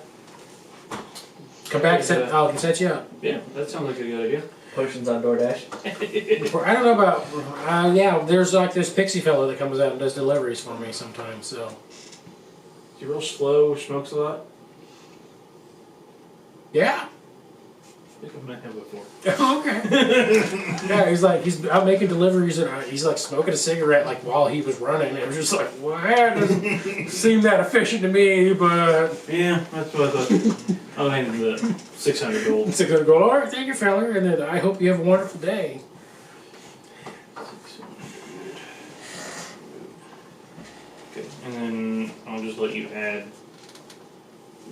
come back and I'll set you up. Yeah, that sounds like a good idea. Potions on DoorDash. I don't know about. Yeah, there's like this pixie fellow that comes out and does deliveries for me sometimes. So Is he real slow, smokes a lot? yeah. I think I've met him before. Okay. Yeah, he's out making deliveries and he's like smoking a cigarette like while he was running. It was just like, well, that doesn't seem that efficient to me, but Yeah, that's what I thought. I'll hand him the 600 gold. it's a good goal. All right, thank you, fella, and then I hope you have a wonderful day. 600. Okay, and then I'll just let you add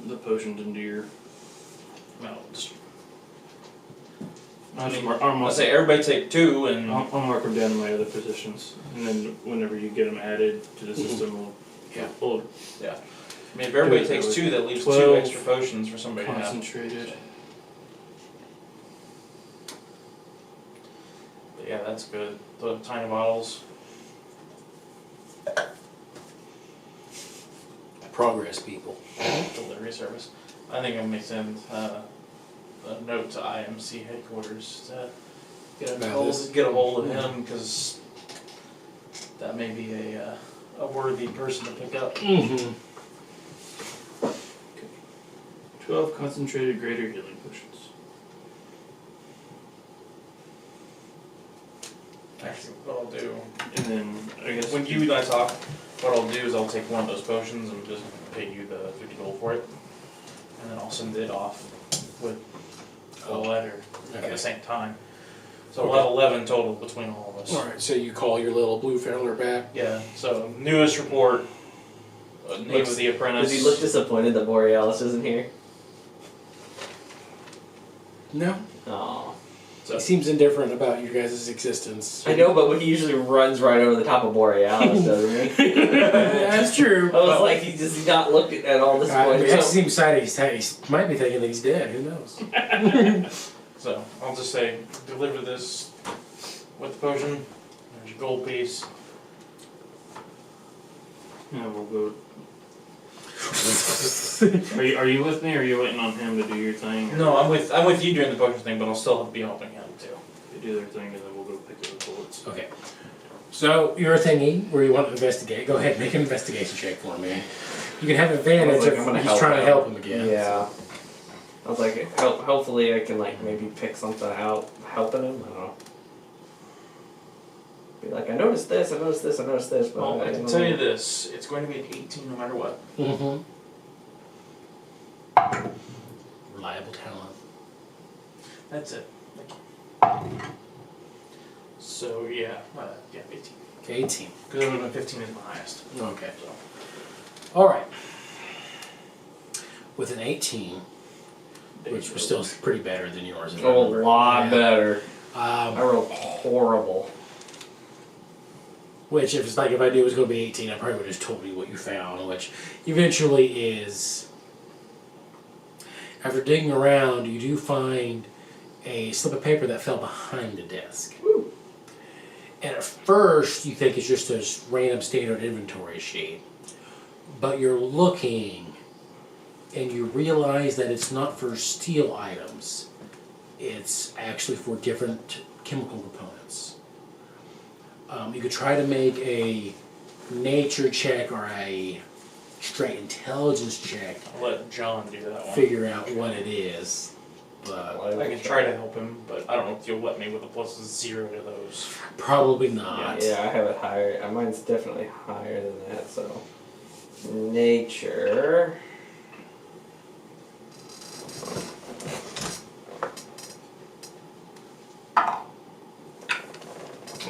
the potions into your. No, just, I'll I'll say everybody take 2 and I'll mark them down in my other positions, and then whenever you get them added to the system, we'll. Yeah. We'll I mean if everybody Do it takes that 2, that leaves 2 12 extra potions for somebody to have. concentrated. But yeah, that's good. The tiny bottles. Progress, people. Delivery service. I think I'm gonna send a note to IMC headquarters to About this? get a hold of him because that may be a worthy person to pick up. Mm-hmm. 12 concentrated greater healing potions. Actually, what I'll do And then I guess when you and I talk, what I'll do is I'll take one of those potions and just pay you the 50 gold for it, and then I'll send it off with a letter at Okay. the same time. So we'll have 11 total between all of us. All right, so you call your little blue feller back. Yeah. So newest report, name of the apprentice. Does he look disappointed that Borealis isn't here? No, Oh. he seems indifferent about your guys' existence. I know, but he usually runs right over the top of Borealis, doesn't he? That's true. I was like, he's not looking at all this point. It seems sad. He might be thinking that he's dead. Who knows? So I'll just say, deliver this with the potion. There's your gold piece. yeah, we'll go. Are you with me, or are you waiting on him to do your thing? Or No, I'm with you during the potion thing, but I'll still be helping him too. They do their thing, and then we'll go pick up the bullets. Okay. So your thingy where you want to investigate. Go ahead, and make an investigation check for me. You can have advantage I'm gonna if he's help trying to him. help him again. Yeah. I was like, hopefully I can like maybe pick something out helping him. I don't know. Be like, I noticed this, I noticed this, I noticed this, but Well, I can don't tell know. you this: it's going to be an 18 no matter what. Mm-hmm. Reliable talent. That's it. So yeah, 18. 18. Because it would have been 15 is my highest. Okay. So. All right. With an 18, which was still pretty better than yours. if I Oh, a remember. lot Yeah. better. I Um, rolled horrible. which if I knew it was going to be 18, I probably would have just told you what you found, which eventually is, after digging around, you do find a slip of paper that fell behind the desk. Woo. And at first, you think it's just a random standard inventory sheet. But you're looking, and you realize that it's not for steel items. It's actually for different chemical components. You could try to make a nature check or a straight intelligence check, I'll let John do that one. figure out what it is. But I can try to help him, but I don't know if you'll let me with a plus 0 to those. probably not. Yeah, I have it higher. Mine's definitely higher than that, so. Nature.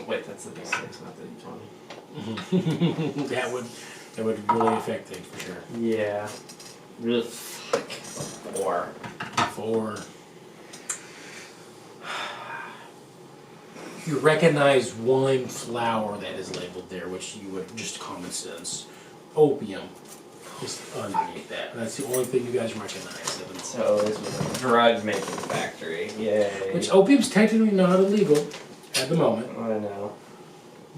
Wait, that's the D6, not the D20. that would really affect things for sure. Yeah. Really, fuck. 4. 4. You recognize one flower that is labeled there, which you would just common sense. Opium is underneath that. And that's the only thing you guys recognize. So this was a drug making factory. Yay. Which opium's technically not illegal at the moment, I know.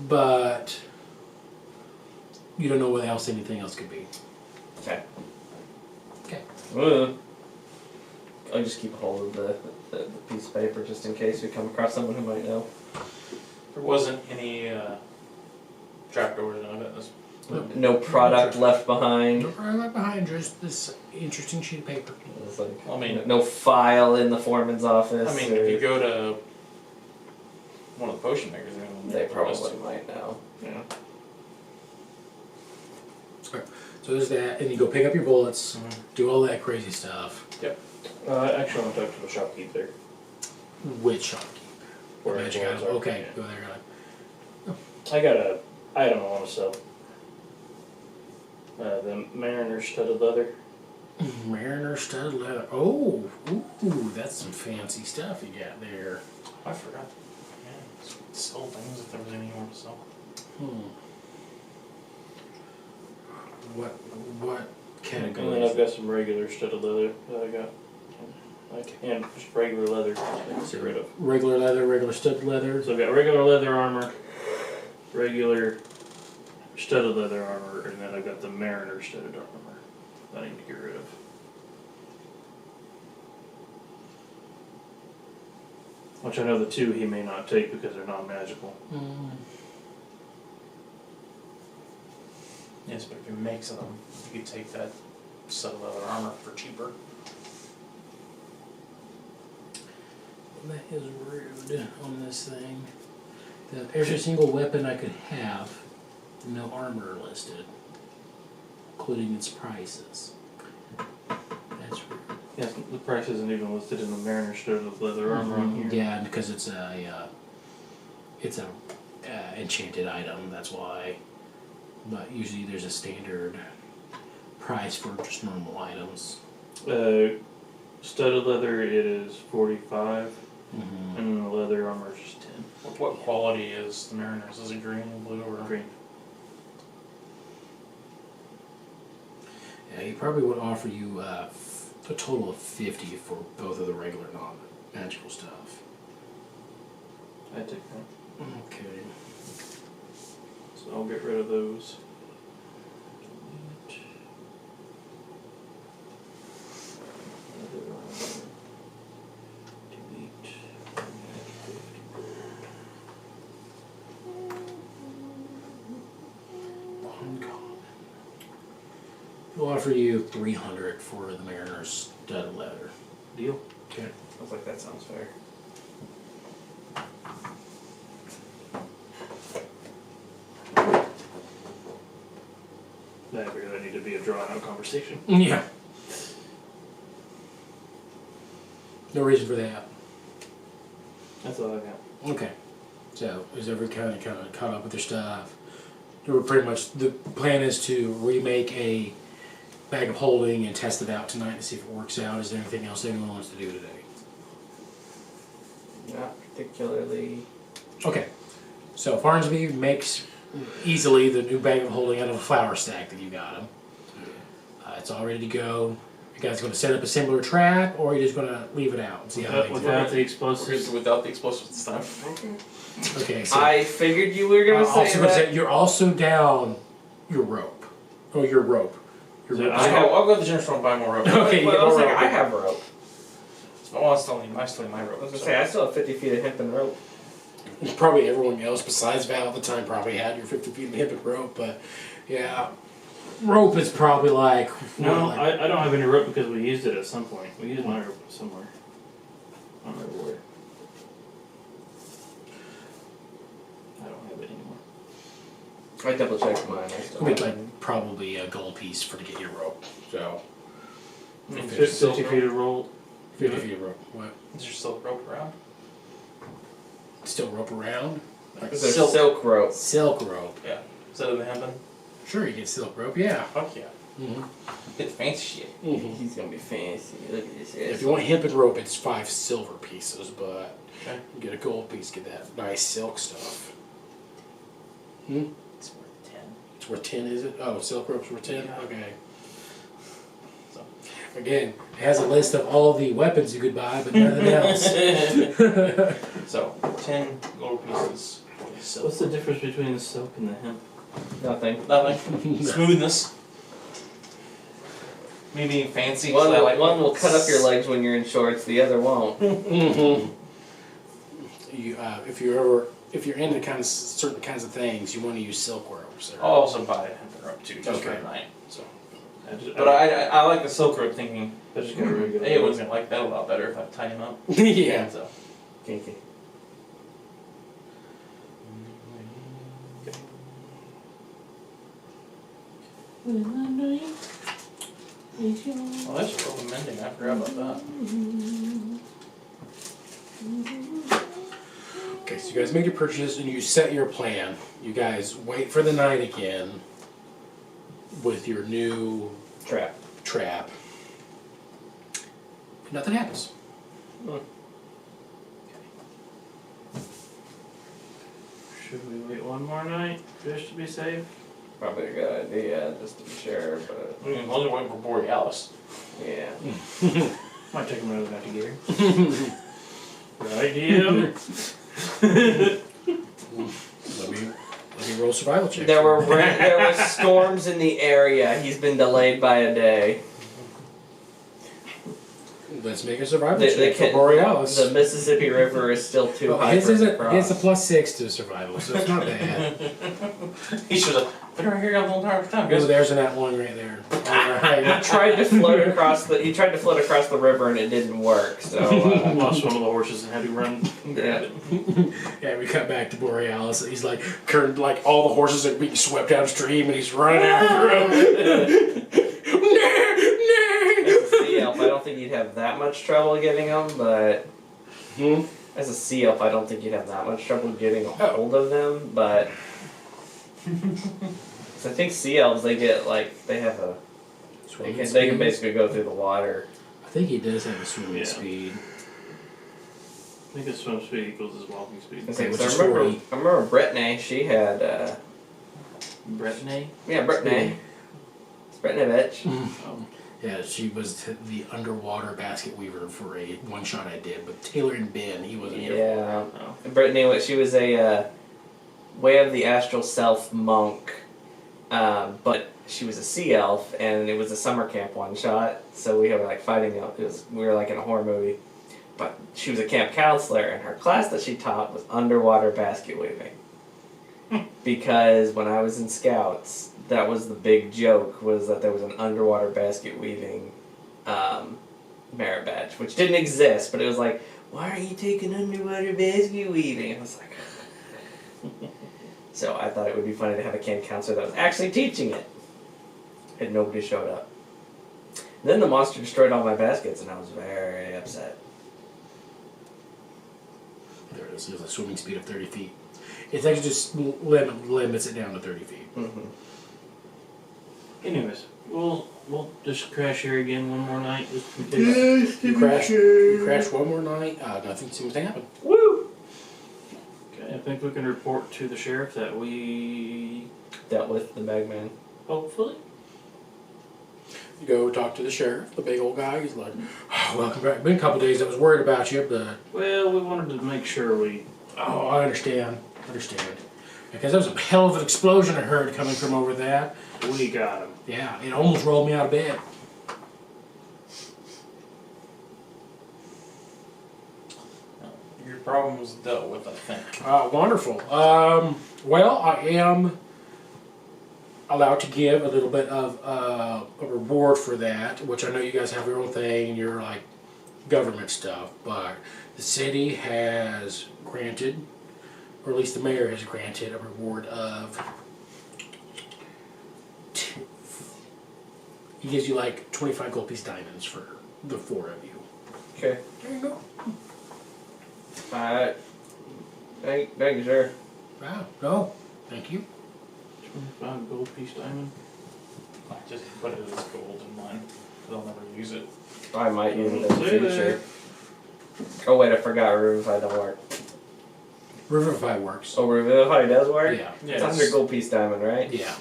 but you don't know what else anything else could be. Okay. Okay. I'll just keep a hold of the piece of paper just in case we come across someone who might know. There wasn't any trapdoors in it. No product left behind. Look right behind, just this interesting sheet of paper. It's like, I mean, no file in the foreman's office. I mean, or- if you go to one of the potion makers, they probably might know. Yeah. So there's that, and you go pick up your bullets, Mhm. do all that crazy stuff. Actually, I want to talk to the shopkeeper. Which shopkeep? Where Magic items item. are. Okay, go there. Go I got a item I want to sell. The Mariner studded leather. there. Mariner studded leather. Oh, ooh, that's some fancy stuff you got there. I forgot. Yeah, sell things if there was any more to sell. What And then category? I've got some regular studded leather that I got. And just regular leather to get rid of. Regular leather, regular studded leather. So I've got regular leather armor, regular studded leather armor, and then I've got the Mariner studded armor that I need to get rid of. Which I know the two he may not take because they're non-magical. Yes, but if you make some, you could take that set of leather armor for cheaper. That is rude on this thing. That every single weapon I could have, no armor listed, including its prices. That's rude. Yes, the price isn't even listed in the Mariner studded leather armor on here. Yeah, because it's a enchanted item. That's why. But usually there's a standard price for just normal items. Studded leather it is 45, Mm-hmm. and then the leather armor is just 10. What quality is the Mariners? Is it green, blue, or Green. Yeah, he probably would offer you a total of 50 for both of the regular non-magical stuff. I take that. Okay. So I'll get rid of those. Delete. Uncommon. He'll offer you 300 for the Mariner's studded leather. Deal. Okay. I was like, that sounds fair. I figured that needed to be a drawn out conversation. Yeah. No reason for that. That's all I got. Okay. So, is everyone kind of caught up with their stuff? We're pretty much, the plan is to remake a bag of holding and test it out tonight to see if it works out. Is there anything else anyone wants to do today? Not particularly. Okay. So, Farnsby makes easily the new bag of holding out of a flour stack that you got him. It's all ready to go. You guys going to set up a similar trap, or are you just going to leave it out and see how it makes Without the We're explosives. good without the explosive stuff. Okay, so I figured you were gonna say also gonna that. say you're also down your rope. Oh, your rope. Your So rope. I'll go to the general store and buy more rope. Okay, you Well, get I was more like, rope. I have rope. Well, I still need my rope. I was gonna so. say, I still have 50 feet of hemp and rope. Probably everyone else besides Val at the time probably had your 50 feet of hip and rope, but yeah, rope is probably like No, like- I don't have any rope because we used it at some point. We used my rope somewhere. I don't remember where. I don't have it anymore. I double checked mine. I still I mean, have like it. probably a gold piece for to get your rope. So 50 feet of rope. 50 feet of rope. What? Is there still rope around? Still rope around? Like There's silk. silk rope. silk rope. Yeah. Is that in the hempen? Sure, you get silk rope. Yeah. Fuck yeah. Mm-hmm. Get fancy shit. Mm-hmm. He's gonna be fancy. Look at this. If you want hemp and rope, it's 5 silver pieces, but Okay. you get a gold piece, get that nice silk stuff. It's worth 10. It's worth 10, is it? Oh, silk rope's worth 10? Yeah. Okay. So. Again, it has a list of all the weapons you could buy, but nothing else. So 10 gold pieces. So What's the difference between the silk and the hemp? Nothing. nothing. Smoothness. Me being fancy. One, so I like one will cut up your legs when you're in shorts, the other won't. You, if you're into kind of certain kinds of things, you want to use silk ropes. I'll also buy a hemp rope too, just for Okay. a night. So, I but I like the silk rope thinking. just got a regular. Everyone's gonna like that a lot better if I tie him up. Yeah. So. Kinky. Oh, that's rope and mending. I forgot about that. Okay, so you guys make your purchase and you set your plan. You guys wait for the night again with your new trap. Nothing happens. Should we wait one more night just to be safe? Probably a good idea, just to be sure, but I mean, only waiting for Borealis. yeah. Might take another night to get here. Right, DM? Let me roll survival check. There were storms in the area. He's been delayed by a day. Let's make a survival They check for can't- Borealis. The Mississippi River is still too Well, high his for him to isn't. cross. It's a +6 to survival, so it's not bad. He shows up. Been right here the whole entire time, Oh, guys. there's an at one right there. He Alright. tried to float across the. He tried to float across the river and it didn't work. So Lost one of the horses and had to run and grab it. Yeah, we cut back to Borealis. He's like, like all the horses are being swept downstream, and he's running after them. as a sea elf, I don't think you'd have that much trouble getting them, but as a sea elf, I don't think you'd have that much trouble getting a hold of them. But 'cause I think sea elves, they get like they have a. They can basically go through the water. I think he does have a swimming Yeah. speed. I think his swim speed equals his walking speed. Okay, which So is I remember 40. Brittany. She had. Bretonne? Yeah, Brittany. It's Brittany, bitch. Yeah, she was the underwater basket weaver for a one shot I did with Taylor and Ben. He wasn't here. Yeah. Oh. Brittany, she was a Way of the Astral Self monk, but she was a sea elf, and it was a summer camp one shot. So we were like fighting out. We were like in a horror movie, but she was a camp counselor, and her class that she taught was underwater basket weaving. Because when I was in Scouts, that was the big joke, was that there was an underwater basket weaving merit badge, which didn't exist, but it was like, why aren't you taking underwater basket weaving? I was like, so I thought it would be funny to have a camp counselor that was actually teaching it. And nobody showed up. Then the monster destroyed all my baskets, and I was very upset. There it is. He has a swimming speed of 30 feet. It's actually just limits it down to 30 feet. Mm-hmm. Anyways, we'll just crash here again one more night just in case. You crash one more night. Nothing seems to happen. Woo! Okay, I think we can report to the sheriff that we Dealt with the bagman. hopefully. You go talk to the sheriff, the big old guy. He's like, oh, welcome back. Been a couple days. I was worried about you, but Well, we wanted to make sure we. oh, I understand. Because there was a hell of an explosion I heard coming from over that. We got him. Yeah, it almost rolled me out of bed. Your problem was dealt with, I think. Wonderful. Well, I am allowed to give a little bit of a reward for that, which I know you guys have your own thing and your like government stuff, but the city has granted, or at least the mayor has granted, a reward of. He gives you like 25 gold piece diamonds for the four of you. Okay. There you go. Alright. Thank you, sir. Wow. No. Thank you. 25 gold piece diamond. I just put it as gold in mine. They'll never use it. I might use it in the Say that. future. Oh wait, I forgot Revivify don't work. Revivify works. Oh, Revivify does work? Yeah. It's under gold piece diamond, right? Yeah.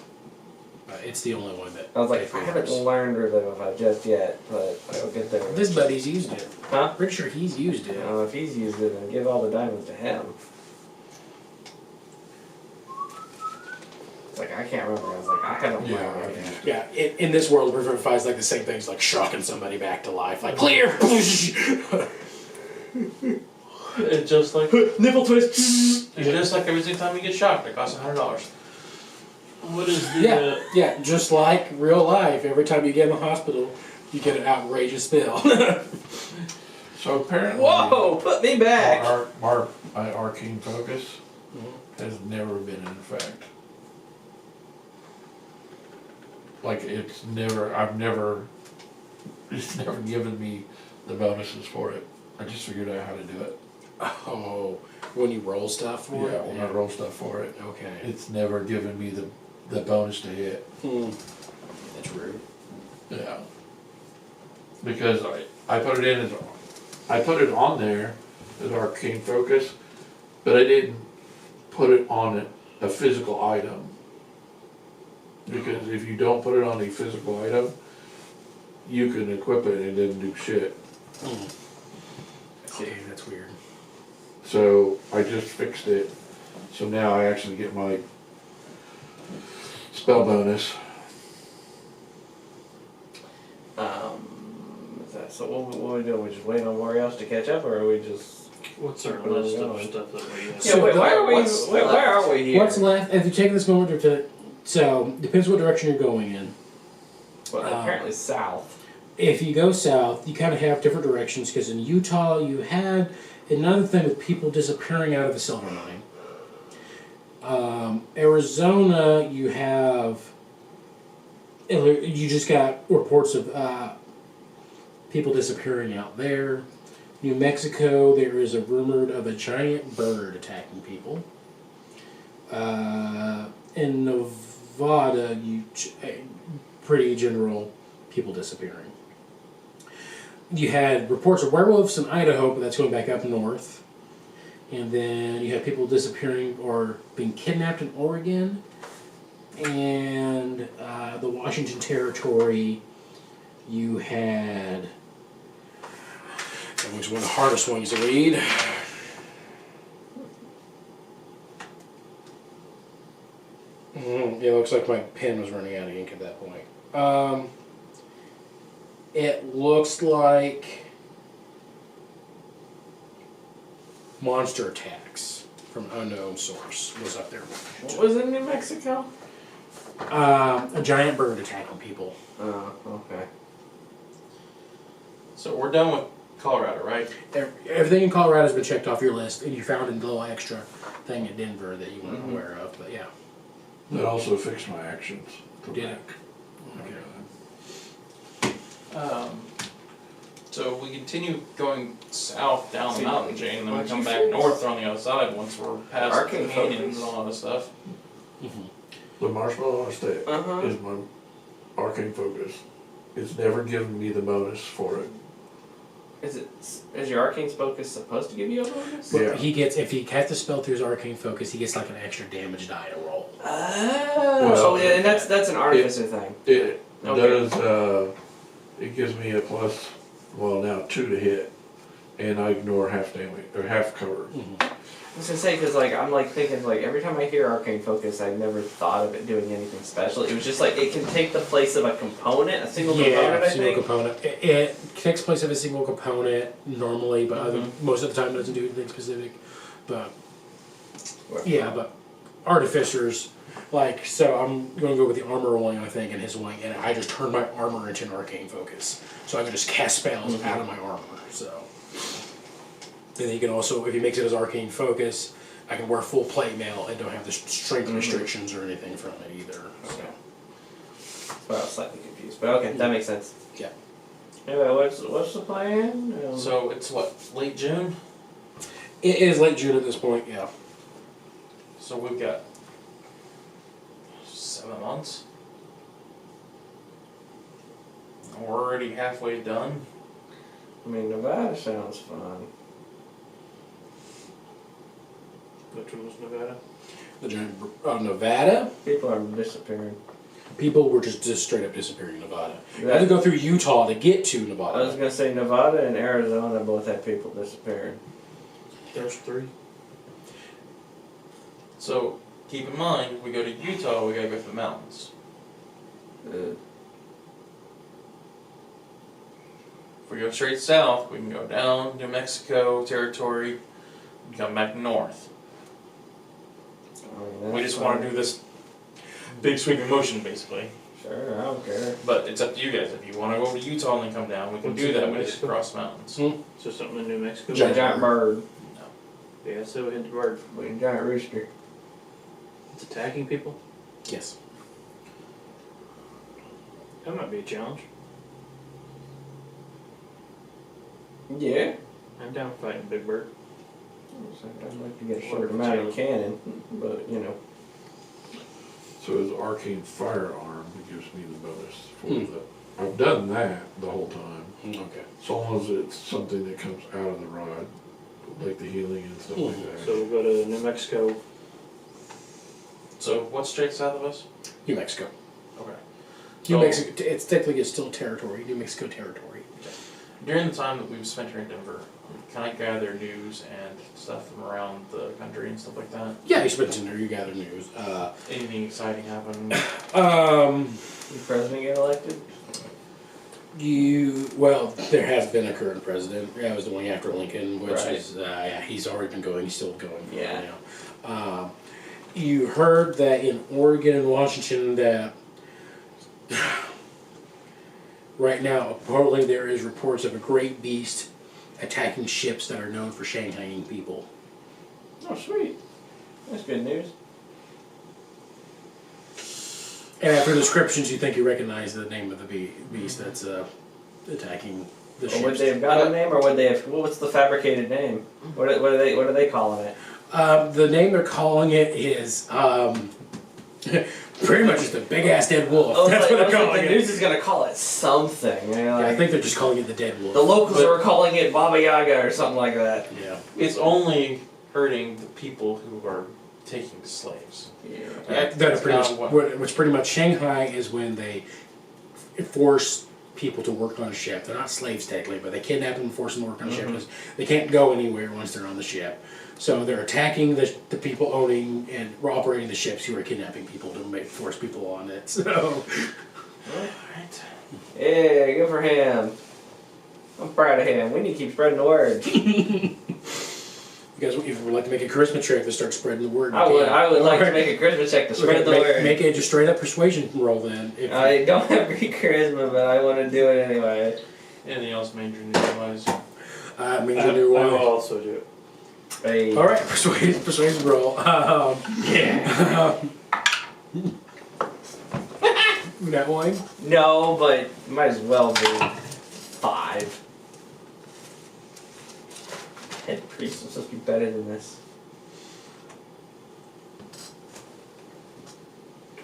It's the only one that. I was like, typically I haven't works. learned Revivify just yet, but I'll get there. This buddy's used it. Huh? Pretty sure he's used You it. know, if he's used it, then give all the diamonds to him. It's like, I can't remember. I was like, I haven't Yeah, learned I it yet. Yeah, in this world, Revivify is like the same thing as like shocking somebody back to life. Like, clear! It's just like Nipple twist! it's just like every single time you get shocked, it costs $100. What is the yeah, just like real life. Every time you get in the hospital, you get an outrageous bill. So apparently, Whoa! Put me back! my arcane focus has never been in effect. Like it's never given me the bonuses for it. I just figured out how to do it. Oh, when you roll stuff for Yeah, it? when I roll stuff for it, Okay. it's never given me the bonus to hit. That's rude. Yeah. Because I put it on there as arcane focus, but I didn't put it on a physical item. Because if you don't put it on a physical item, you can equip it and it doesn't do shit. See, that's weird. So I just fixed it. So now I actually get my spell bonus. So what are we doing? We just waiting on Warriors to catch up, or are we just... what's our Keep it on list of going. stuff that we have? Yeah, So wait, why are we... what's Wait, why are we here? What's left? If you take this moment to, so depends what direction you're going in. Well, apparently south. If you go south, you kind of have different directions because in Utah you had another thing with people disappearing out of the silver mine. Arizona, you have. You just got reports of people disappearing out there. New Mexico, there is a rumored of a giant bird attacking people. In Nevada, pretty general people disappearing. You had reports of werewolves in Idaho, but that's going back up north. And then you had people disappearing or being kidnapped in Oregon. And the Washington Territory, you had... That was one of the hardest ones to read. It looks like my pen was running out of ink at that point. It looks like monster attacks from an unknown source was up there. What was in New Mexico? A giant bird attacking people. Oh, okay. So we're done with Colorado, right? Everything in Colorado has been checked off your list, and you found a little extra thing in Denver that you weren't aware of. But yeah, That also fixed my actions. did it? Okay. So we continue going south down the See, mountain chain, and then we what'd come you back fix? north on the other side once we're past Arcane the canyons focus. and all that stuff. The marshmallow on a stick Uh-huh. is my arcane focus. It's never given me the bonus for it. Is your arcane focus supposed to give you a bonus? Yeah. He gets, if he casts a spell through his arcane focus, he gets like an extra damage die to roll. Oh, Well, yeah, and that's an artificer thing. It Okay. does, it gives me a plus, well now 2 to hit, and I ignore half damage, or half cover. I was gonna say, because like I'm like thinking like every time I hear arcane focus, I never thought of it doing anything special. It was just like it can take the place of a component, a single component. I single think. component. It takes place of a single component normally, but most of the time it doesn't do anything specific. But yeah, but artificers, like, so I'm going to go with the armor rolling, I think, in his wing, and I just turn my armor into an arcane focus, so I can just cast spells out of my armor. So. And then you can also, if he makes it as arcane focus, I can wear full plate mail and don't have the strength restrictions or anything from it either. So. Well, I was slightly confused, but okay, that makes sense. Yeah. Anyway, what's the plan? So it's what, late June? It is late June at this point, yeah. So we've got 7 months. We're already halfway done. I mean, Nevada sounds fun. Which one was Nevada? The giant, Nevada? People are disappearing. People were just straight up disappearing in Nevada. You had to That- go through Utah to get to I was Nevada. gonna say Nevada and Arizona both had people disappearing. There's 3. So keep in mind, if we go to Utah, we gotta go through the mountains. If we go straight south, we can go down New Mexico territory and come back north. We just want to do this big sweeping motion, basically. Sure, I don't care. But it's up to you guys. If you want to go to Utah and then come down, we can What's do in that. New We just Mexico? cross mountains. So something in New Mexico? A giant bird. Yeah, so we hit the bird. A giant rooster. It's attacking people? Yes. That might be a challenge. Yeah. I'm down for fighting Big Bird. I'd like to get a short amount of cannon, but you know. So his arcane firearm gives me the bonus for the. I've done that the whole time. Okay. So long as it's something that comes out of the rod, like the healing and stuff like that. So we'll go to New Mexico. So what's straight south of us? New Mexico. Okay. New So- Mexico. It's technically still territory. New Mexico territory. During the time that we've spent here in Denver, can I gather news and stuff from around the country and stuff like that? Yeah, you spent in there. You gather news. Anything exciting happen? The president get elected? Well, there has been a current president. That was the one after Lincoln, which Right. is yeah, he's already been going. He's still going. Yeah. Now. You heard that in Oregon and Washington that right now, apparently there is reports of a great beast attacking ships that are known for shanghaiing people. Oh, sweet. That's good news. And after descriptions, you think you recognize the name of the beast that's attacking the Or ships. would they have got a name, or would they have? What's the fabricated name? What are they calling it? The name they're calling it is pretty much just a big ass dead wolf. That's what they're calling the it. news is gonna call it something. You know, Yeah, I like, think they're just calling it the dead wolf. the locals are calling it Baba Yaga or something like that. Yeah. It's only hurting the people who are taking slaves. That are pretty much, What- which pretty much Shanghai is when they force people to work on a ship. They're not slaves technically, but they kidnap them and force them to work on a ship because they can't go anywhere once they're on the ship. So they're attacking the people owning and operating the ships who are kidnapping people to force people on it. So Alright. Yeah, good for him. I'm proud of him. We need to keep spreading the word. you guys, if you would like to make a charisma check to start spreading the word, you I would can. like to Or- make a Christmas check to spread the make, word. Make a just straight up persuasion roll then. If I don't have great charisma, but I want to do it anyway. Anything else major news-wise? means I you do will one. also do it. Hey. All right, persuasion roll. Yeah. That one. No, but might as well be 5. Head priest is supposed to be better than this.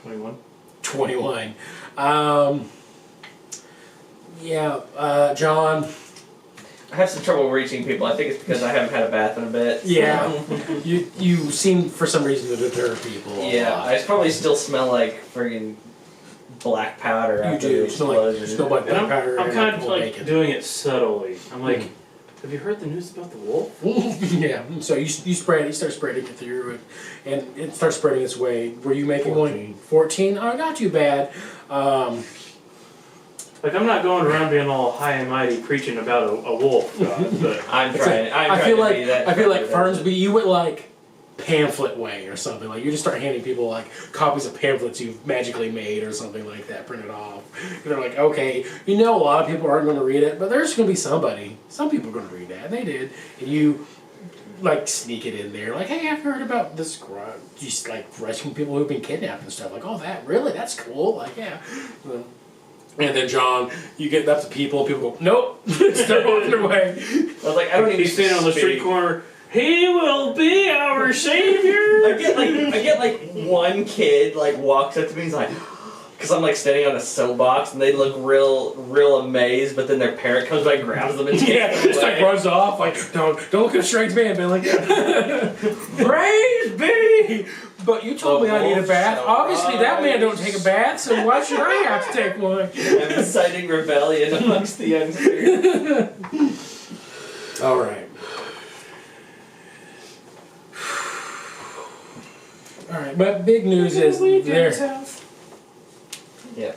21. 21. John. I have some trouble reaching people. I think it's because I haven't had a bath in a bit. Yeah, you seem for some reason to deter people. a Yeah, lot. I probably still smell like friggin' black powder You after do. the You smell like explosion. And I'm powder. kind and of like bacon. doing it subtly. I'm like, have you heard the news about the wolf? Yeah. So you spread. You start spreading it through it, and it starts spreading its way. Were you making 14. one? 14. Oh, not too bad. Like, I'm not going around being all high and mighty preaching about a wolf, but I'm trying. I feel to like be that. I feel like person. Farnsby. You went like pamphlet way or something. Like you just start handing people like copies of pamphlets you've magically made or something like that, printed off. And they're like, okay, you know, a lot of people aren't going to read it, but there's going to be somebody. Some people are going to read that, and they did. And you like sneak it in there, like, hey, I've heard about this. Just like rescuing people who've been kidnapped and stuff. Like, oh, that really? That's cool. Like, yeah. And then John, you get up to people, people go, nope, start walking away. I was like, I don't even. he's standing on the street corner. He will be our savior. I get like one kid like walks up to me and he's like, because I'm like standing on a soapbox and they look real amazed, but then their parent comes by and grabs them and takes them Just like away. runs off, like, don't look at a strange man, man, like, praise be, But you told me I need a bath. Obviously, that man don't take a bath, so why should I have to take one? I'm inciting rebellion amongst the youngsters. All right. All right, but big news is Yeah.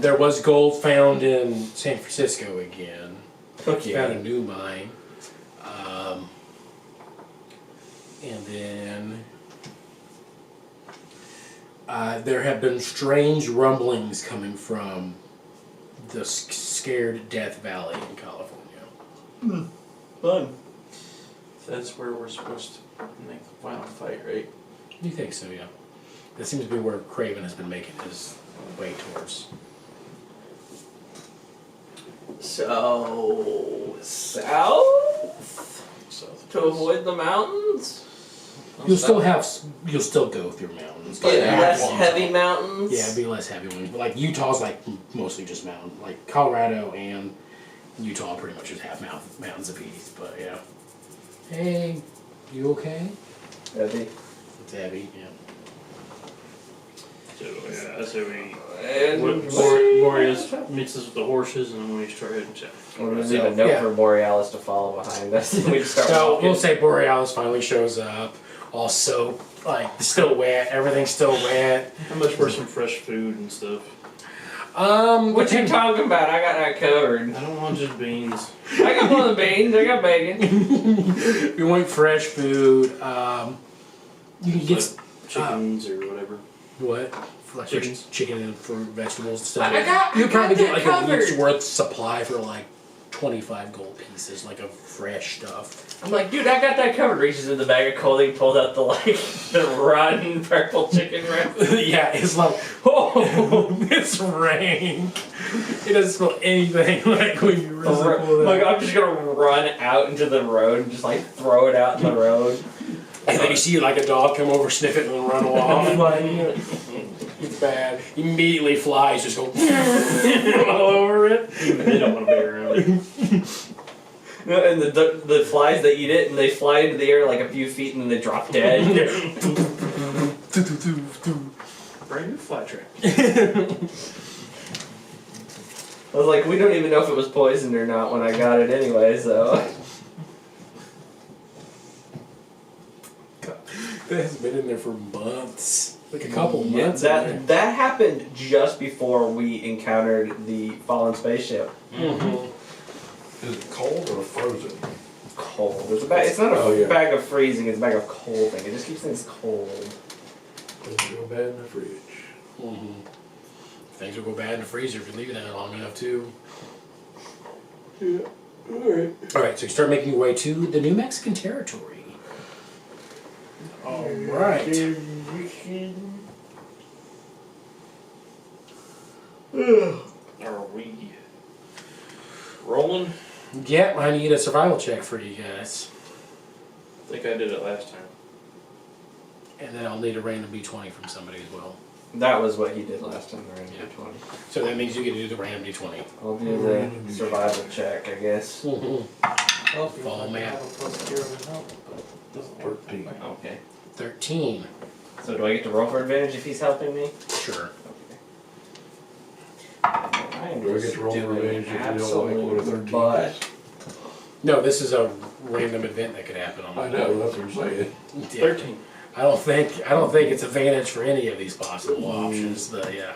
there was gold found in San Francisco again. Okay. Found a new mine. And then there have been strange rumblings coming from the scared Death Valley in California. Fun. That's where we're supposed to make the final fight, right? You think so, yeah. That seems to be where Craven has been making his way towards. So south to avoid the mountains. You'll still go through mountains. but Yeah, not less long. heavy mountains. Yeah, it'd be less heavy ones. But like Utah's like mostly just mountain. Like Colorado and Utah pretty much just have mountains apiece. But yeah. Hey, you okay? Heavy. It's heavy, yeah. So yeah, so we And Boreas meets us with the horses, and then we start heading south. we're gonna leave a note yeah. for Borealis to follow behind us. We just start So walking. we'll say Borealis finally shows up, all soap, like still wet, everything's still wet. How much for some fresh food and stuff? What you talking about? I got that covered. I don't want just beans. I got one of the beans. I got bacon. We want fresh food. You can get Chickens or whatever. what? Like Chickens. Chicken and fruit, vegetables and stuff. I got You'll probably get that like a week's covered. worth supply for like 25 gold pieces, like of fresh stuff. I'm like, dude, I got that covered. Reaches in the bag of clothing, pulls out the the rotten purple chicken wrap. Yeah, it's like, oh, it's rank. It doesn't smell anything like when you really pull it Like, out. I'm just gonna run out into the road and just like throw it out in the road. And then you see like a dog come over, sniff it, and then run off. Like, it's bad. Immediately flies just go all over it. They don't want to be around it. No, and the flies that eat it, and they fly into the air like a few feet, and then they drop dead. Brand new fly trap. I was like, we don't even know if it was poisoned or not when I got it anyway, so. That has been in there for months. Like a couple months. in there. That happened just before we encountered the fallen spaceship. Mhm. Is it cold or frozen? Cold. It's not a Oh, yeah. bag of freezing, it's a bag of cold thing. It just keeps things cold. Doesn't go bad in the fridge. Mhm. Things will go bad in the freezer if you leave it there long enough too. Yeah. Alright. Alright, so you start making your way to the New Mexican territory. Alright. Are we rolling? Yep, I need a survival check for you guys. I think I did it last time. And then I'll need a random d20 from somebody as well. That was what he did last time, right? Yeah. 20. So that means you get to do the random d20. I'll do the survival check, I guess. Mm-hmm. Well, Fall man. have a plus 0 to help, but doesn't work. 13. Okay. 13. So do I get to roll for advantage if he's helping me? Sure. I am Do I get just to roll for doing advantage if you don't like what a 13 but is? No, this is a random event that could happen on I know, that's what I'm saying. Yeah. 13. I don't think it's advantage for any of these possible options, but yeah.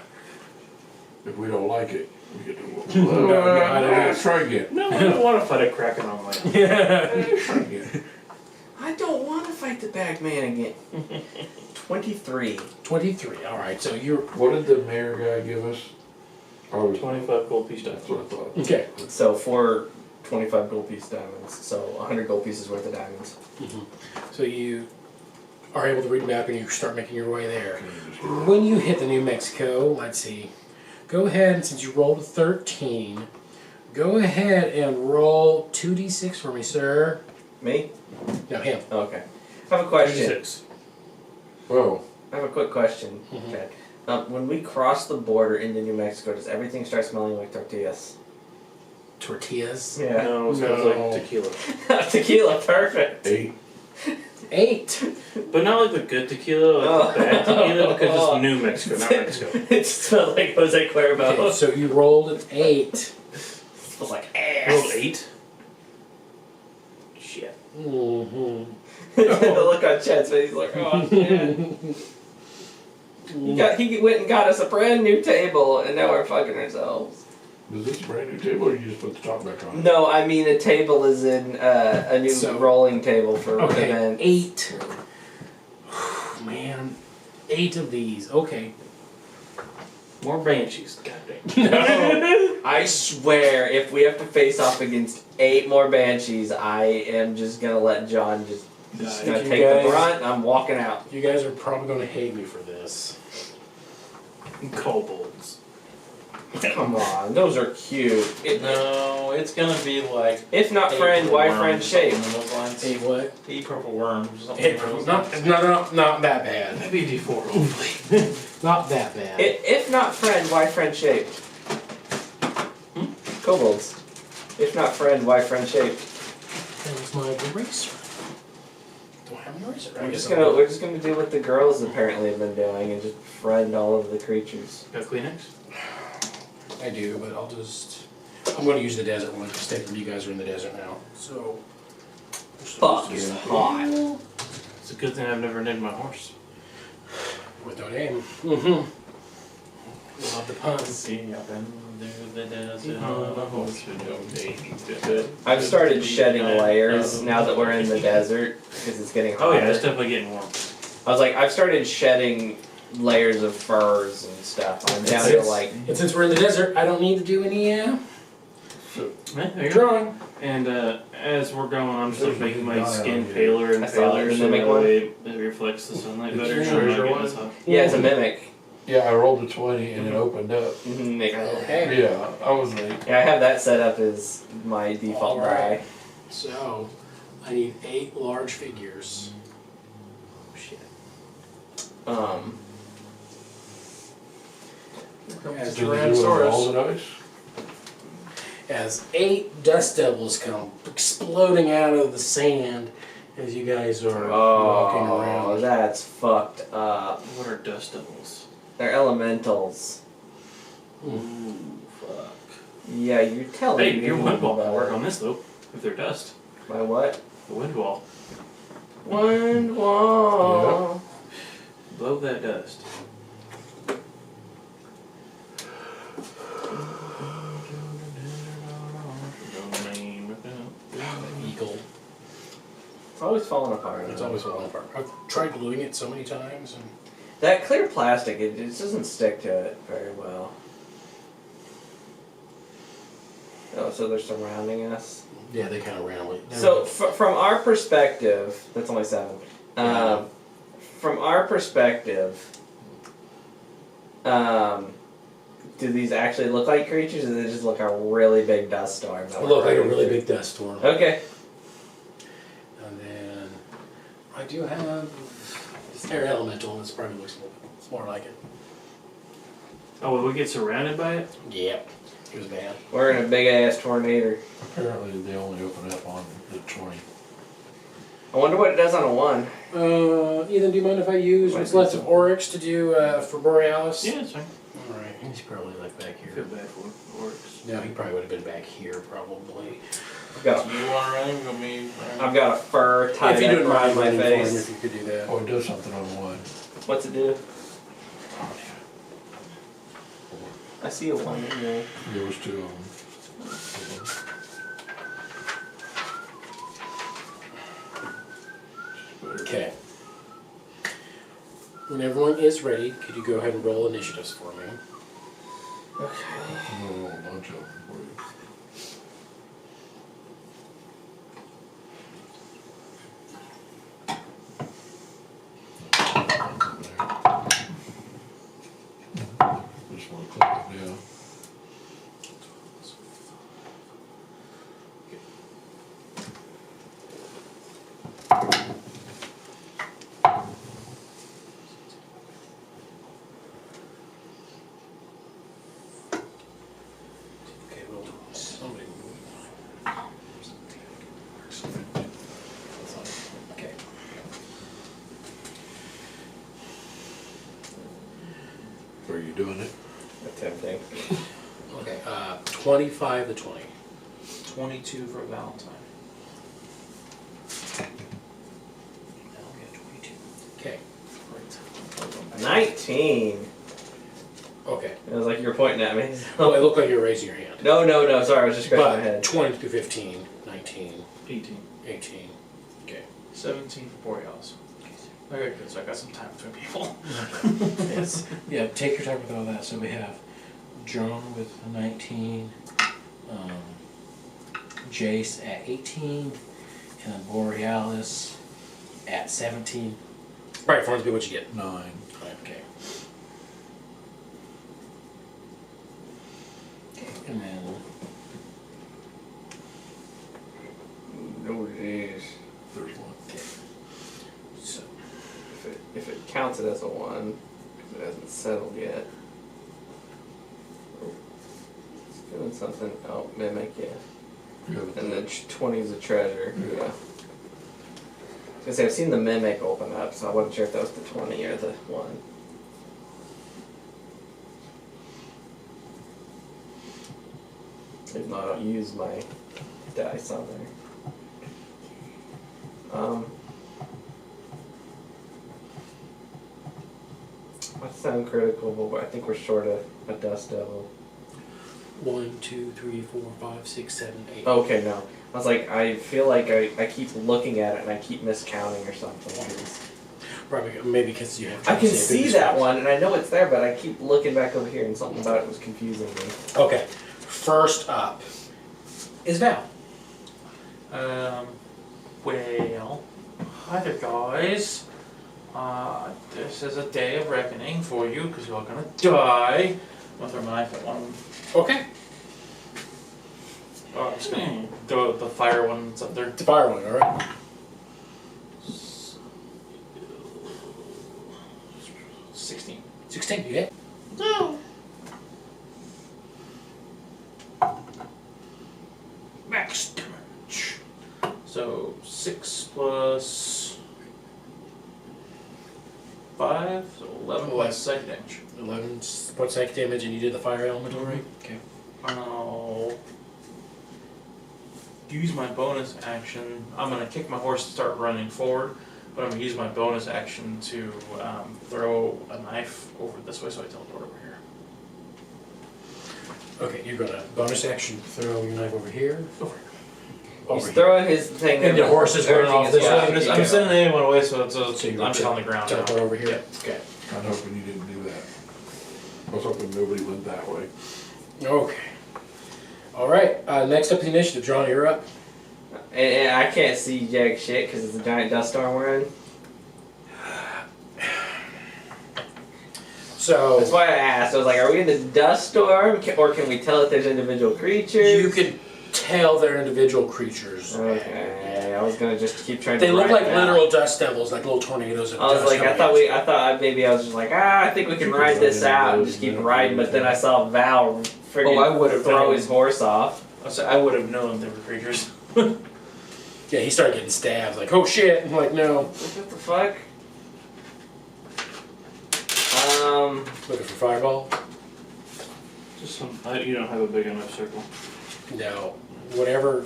If we don't like it, we get to roll. No, I don't. Let's try again. No, I don't want to fight a kraken on land. Yeah. Let's try again. I don't want to fight the Bagman again. 23. 23. Alright, so you're What did the mayor guy give us? Oh, 25 gold piece that's diamonds. what I thought. okay. So 25 gold piece diamonds. So 100 gold pieces worth of diamonds. So you are able to read the map and you start making your way there. When you hit the New Mexico, let's see. Go ahead, and since you rolled a 13, go ahead and roll 2d6 for me, sir. Me? No, him. Okay. I have a question. 26. Whoa. I have a quick question. Mhm. Okay. When we cross the border into New Mexico, does everything start smelling like tortillas? Tortillas. Yeah. No, it smells No. like tequila. Tequila, perfect. 8. 8. But not like the good tequila, like the bad tequila, because it's New Mexico, not Mexico. It smelled like Jose Cuervo. Okay, so you rolled an 8. Smells like Rolled ass. 8. Shit. Mm-hmm. The look on Chad's face, he's like, oh man. He went and got us a brand new table, and now we're fucking ourselves. Is this a brand new table or you just put the top back on? No, I mean a table is in a new So- rolling table for Okay, events. 8. Man, 8 of these. Okay. More banshees, goddamn. I swear, if we have to face off against 8 more banshees, I am just gonna let John just gonna You take guys- the brunt. And I'm walking out. You guys are probably going to hate me for this. Kobolds. Come on, those are cute. No, it's gonna be like If not friend, why friend shape? Those lines. 8 what? Eight purple worms. Something 8. along those Not that bad. Maybe a D4, hopefully. Not that bad. If not friend, why friend shaped? Kobolds. If not friend, why friend shaped? There's my eraser. Do I have an eraser? I We're guess just I gonna do. we're just gonna do what the girls apparently have been doing and just friend all of the creatures. Got Kleenex? I do, but I'm going to use the desert one because technically you guys are in the desert now. So. Fuck is hot. It's a good thing I've never named my horse. Without aim. Mm-hmm. Love the puns. See up into the desert Uh-huh. on a horse with no name. I've started shedding layers now that we're in the desert because it's getting Oh hotter. yeah, it's definitely getting warm. I was like, I've started shedding layers of furs and stuff. I'm down to like, And since we're in the desert, I don't need to do any Yeah, there you go. drawing. And as we're going, I'm still There's making a my guy skin on here. paler and I saw paler it. so The mimic that one? way it reflects the sunlight It's better. a So I'm not treasure getting one? as hot. yeah, it's a mimic. Yeah, I rolled a 20 and it opened up. Okay. Yeah, I was like, Yeah, I have that set up as my default Alright. die. So, I need 8 large figures. Oh shit. As did you roll the dice? As 8 dust devils come exploding out of the sand as you guys are walking Oh, around. that's fucked up. What are dust devils? They're elementals. Ooh, fuck. Yeah, you're telling Hey, me. your wind wall can about work it. on this though. If they're dust. My what? The wind wall. Wind wall. Blow that dust. Eagle. It's always falling apart. It's always falling apart. I've tried gluing it so many times, and That clear plastic, it just doesn't stick to it very well. Oh, so they're surrounding us. yeah, they kind of randomly. So from our perspective, that's only 7. From our perspective, do these actually look like creatures, or do they just look like a really big dust storm? It looked like a really big dust storm. Okay. And then I do have air elemental, and this probably looks it's more like it. Oh, will we get surrounded by it? Yep. It was bad. We're in a big ass tornado. Apparently they only open up on the 20. I wonder what it does on a 1. Ethan, do you mind if I use what's left of Oryx to do for Borealis? Yeah, it's fine. Alright, he's probably like back I feel here. bad for orcs. No, he probably would have been back here, probably. I've got You want to run? I mean, I've got a fur tied If you up didn't around mind my running for him, face. if you could do that. Oh, it does something on one. What's it do? I see a 1 in there. There was 2 of them. Okay. When everyone is ready, could you go ahead and roll initiatives for me? I'm gonna roll a bunch of them for you. Just want to click it down. Okay, well, somebody move. Okay. doing it. Attempting. Okay, 25 to 20. 22 for Valentine. That'll get 22. Okay. Great. 19. Okay. It was like you were pointing at me. Well, it looked like you were raising your hand. No, sorry, I was just scratching my But head. 20 through 15, 19, 18. 18. Okay. 17 for Borealis. Okay, good. So I got some time between people. Yes. Yeah, take your time with all that. So we have John with 19, Jace at 18, and then Borealis at 17. All right, Farnsby, what'd you get? 9. Okay. And then No, geez. There's 1. okay. So If it counts it as a 1, because it hasn't settled yet. Oh, it's doing something. Oh, mimic, yeah. And then 20 is a treasure. Yeah. I was gonna say, I've seen the mimic open up, so I wasn't sure if that was the 20 or the 1. If not, I'll use my dice on there. That sound critical, but I think we're short of a dust devil. 1, 2, 3, 4, 5, 6, 7, 8. Okay, no. I was like, I feel like I keep looking at it and I keep miscounting or something. Probably maybe because you have. I can to see that one and I know it's there, but I keep looking back over here and something about it was confusing me. Okay. First up is Val. Well, hi there, guys. This is a day of reckoning for you because you're all gonna die. I'm gonna throw my knife at one. Okay. I'm just gonna throw the fire one that's up there. The fire one, alright. 16. 16, you hit. Max damage. So 6 plus 5, so 11 plus psychic damage. 11 points psychic damage, and you did the fire element, alright? Okay. I'll use my bonus action. I'm gonna kick my horse and start running forward, but I'm gonna use my bonus action to throw a knife over this way, so I teleport over here. Okay, you're gonna bonus action throw your knife over here. Over here. He's Here. throwing his thing. And the horse is running off this way. I'm sending anyone away, so it's So you're I'm just on the ground now. Teleport over here. Okay. I'm hoping you didn't do that. I was hoping nobody went that way. Okay. Alright, next up the initiative. John, you're up. And I can't see jack shit because it's a giant dust storm we're in. So That's why I asked. I was like, are we in the dust storm? Or can we tell if there's individual creatures? you can tell they're individual creatures. Okay, I was gonna just keep trying They to look ride like it out. literal dust devils, like little tornadoes of I was dust. like, I thought maybe I was just like, I think we can ride this out and just keep riding, but then I saw Val friggin' I would've throw known. his horse off. I would have known they were creatures. Yeah, he started getting stabbed. Like, oh shit! I'm like, no. What the fuck? Looking for fireball? Just some. You don't have a big enough circle. No. Whatever.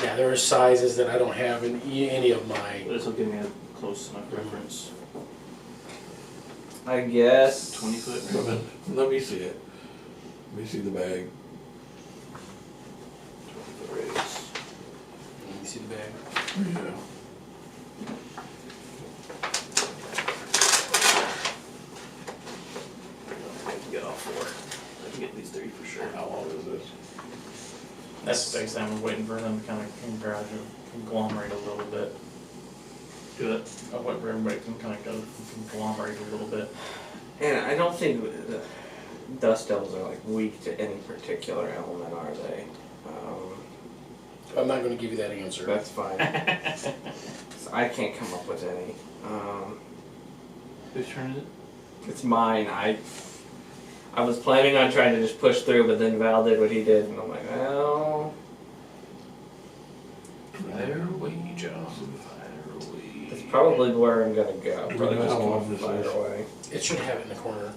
Yeah, there are sizes that I don't have in any of my. This will give me a close enough reference. I guess 20 foot. Come in. Let me see it. Let me see the bag. 20 foot radius. Let me see the bag. Yeah. I can get all 4. I can get these 3 for sure. How long is this? That's the thing. I'm waiting for them to kind of conglomerate a little bit. Do it. I wait for everybody to kind of go conglomerate a little bit. And I don't think the dust devils are like weak to any particular element, are they? I'm not going to give you that answer. That's fine. So I can't come up with any. Whose turn is it? It's mine. I was planning on trying to just push through, but then Val did what he did, and I'm like, well, Fire away, John. Fire away. that's probably where I'm gonna go. Do we Probably know just how long go this fire is? away. It should have it in the corner.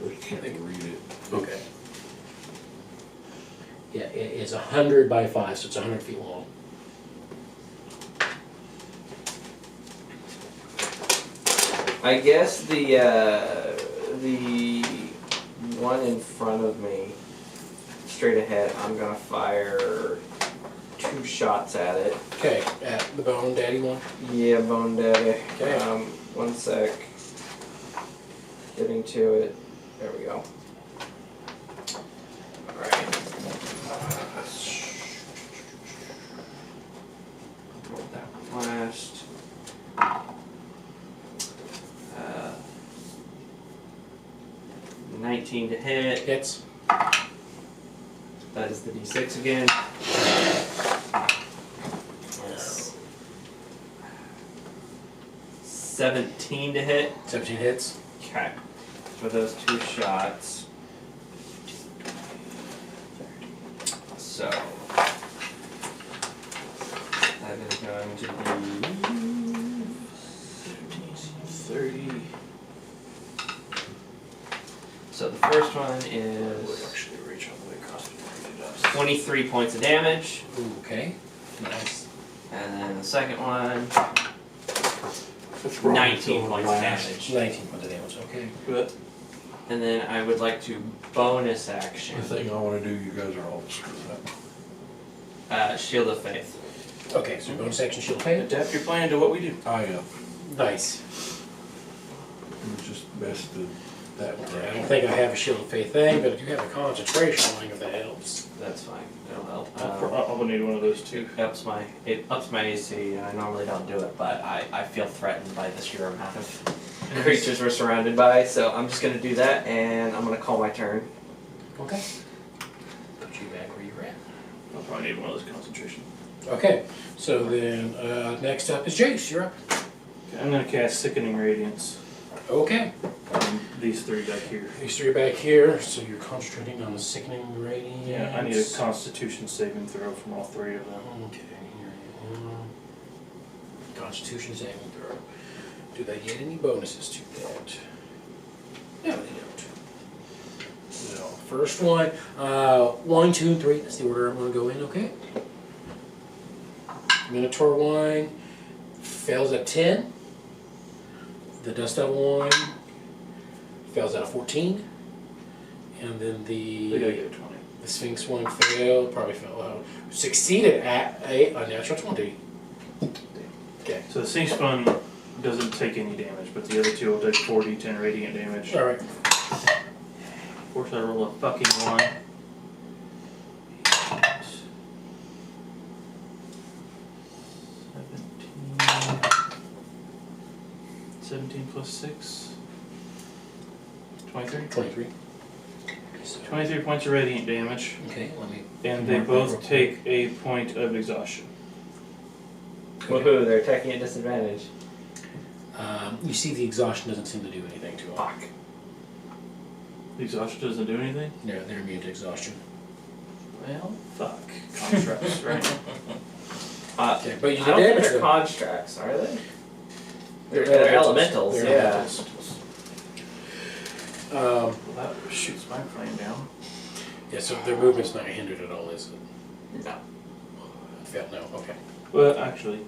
I can't read it. Okay. Yeah, it's 100 by 5, so it's 100 feet long. I guess the one in front of me, straight ahead, I'm gonna fire 2 shots at it. Okay, at the Bone Daddy one. Yeah, Bone Daddy. Okay. One sec. Getting to it. There we go. Alright. That one last. 19 to hit. Hits. That is the D6 again. 17 to hit. 17 hits. Okay. For those 2 shots. So that is going to be 30. so the first one Would is actually reach all the way across before it does. 23 points of damage. Ooh, okay. Nice. And then the second one, It's wrong, 19 so points of last. damage. 19 points of damage, okay. But And then I would like to bonus The action. thing I wanna do, you guys are all screwed up. Shield of Faith. Okay, so bonus action shield pay. adapt your plan to what we do. I am. Nice. It's just best to that I way. don't think I have a shield of faith thing, but I do have a concentration ring if that helps. That's fine. That'll help. I'll need one of those too. It ups my AC, and I normally don't do it, but I feel threatened by the sheer amount of creatures we're surrounded by, so I'm just gonna do that, and I'm gonna call my turn. Okay. Put you back where you were at. I'll probably need one of those concentration. Okay, so then next up is Jace. You're up. Okay, I'm gonna cast Sickening Radiance Okay. on these 3 back here. These 3 back here, so you're concentrating on the sickening radiance. Yeah, I need a Constitution saving throw from all 3 of them. Okay, here you go. Constitution saving throw. Do they get any bonuses to that? No, they don't. No. First one, 1, 2, and 3. That's the order I'm going to go in. Okay. Minotaur wine fails at 10. The Dust Devil wine fails at a 14. And then They gotta the get a 20. Sphinx one failed, probably failed. Succeeded at a natural 20. Okay. So the Sphinx one doesn't take any damage, but the other 2 will take 4d10 radiant damage. All right. Of course, I roll a fucking 1. 17 plus 6. 23. 23. 23 points of radiant damage, Okay, let me. and they mark that real both quick. take a point of exhaustion. Woohoo, they're attacking at disadvantage. You see, the exhaustion doesn't seem to do anything to them. Fuck. The exhaustion doesn't do anything? No, they're immune to exhaustion. Well, fuck. Contracts, right? Okay, but you I did don't think damage they're them. constructs, are they? They're elementals, They're yeah. elementals. Well, that shoots my plane down. Yeah, so their movement's not hindered at all, is it? No. Failed, no, okay. Well, actually,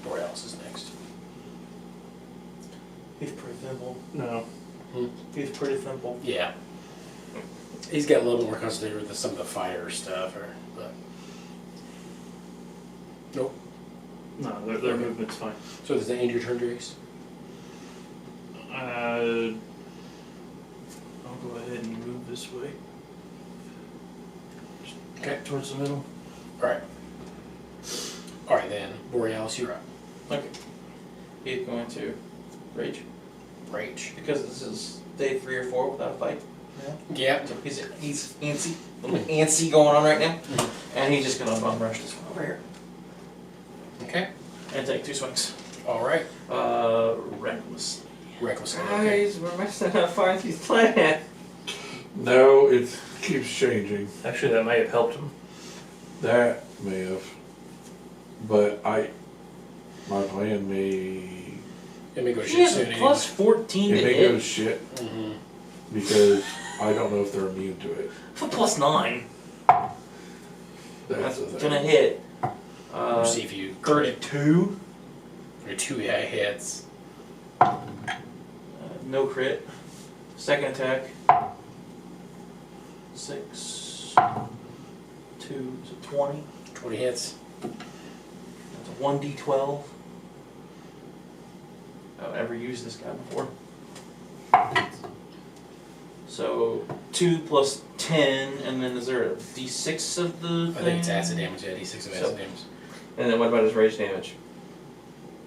Borealis is next. He's pretty simple. no. He's pretty simple. Yeah. He's got a little more concentrated with some of the fire stuff, but. Nope. No, their movement's fine. So does that end your turn, Jace? I'll go ahead and move this way. Okay. Towards the middle. Alright. Alright then, Borealis, you're up. Okay. He's going to rage Rage. because this is day 3 or 4 without a fight. Yeah. So he's antsy, a little antsy going on right now, and he's just gonna bum rush this one over here Okay. and take 2 swings. Alright. Reckless. Reckless. Okay. Guys, we're messing up Farnsby's plan. No, it keeps changing. Actually, that may have helped him. That may have. But my plan may It may go She shit has soon. a plus 14 It to may go to hit. shit Mm-hmm. because I don't know if they're immune to it. For plus 9. That's That's the gonna thing. hit. See if you 32. Or 2 hits. No crit. Second attack. 6. 2. So 20. 20 hits. That's a 1d12. I've ever used this guy before. So 2 plus 10, and then is there a d6 of the thing? I think it's acid damage, yeah, D6 of acid So- damage. And then what about his rage damage?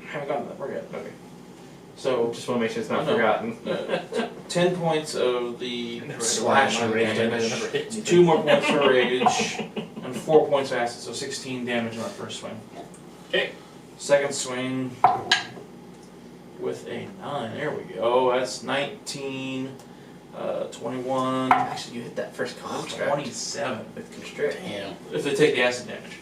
I haven't gotten that far yet. Okay. So Just want to make sure it's not Oh, no. forgotten. 10 points of the I never had slash my rage damage, I damage. never hit anything. 2 more points for rage, and 4 points of acid, so 16 damage on that first swing. Okay. Second swing with a 9. There we go. That's 19, 21, Actually, you hit that first construct 27. with constrict. Damn. If they take the acid damage.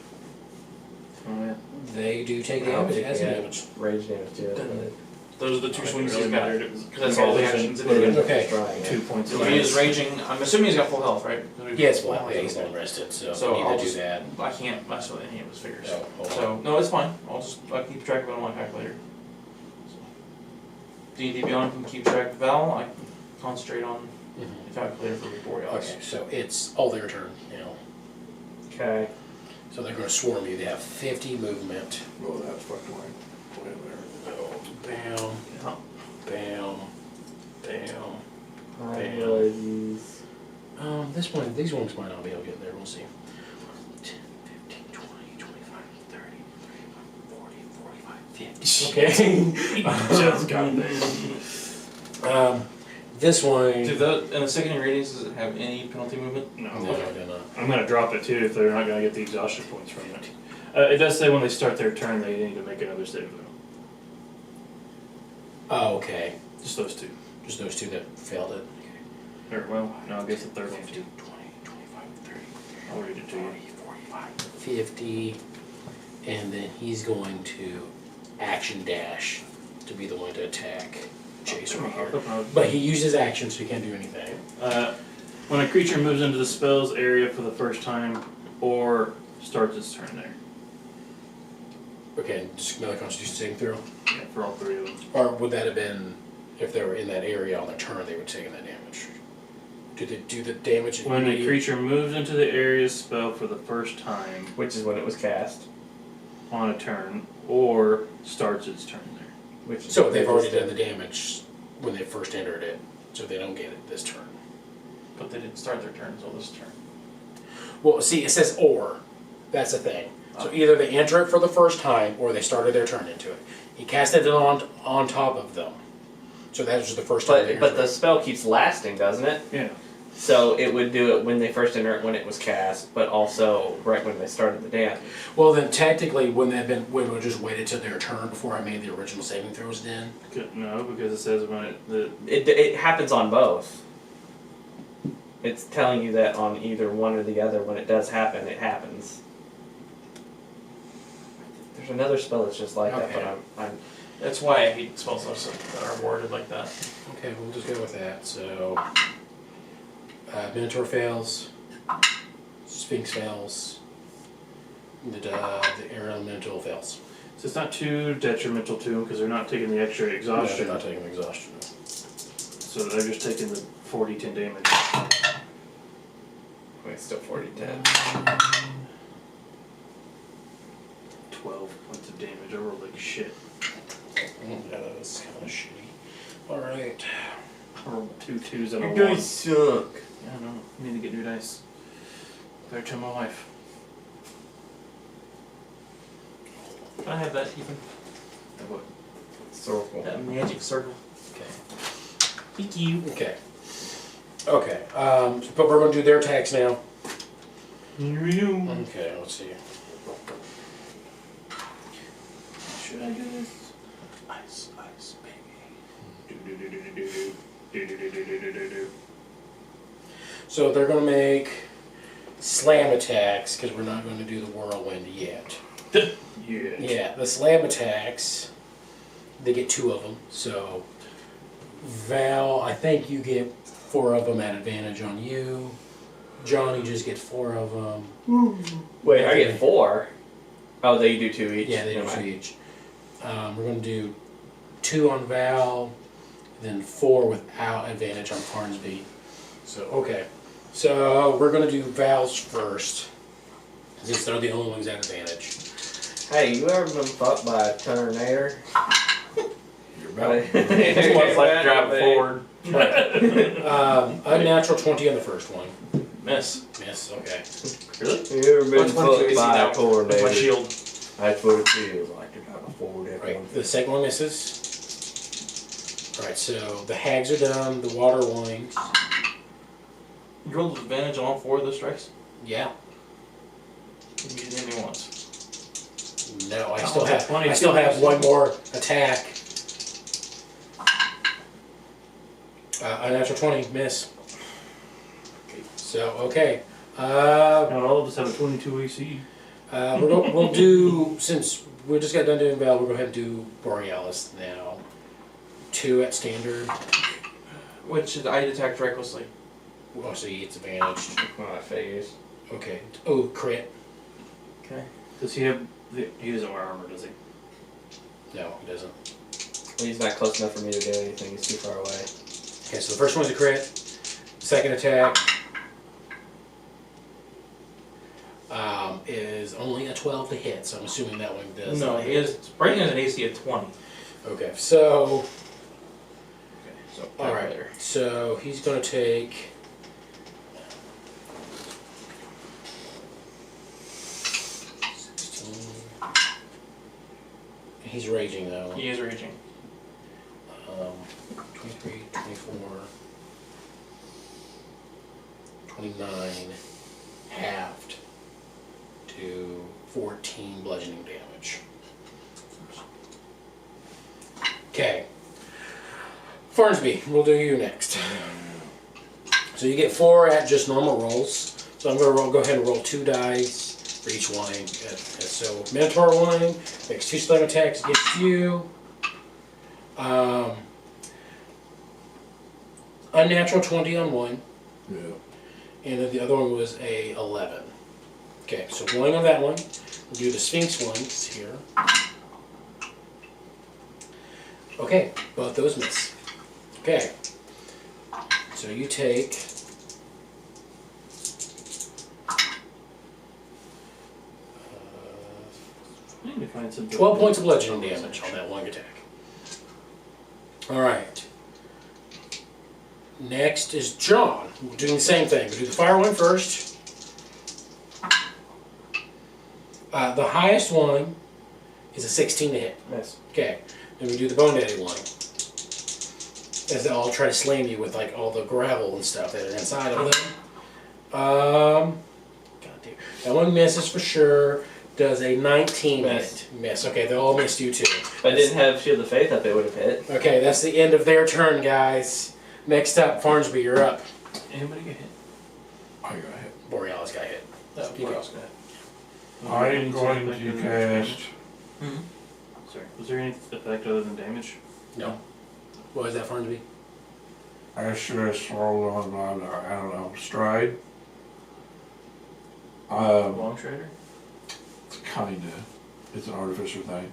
Oh, yeah. They do take I'll damage, take acid the damage. Rage damage too. Then Those are the 2 It swings really he's got. mattered. It was Because that's all the actions it is. Okay. Destroying 2 it. points of So he is damage. raging. I'm assuming he's got full health, right? Yeah, it's well, yeah, he's not rested, so, So we need I'll to do just- that. I can't mess with any of his figures. Oh, hold on. So, no, it's fine. I'll keep track of it on my calculator. D&D Beyond can keep track of Val. I can concentrate on Mhm. the calculator for the Borealis. Okay, so it's all their turn, Okay. So they're gonna swarm you, they have 50 movement. Oh, that's fucked away. Wait there. Bam, Yeah. bam, bam. I Bam. will use. These ones might not be able to get there, we'll see. 10, 15, 20, 25, 30, 35, 40, 45, 50. Okay. Just got there. This one. Do the in the secondary ratings, does it have any penalty movement? No. No, I did not. I'm gonna drop it too if they're not gonna get the exhaustion points from it. It does say when they start their turn they need to make another save though. Oh, okay. Just those two. Just those two that failed it. Or well, no, I guess the third one 50, too. 20, 25, 30, I'll read it to you. 40, 45, 50. And then he's going to action dash to be the one to attack Jace right here. But he uses action, so he can't do anything. When a creature moves into the spell's area for the first time or starts its turn there. Okay, just another Constitution saving throw. Yeah, for all three of them. Or would that have been if they were in that area on their turn? They would take that damage. Do they do the damage? When a immediate- creature moves into the area's spell for the first time Which is when it was cast. on a turn or starts its turn there. Which is So they've already done the damage when they first entered it, so they don't get it this turn. But they didn't start their turn until this turn. Well, see, it says or. That's the thing. So either they enter it for the first time, or they started their turn into it. He casted it on top of them. So that was the first time they But the entered spell keeps lasting, doesn't it? Yeah. So it would do it when they first enter it when it was cast, but also right when they started the damage. it. Well, then technically, wouldn't we just waited till their turn before I made the original saving throws then? No, because it says when It happens on both. It's telling you that on either one or the other, when it does happen, it happens. There's another spell that's just like that, Okay. but I'm That's why I hate spells that are worded like that. Okay, we'll just go with that. So, Minotaur fails, Sphinx fails, the Air Elemental fails. so it's not too detrimental to them because they're not taking the extra No, exhaustion. they're not taking exhaustion. So they're just taking the 40-10 damage. wait, still 40-10. 12 points of damage. I rolled like shit. Yeah, that was kind of shitty. Alright. I rolled 2 2s and a 1. You guys suck. Yeah, I know. I need to get new dice. Better tell my wife. Can I have that even? That what? Circle. That magic circle. Okay. Thank you. Okay. Okay. But we're going to do their attacks now. Here we go. Okay, let's see. Should I do this? Ice, ice, baby. Do. So they're going to make slam attacks because we're not going to do the whirlwind yet. Yeah. Yeah, the slam attacks they get 2 of them. So Val, I think you get 4 of them at advantage on you. John, you just get 4 of them. Wait, I get 4. Oh, they do 2 each. Yeah, they do Never 2 mind. each. We're going to do 2 on Val, then 4 without advantage on Farnsby. So, okay. So, we're going to do Val's first, since they're the only ones at advantage. Hey, you ever been fucked by a tornado? You're about. It's what it's like to drive forward. Unnatural 20 on the first one. Miss. Miss, okay. Really? You ever been What's one fucked AC by now? a tornado? What's my shield? That's what it feels like to drive a Ford F-150. Right, the second one misses. Alright, so the hags are done, the water wings. You rolled with advantage on all 4 of those strikes? Yeah. You didn't hit me once. No, I Oh, still have 22 I still have 1 more attack. Unnatural 20, miss. So, okay. Not all of us have a 22 AC. We'll do, since we just got done doing Val, we'll go ahead and do Borealis now. 2 at standard. Which I attacked recklessly. Oh, so he gets advantaged. Well, that figures. Okay. Oh, crit. Okay. Does he have? He doesn't wear armor, does he? No, he doesn't. He's not close enough for me to do anything. He's too far away. Okay, so the first one's a crit. Second attack is only a 12 to hit, so I'm assuming that one does. No, not he hit. is. Brayton has an AC of 20. Okay, so Okay, so all right, calculator. so he's gonna take. He's raging though. He is raging. 23, 24, 29, halved to 14 bludgeoning damage. Okay. Farnsby, we'll do you next. So you get 4 at just normal rolls. So I'm going to go ahead and roll 2 dice for each wing. So Minotaur wing makes 2 slam attacks against you. Unnatural 20 on one, Yeah. and then the other one was a 11. Okay, so rolling on that one, we'll do the Sphinx ones here. Okay, both those miss. Okay, so you take I need to find some. 12 points of bludgeoning damage on that one attack. Alright. Next is John. We're doing the same thing. We'll do the fire one first. The highest one is a 16 to hit. Miss. Okay. Then we do the Bone Daddy one. As they all try to slam you with like all the gravel and stuff that are inside of them. God damn. That one misses for sure. Does a 19 Miss. hit. Miss. Okay, they all missed you too. If I didn't have Shield of Faith up, it would have hit. Okay, that's the end of their turn, guys. Next up, Farnsby, you're up. Anybody get hit? I got hit. Borealis got hit. No, You go. I'm going to cast. Sorry. Was there any effect other than damage? No. What was that, Farnsby? I should have rolled on, I don't know, stride. Long strider? Kinda. It's an artificer thing.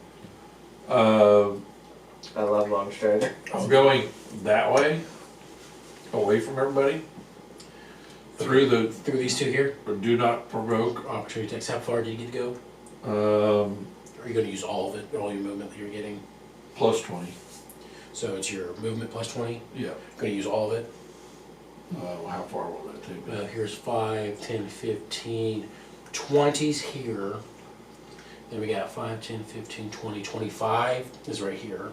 I love Long Strider. I'm going that way, away from everybody. Through Through these two here? the do not provoke. Opportunity attacks. How far did you get to go? Are you going to use all of it, all your movement that you're getting? Plus 20. So it's your movement plus 20? Yeah. Going to use all of it? How far will that take me? Here's 5, 10, 15, 20's here. Then we got 5, 10, 15, 20, 25 is right here.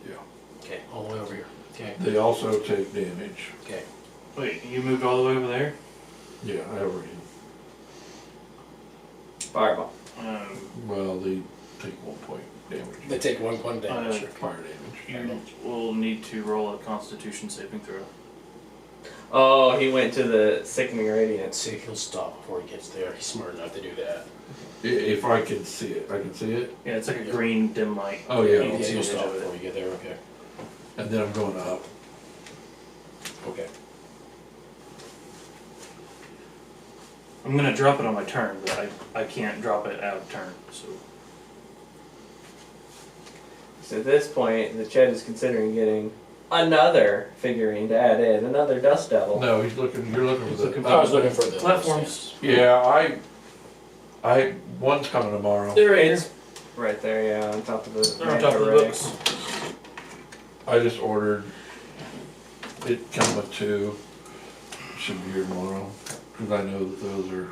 Yeah. Okay, all the way over here. Okay, They also take damage. okay. Wait, you moved all the way over there? Yeah, over here. Fireball. Well, they take 1 point damage. They take 1 point damage. Fire damage. You will need to roll a Constitution saving throw. Oh, he went to the sickening radiance. See, he'll stop before he gets there. He's smart enough to do that. If I can see it, I can see it. Yeah, it's like a green dim light. Oh yeah, You can Yeah, see he'll the edge stop of it. before you get there. Okay. and then I'm going up. Okay. I'm gonna drop it on my turn, but I can't drop it out of turn, so. So at this point, the Ched is considering getting another figurine to add in, another Dust Devil. No, he's looking. You're looking for the. I was looking for the Platforms. Yeah, one's coming tomorrow. They're right It's right there, yeah, on top of the They're on top of the array. books. I just ordered. It came with 2. Should be here tomorrow because I know that those are.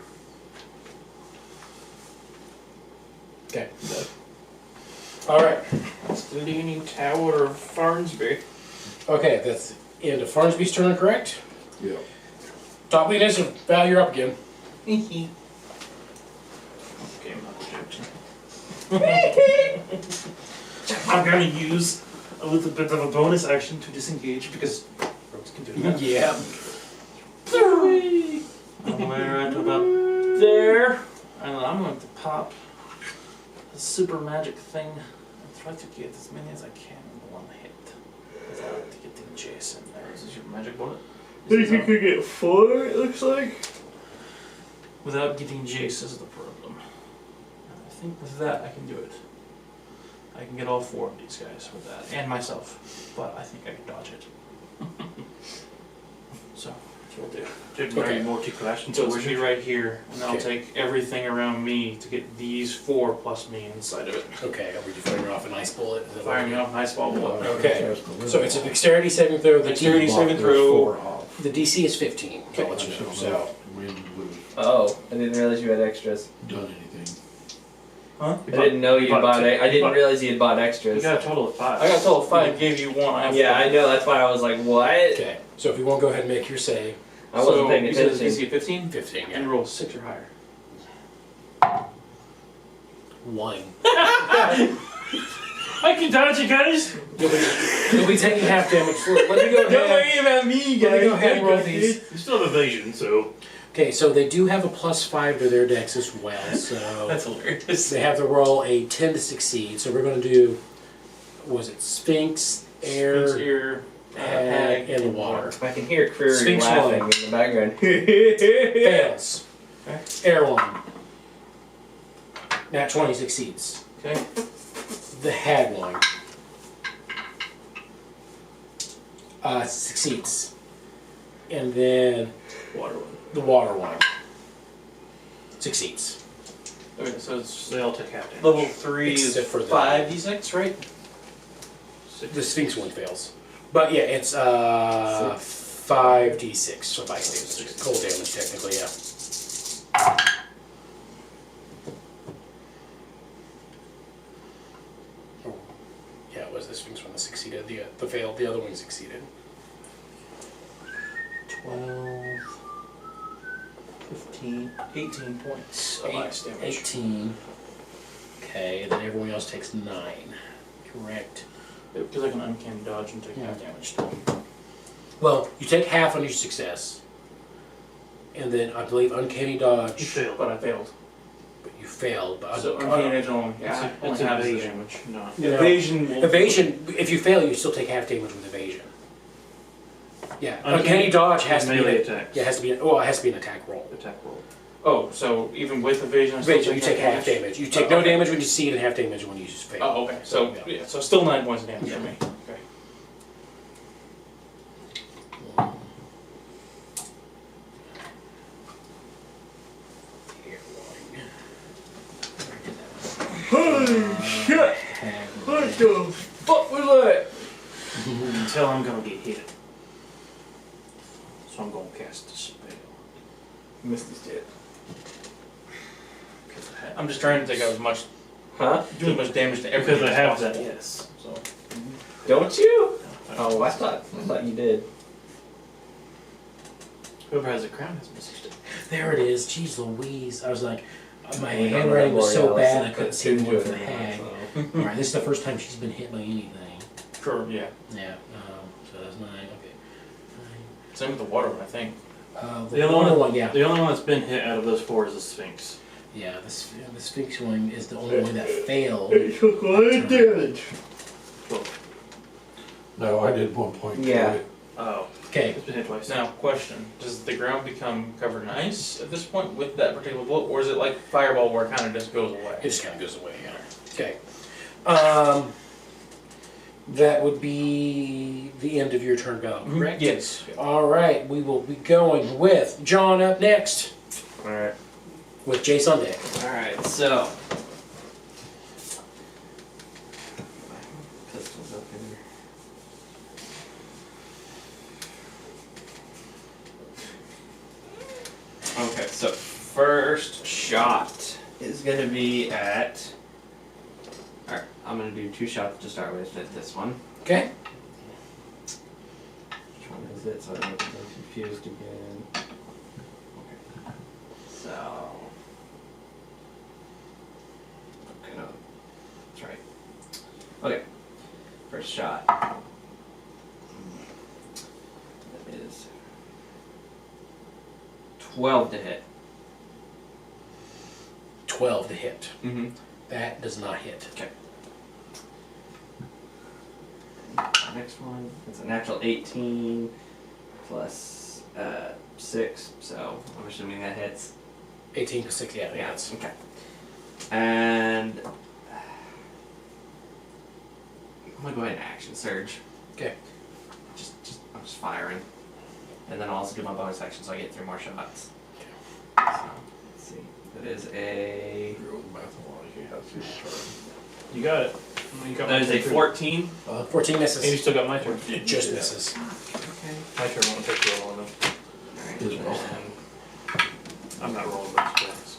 Okay. All right. It's the Leaning Tower of Farnsby. Okay, that's the end of Farnsby's turn, correct? Yeah. Top lead is Val, you're up again. Okay, I'm not projecting. I'm gonna use a little bit of a bonus action to disengage because rogues can do that. Yeah. All the way right about there. And then I'm going to pop a super magic thing and try to get as many as I can in one hit without getting Jace in there. Is this your magic bullet? could get 4, it looks like. Without getting Jace is the problem. And I think with that I can do it. I can get all 4 of these guys with that, and myself. But I think I can dodge it. So, that's what we'll do. Take Okay. very multi-class, so it's me right here, and I'll Okay. take everything around me to get these 4 plus me inside of it. Okay, are we firing off an ice bullet? Is that what Firing we're off nice ball bullet. Okay. So it's a dexterity saving throw. The Dexterity D- saving throw. 4 off. The DC is 15. Okay. I'll let you know. So We would Oh, I didn't realize you had extras. have done anything. Huh? I didn't know you bought it. I didn't realize. realize you had bought You extras. got a total of 5. I got a total of 5. Gave you 1. I have Yeah, 5. I know, that's why I was like, what? okay. So if you won't go ahead and make your save, I wasn't paying You said it's attention. DC 15? 15. And Yeah. you roll 6 or higher. 1. I can dodge it, guys! You'll be taking half damage. So let me go ahead. about me, Let me go ahead and roll these. You still have evasion, so. Okay, so they do have a +5 to their dex as well. So That's hilarious. they have to roll a 10 to succeed. So we're going to do, was it Sphinx, Air, Sphinx, ear, Hag, and the water. I can hear Creary Sphinx laughing one. in the background. Fails. Okay. Air 1. Nat 20 succeeds. Okay. The Hag one succeeds. And then Water one. the water one succeeds. Okay, so it's they all take half damage. Level 3 is Except for the- 5d6, right? The Sphinx one fails. But yeah, it's 5d6, so 5 damage. Cold damage, technically, yeah. Oh, yeah, it was the Sphinx one that succeeded. The failed, the other one succeeded. 12, 15, 18 points of ice damage. 18. Okay, then everyone else takes 9. Correct. Because I can uncanny dodge and take half damage still. Well, you take half on your success. And then I believe uncanny You dodge, failed. But I failed. but you failed. But So uncanny edge only, yeah, It's only half the evasion. damage. No. No. Evasion will... Evasion, if you fail, you still take half damage with evasion. Yeah, Uncanny uncanny dodge has to be melee an, attacks. yeah, it has to be it has to be an attack roll. Attack roll. Oh, so even with evasion, I still Evasion, you take half damage. You take no damage when you succeed and half damage when you fail. Oh, okay. So yeah, so still 9 points of damage for me. Okay. Holy shit! What the fuck was that? Until I'm gonna get hit. So I'm gonna cast the spell. Misty's dead. I'm just trying to take out as much, Huh? do as much damage to everything Because I as have possible. that, yes. So, Don't you? Oh, I thought you did. Whoever has a crown has missing stick. There it is. Jeez Louise. I was like, my We don't handwriting was so Borealis, bad I couldn't see couldn't the do one for it the anymore, hag. so. Alright, this is the first time she's been hit by anything. sure, yeah. Yeah, so that's 9. Okay. 9. Same with the water one, I think. The other water one, yeah. The only one that's been hit out of those 4 is the Sphinx. Yeah, the Sphinx one is the only one that failed. took 1 damage. No, I did 1 point. Yeah. Oh, Okay, it's been hit twice. Now, question, does the ground become covered in ice at this point with that particular bullet, or is it like Fireball where it kind of just goes away? it just kind of goes away. Yeah. Okay. That would be the end of your turn, Val, correct? Yes. All right, we will be going with John up next Alright. with Jace on deck. Alright, so. Pistols up here. Okay, so first shot is gonna be at. Alright, I'm gonna do 2 shots to start with at this one. Okay. Which one is it? So I don't get confused again. Okay. So. Okay, no. That's right. Okay. First shot. That is 12 to hit. 12 to hit. Mm-hmm. That does not hit. Okay. Next one, it's a natural 18 plus 6, so I'm assuming that hits. 18 plus 6, yeah, that's. Okay. And I'm gonna go ahead and action surge. Okay. I'm just firing, and then I'll also do my bonus action, so I get 3 more shots. So let's see. That is a. You got it. You got That my is a turn, too. 14. 14 And you misses. still got my turn. It just misses. Okay. My turn won't take too long though. Alright. His roll. And I'm not rolling those dice.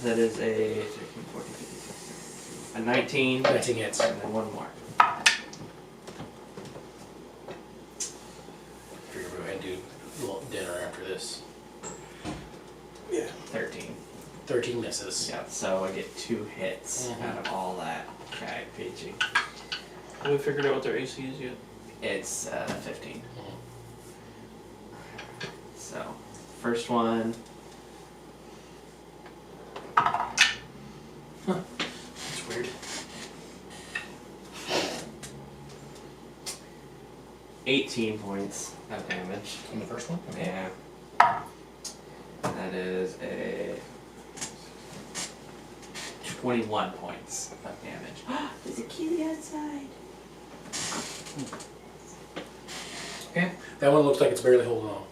that is a 13, 14, 15, 16, a 19. 19 hits. And then 1 more. Figure we'll go ahead and do a little dinner after this. 13. 13 misses. Yeah, so I get 2 hits Mhm. out of all that. Okay, PG. Have we figured out what their AC is yet? It's 15. Mhm. So, first one. That's weird. 18 points of damage. On the first one? Yeah. That is a 21 points of damage. There's a kitty outside. Okay. That one looks like it's barely holding on.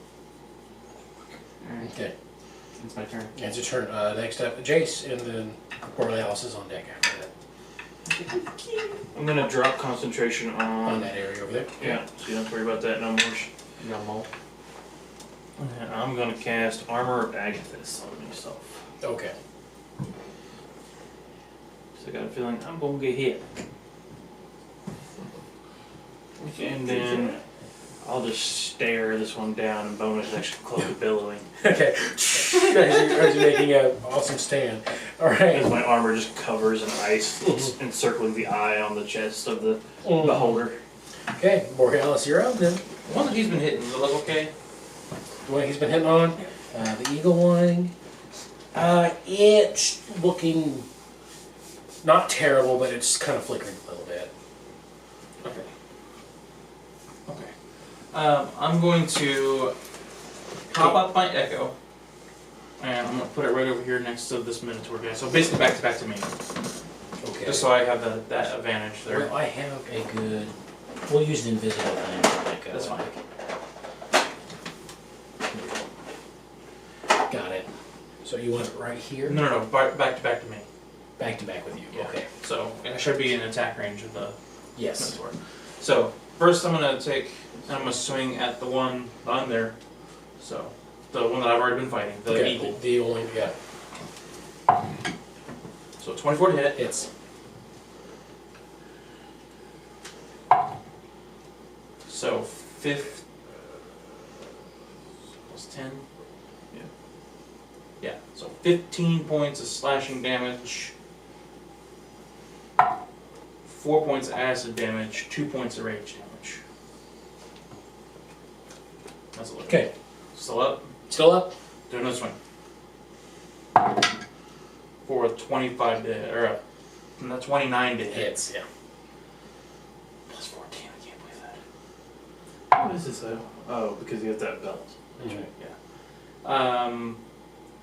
Alright, Okay. it's my turn. It's your turn. Next up, Jace, and then Borealis is on deck after that. I'm gonna drop concentration On on. that area over there. Yeah, so you don't have to worry about that no more. You got 'em all? And I'm gonna cast Armor of Agathis on myself. Okay. So I got a feeling I'm gonna get hit. And then I'll just stare this one down and bonus action cloak of billowing. Okay. As you're making an awesome stand. All As right. my armor just covers in ice, encircling the eye on the chest of the Mhm. beholder. Okay, Borealis, you're up then. The one that he's been hitting, does it look okay? The one he's been hitting on, the eagle one. It's looking not terrible, but it's kind of flickering a little bit. Okay. Okay. I'm going to pop up my echo, and I'm going to put it right over here next to this Minotaur guy. So basically back to me, Okay. just so I have that advantage there. Well, I have a good. We'll use the invisible thing. Like, That's fine. Got it. So you want it right here? No, back to me. Back to back with you. Yeah. Okay. So I should be in attack range of the Yes. Minotaur. So first I'm gonna take, and I'm gonna swing at the one on there. So the one that I've already been fighting, the Okay, eagle. The only, yeah. So 24 to hit. It's. So 5 plus 10. Yeah. Yeah. So 15 points of slashing damage. 4 points of acid damage, 2 points of rage damage. That's a look. Okay, Still up. still up? Doing this one. For a 25 to hit, or a 29 to hit. Hits, yeah. Plus 14. I can't believe that. What is this though? Oh, because you have that belt. That's right. Yeah.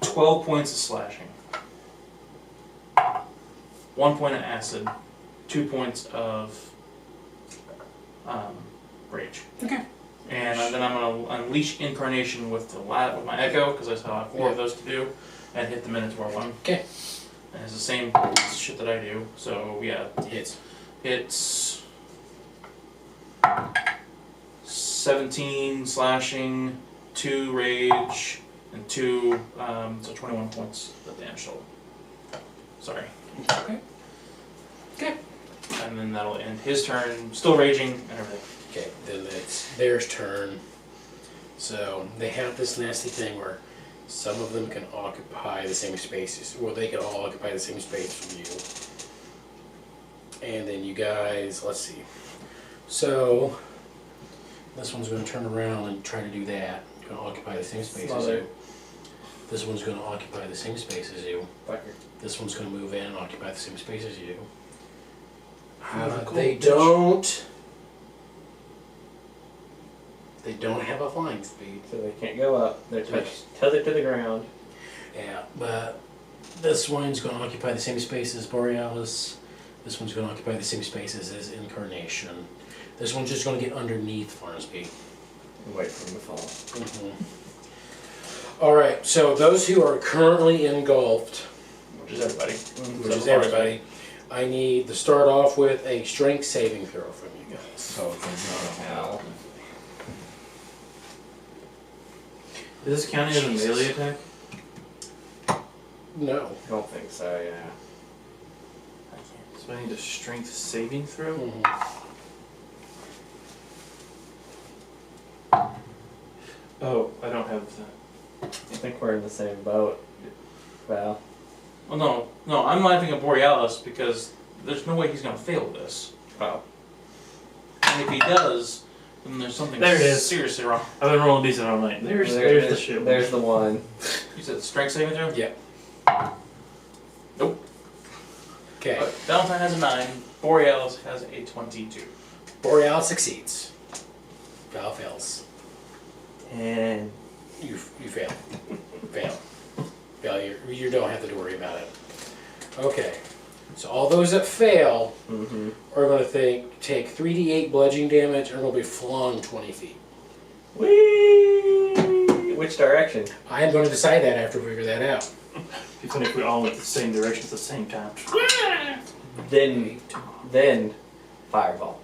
12 points of slashing. 1 point of acid. 2 points of rage. Okay. And then I'm gonna unleash incarnation with the with my echo because I still have 4 of those to do, and hit the Minotaur one. Okay. And it's the same shit that I do. So yeah, Hits. it's 17 slashing, 2 rage, and 2 so 21 points of damage total. Sorry. Okay. Okay. And then that'll end his turn, still raging and everything. Okay, then it's theirs turn. So they have this nasty thing where some of them can occupy the same spaces. Well, they can all occupy the same space from you. And then you guys, let's see. So this one's going to turn around and try to do that. Going to occupy the same space as you. This one's going to occupy the same space as you. This one's going to move in and occupy the same space as you. They don't. They don't have a flying speed. So they can't go up. They're tethered to the ground. Yeah, but this one's going to occupy the same space as Borealis. This one's going to occupy the same spaces as Incarnation. This one's just going to get underneath Farnsby. And wait for him to fall. Mm-hmm. All right, so those who are currently engulfed, Which is everybody. which is everybody, I need to start off with a strength saving throw from you guys. So it's Ow. Is this counting as a melee attack? No. I don't think so, yeah. So I need a strength saving throw? Mhm. Oh, I don't have that. I think we're in the same boat, Val. Well, no, I'm laughing at Borealis because there's no way he's gonna fail this. Oh. And if he does, then there's something There it is. seriously wrong. I've been rolling decent all night. There's the shit. There's the one. You said strength saving throw? Yeah. Nope. Okay. But Valentine has a 9, Borealis has a 22. Borealis succeeds. Val fails. And You fail. Fail. Failure. You don't have to worry about it. Okay. So all those that fail are going to take 3d8 bludgeoning damage and are going to be flung 20 feet. whee! Which direction? I am going to decide that after we figure that out. It'd be funny if we all went the same direction at the same time. Then fireball.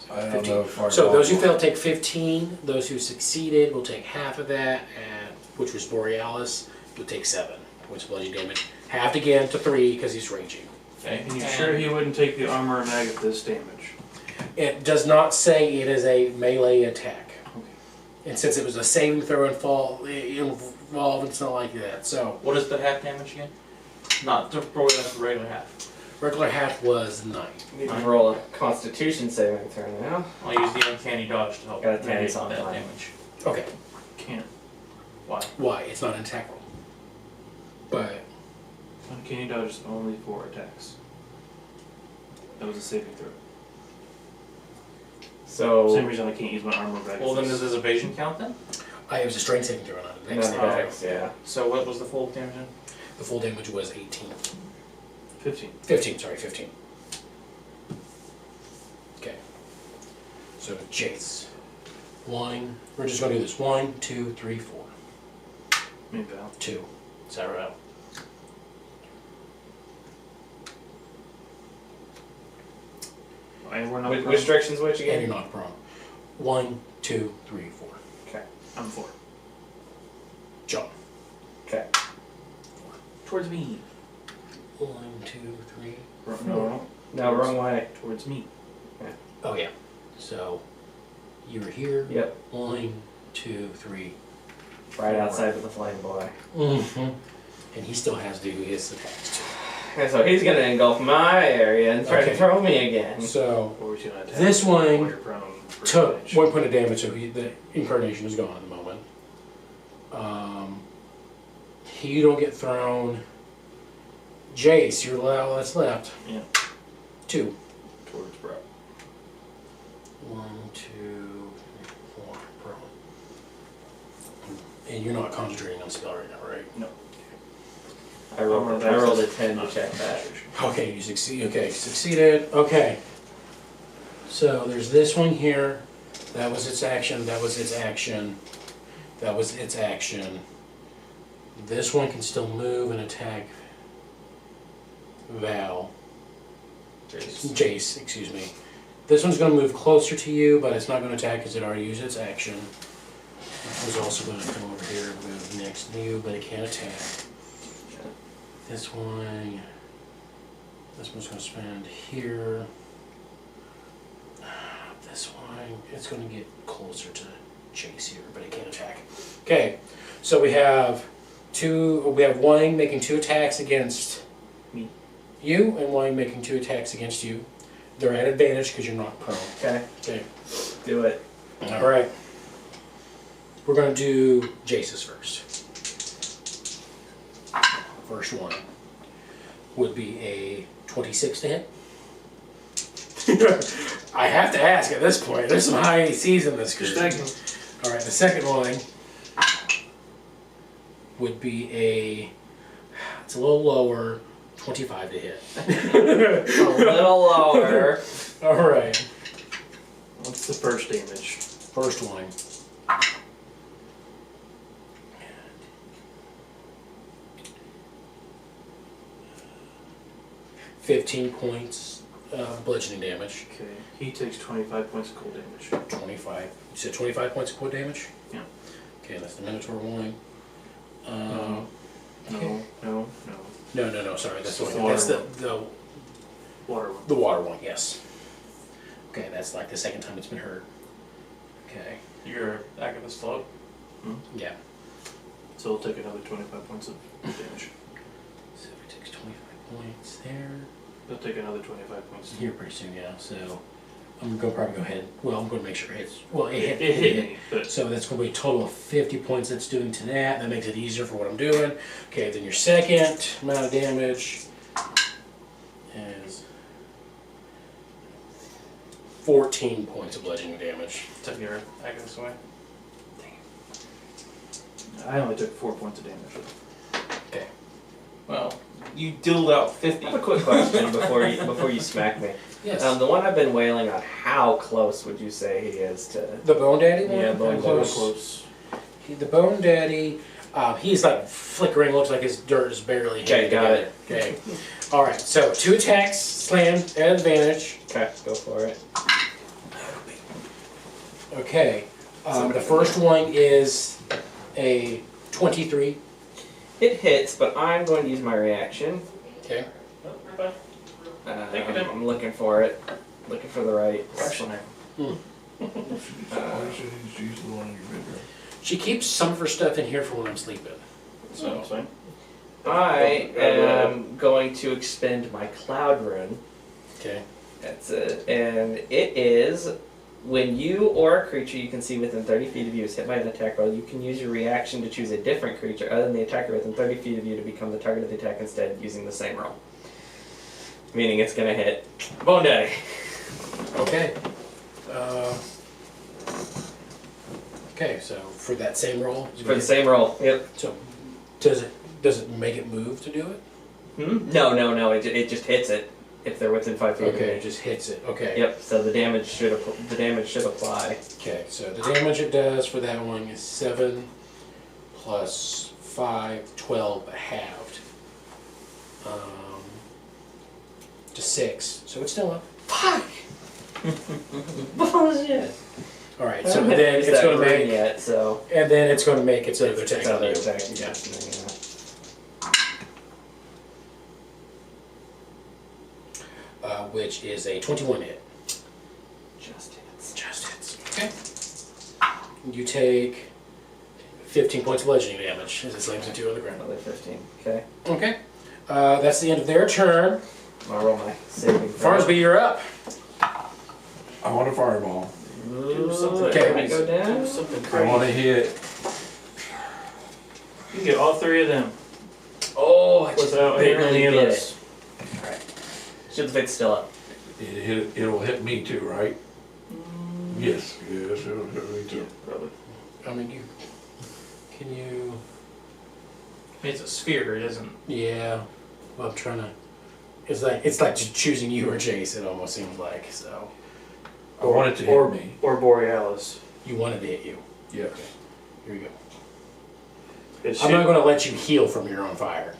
I don't know if our So those who dog- failed take 15. Those who succeeded will take half of that, and which was Borealis, will take 7, which is bludgeoning damage. Halved again to 3 because he's raging. Okay. And you sure he wouldn't take the armor of Agathis damage? It does not say it is a melee attack. Okay. And since it was a saving throw and fall involved, it's not like that. So What is the half damage again? Not the Borealis, the regular half. regular half was 9. Need to roll a Constitution saving throw now. I'll use the uncanny dodge to help Got a 10 negate on that mine. damage. Okay. Can't. Why? Why? It's not an attack roll. But Uncanny dodge is only for attacks. That was a saving throw. So Same reason I can't use my armor of Agathis. Well, then does his evasion count then? it was a strength saving throw, not a dex none saving of throw. X, yeah. So what was the full damage then? The full damage was 18. 15. 15, sorry, 15. Okay. So Jace. We're just going to do this. 1, 2, 3, 4. Me and Val. 2. Is that right? And we're not Which, prone. which direction's which And you're again? not prone. 1, 2, 3, 4. Okay. I'm 4. John. Okay. Towards me. 1, 2, 3. No, No, wrong way. towards me. Oh yeah. So you were here. Yep. 1, 2, 3. Right outside of the flame boy. Mm-hmm. And he still has to do his attacks too. Okay, so he's gonna engulf my area and try Okay. to throw me again. So Or he's gonna attack This one- while you're prone. took damage. 1 point of damage, so the incarnation is gone at the moment. You don't get thrown. Jace, you're all that's left. Yeah. 2. Towards Brock. 1, 2, 4, prone. And you're not concentrating on spell right now, right? No. I rolled a 10 to check that. Okay, you succeed. Okay, succeeded. Okay. So there's this one here. That was its action. That was its action. That was its action. This one can still move and attack Val. Jace, excuse me. This one's going to move closer to you, but it's not going to attack because it already used its action. This one's also going to come over here and move next to you, but it can't attack. This one's going to spend here. This one, it's going to get closer to Chase here, but it can't attack. Okay, so we have Wang making 2 attacks against Me. You, and Wang making 2 attacks against you. They're at advantage because you're not prone. Okay, Okay. do it. All right. We're going to do Jace's first. First one would be a 26 to hit. I have to ask at this point. There's some high ACs in this group. All right, the second one would be it's a little lower, 25 to hit. A little lower. All right, What's the first damage? first one. 15 points bludgeoning damage. Okay. He takes 25 points of cold damage. 25. You said 25 points of cold damage? Yeah. Okay, that's the Minotaur one. No. No, sorry, that's the The one. water That's the Water one. the water one, yes. Okay, that's like the second time it's been hurt. Okay, You're back at the slope. yeah. So we'll take another 25 points of damage. So if it takes 25 points there. He'll take another 25 points. Here pretty soon, yeah. So I'm going to probably go ahead. Well, I'm going to make sure it hits. Well, It hit me, but So that's going to be a total of 50 points that's doing to that. That makes it easier for what I'm doing. Okay, then your second amount of damage is 14 points of bludgeoning damage. Took your Agnes away. I only took 4 points of damage. Okay. Well, you dealt out 50. I have a quick question before you smack me. Yes. The one I've been wailing on, how close would you say he is to? The Bone Daddy one? Yeah, Bone How Daddy. Close. The Bone Daddy, he's like flickering, looks like his dirt is barely Okay, hanging got together. Okay. Alright, so 2 attacks, slam, at advantage. Okay, go for it. Okay. The first one is a 23. It hits, but I'm going to use my reaction. Okay. I'm looking for it. Looking for the right. Rationing. Why should you just use the one in your bedroom? She keeps some of her stuff in here for when I'm sleeping. So that's fine. I am going to expend my cloud rune. Okay. That's it. And it is when you or a creature you can see within 30 feet of you is hit by an attack roll, you can use your reaction to choose a different creature other than the attacker within 30 feet of you to become the target of the attack instead using the same roll. Meaning it's going to hit Bone Daddy. Okay. Okay, so for that same roll? For the same roll. Yep. So does it make it move to do it? No. It just hits it if they're within 5 feet of Okay, you. it just hits it. Okay. Yep. So the damage should apply. Okay, so the damage it does for that one is 7 plus 5, 12 halved. To 6. So it's still up. Fuck. Bullshit. Alright, so then it's gonna make yet, so and then it's gonna make its other attack. it's other on you. attack. Yeah. Which is a 21 hit. Just hits. Just hits. Okay. You take 15 points of bludgeoning damage as it slams into you on the ground. Another 15. Okay. Okay. That's the end of their turn. I'll roll my saving throw. Farnsby, you're up. I want a fireball. Do something. Okay. Might go down. Do something I wanna crazy. hit, You can get all three of them Oh, I just without hitting barely any of did us. it. Alright. Shield effect's still up. it'll hit me too, right? Yes, it'll hit me too. Probably. I mean, can you? It's a sphere, it isn't. Yeah. Well, I'm trying to. It's like just choosing you or Jace. It almost seems like so. I want it to hit me. Or Borealis. You wanted to hit you. Yes. Here you go. It's I'm not going to let you heal from your own fire,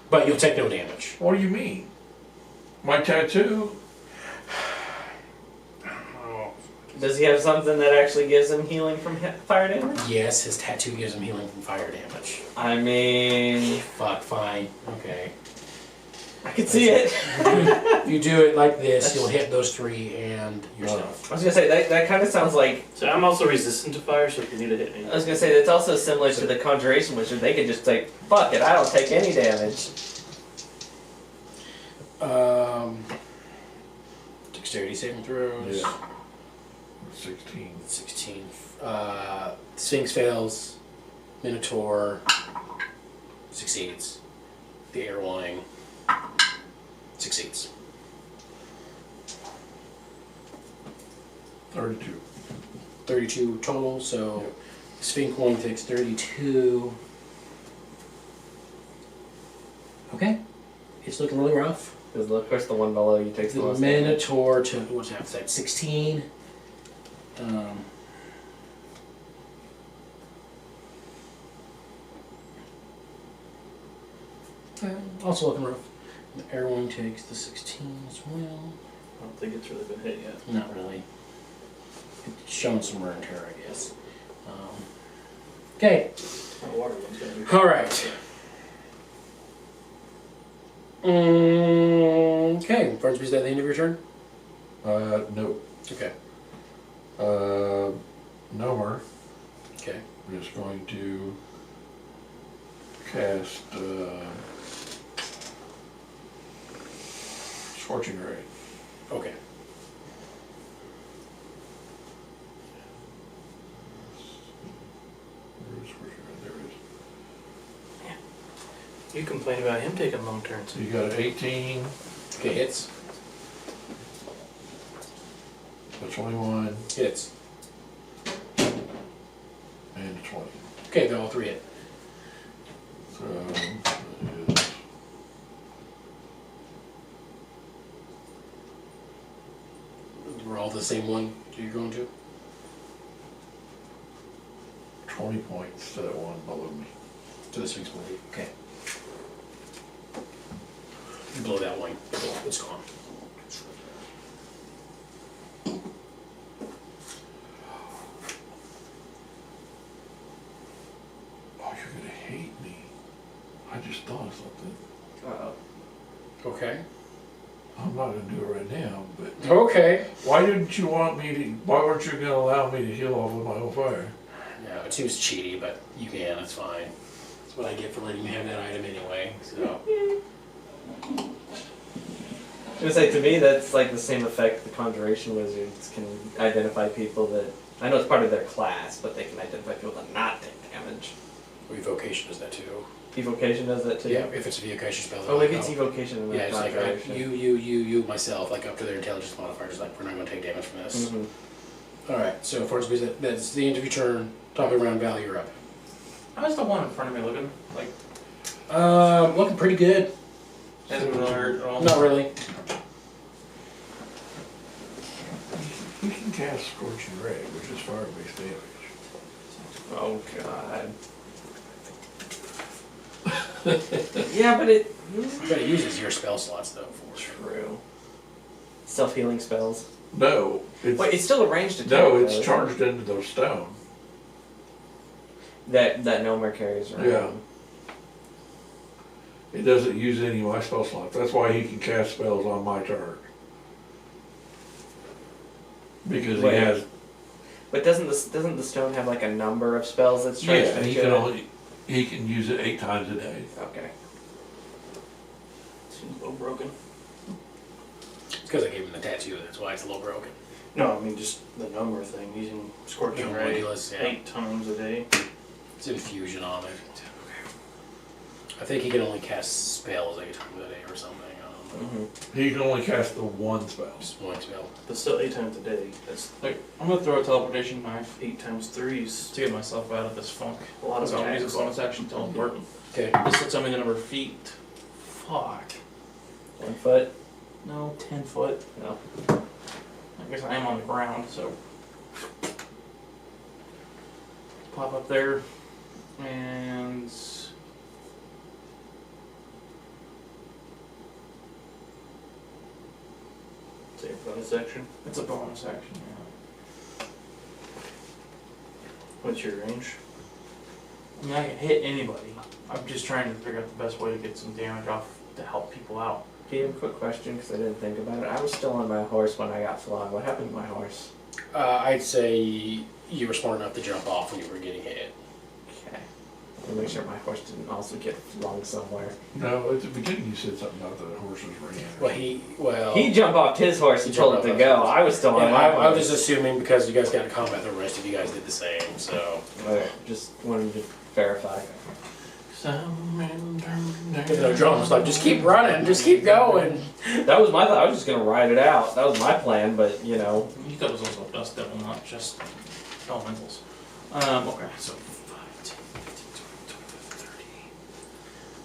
but you'll take no damage. What do you mean? My tattoo? Does he have something that actually gives him healing from fire damage? Yes, his tattoo gives him healing from fire damage. I mean, Fuck, fine. Okay. I can see it. If you do it like this, you'll hit those three and yourself. I was gonna say that kind of sounds like. So I'm also resistant to fire, so if you need to hit me. I was gonna say that's also similar to the conjuration wizard. They could just say, "Fuck it, I don't take any damage." Dexterity saving throws. Yeah. 16. 16. Sphinx fails. Minotaur succeeds. The airwing succeeds. 32. 32 total, so Sphinx one takes 32. Okay. It's looking really rough. Because of course the one below you takes the The most damage. Minotaur to what's that? 16. Also looking rough. The airwing takes the 16 as well. I don't think it's really been hit yet. Not really. It's shown some wear and tear, I guess. Okay. The water one's gonna be. All right. Okay. Farnsby, is that the end of your turn? No. Okay. Nomer Okay. is going to cast Scorching Ray. Okay. Where's Scorching Ray? There it is. You complain about him taking long turns. So you got an 18, Okay, hits. a 21, Hits. and a 20. Okay, they're all three hit. So that is We're all the same one you're going to? 20 points to that one below me. To the Sphinx blade. Okay. You blow that one. It's gone. Oh, you're gonna hate me. I just thought of something. Uh-oh. Okay. I'm not gonna do it right now, but Okay. why didn't you want me to, why weren't you gonna allow me to heal off with my own fire? Yeah, it seems cheaty, but you can, it's fine. That's what I get for letting you have that item anyway, so. I was gonna say, to me, that's like the same effect the conjuration wizards can identify people that, I know it's part of their class, but they can identify people that not take damage. Evocation does that too. Evocation does that too? Yeah, if it's a evocation spell. Oh, maybe it's evocation and Yeah, not it's like conjuration. you, myself, like up to their intelligence modifier, just like we're not gonna take damage from this. Mhm. Alright, so Farnsby, that's the end of your turn. Top of the round, Val, you're up. How's the one in front of me looking? Like, Looking pretty good. hasn't really hurt at all? Not really. We can cast Scorching Ray, which is fire-based damage. Oh, God. Yeah, but it... But it uses your spell slots though for True. Self-healing spells. No, Wait, it's, it's still a ranged attack. no, though, it's isn't it? charged into those stone. That Nomer carries around. Yeah. It doesn't use any of my spell slots. That's why he can cast spells on my turn. Because Wait. he has, But doesn't the stone have like a number of spells that's charged yeah, into he can it? only, he can use it 8 times a day. Okay. Seems a little broken. It's because I gave him the tattoo, that's why it's a little broken. No, I mean just the number thing, using Scorching Ray Ridiculous, yeah. 8 times a day. It's infusion on it. I think he can only cast spells 8 times a day or something. I don't know. He can only cast the one spell. Just one spell. But still 8 times a day. That's Like, I'm gonna throw a teleportation knife 8 times 3 is to get myself out of this funk. a lot of So I'm gonna use attacks. a bonus action to teleport. Okay. This will tell me the number of feet. Fuck. 1 foot. No, 10 foot. No. I guess I am on the ground, so. Pop up there. And. Say a bonus action. It's a bonus action, yeah. What's your range? I mean, I can hit anybody. I'm just trying to figure out the best way to get some damage off to help people out. Give a quick question because I didn't think about it. I was still on my horse when I got flung. What happened to my horse? I'd say you were smart enough to jump off when you were getting hit. Okay. I'll make sure my horse didn't also get flung somewhere. No, at the beginning you said something about the horses ran. He jumped off his horse and He told it jumped to off go. his- I was still on Yeah, my I was horse. just assuming because you guys got in combat, the rest of you guys did the same. So Okay, just wanted to verify. John was like, "Just keep running, just keep going." That was my thought. I was just gonna ride it out. That was my plan, but you know. You thought it was also a dust devil, not just elementals. Okay, so 5, 10, 15, 20, 25, 30.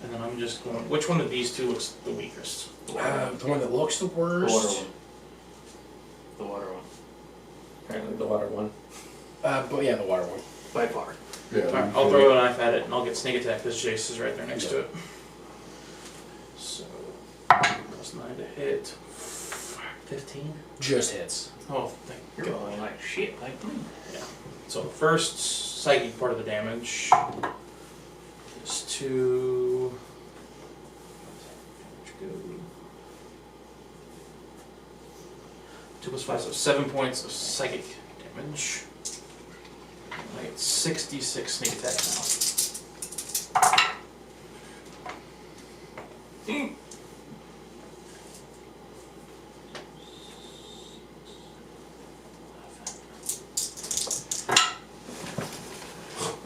And then I'm just going, which one of these two looks the weakest? The one that looks the The water worst. one. The water one. Apparently the water one. But yeah, the water one. By far. Yeah. Alright, I'll throw a knife at it and I'll get sneak attack because Jace is right there next to it. So, plus 9 to hit. 15? Just hits. Oh, thank You're God. rolling like shit, like me. So the first psychic part of the damage is to 2 plus 5, so 7 points of psychic damage. I get 66 sneak attack now.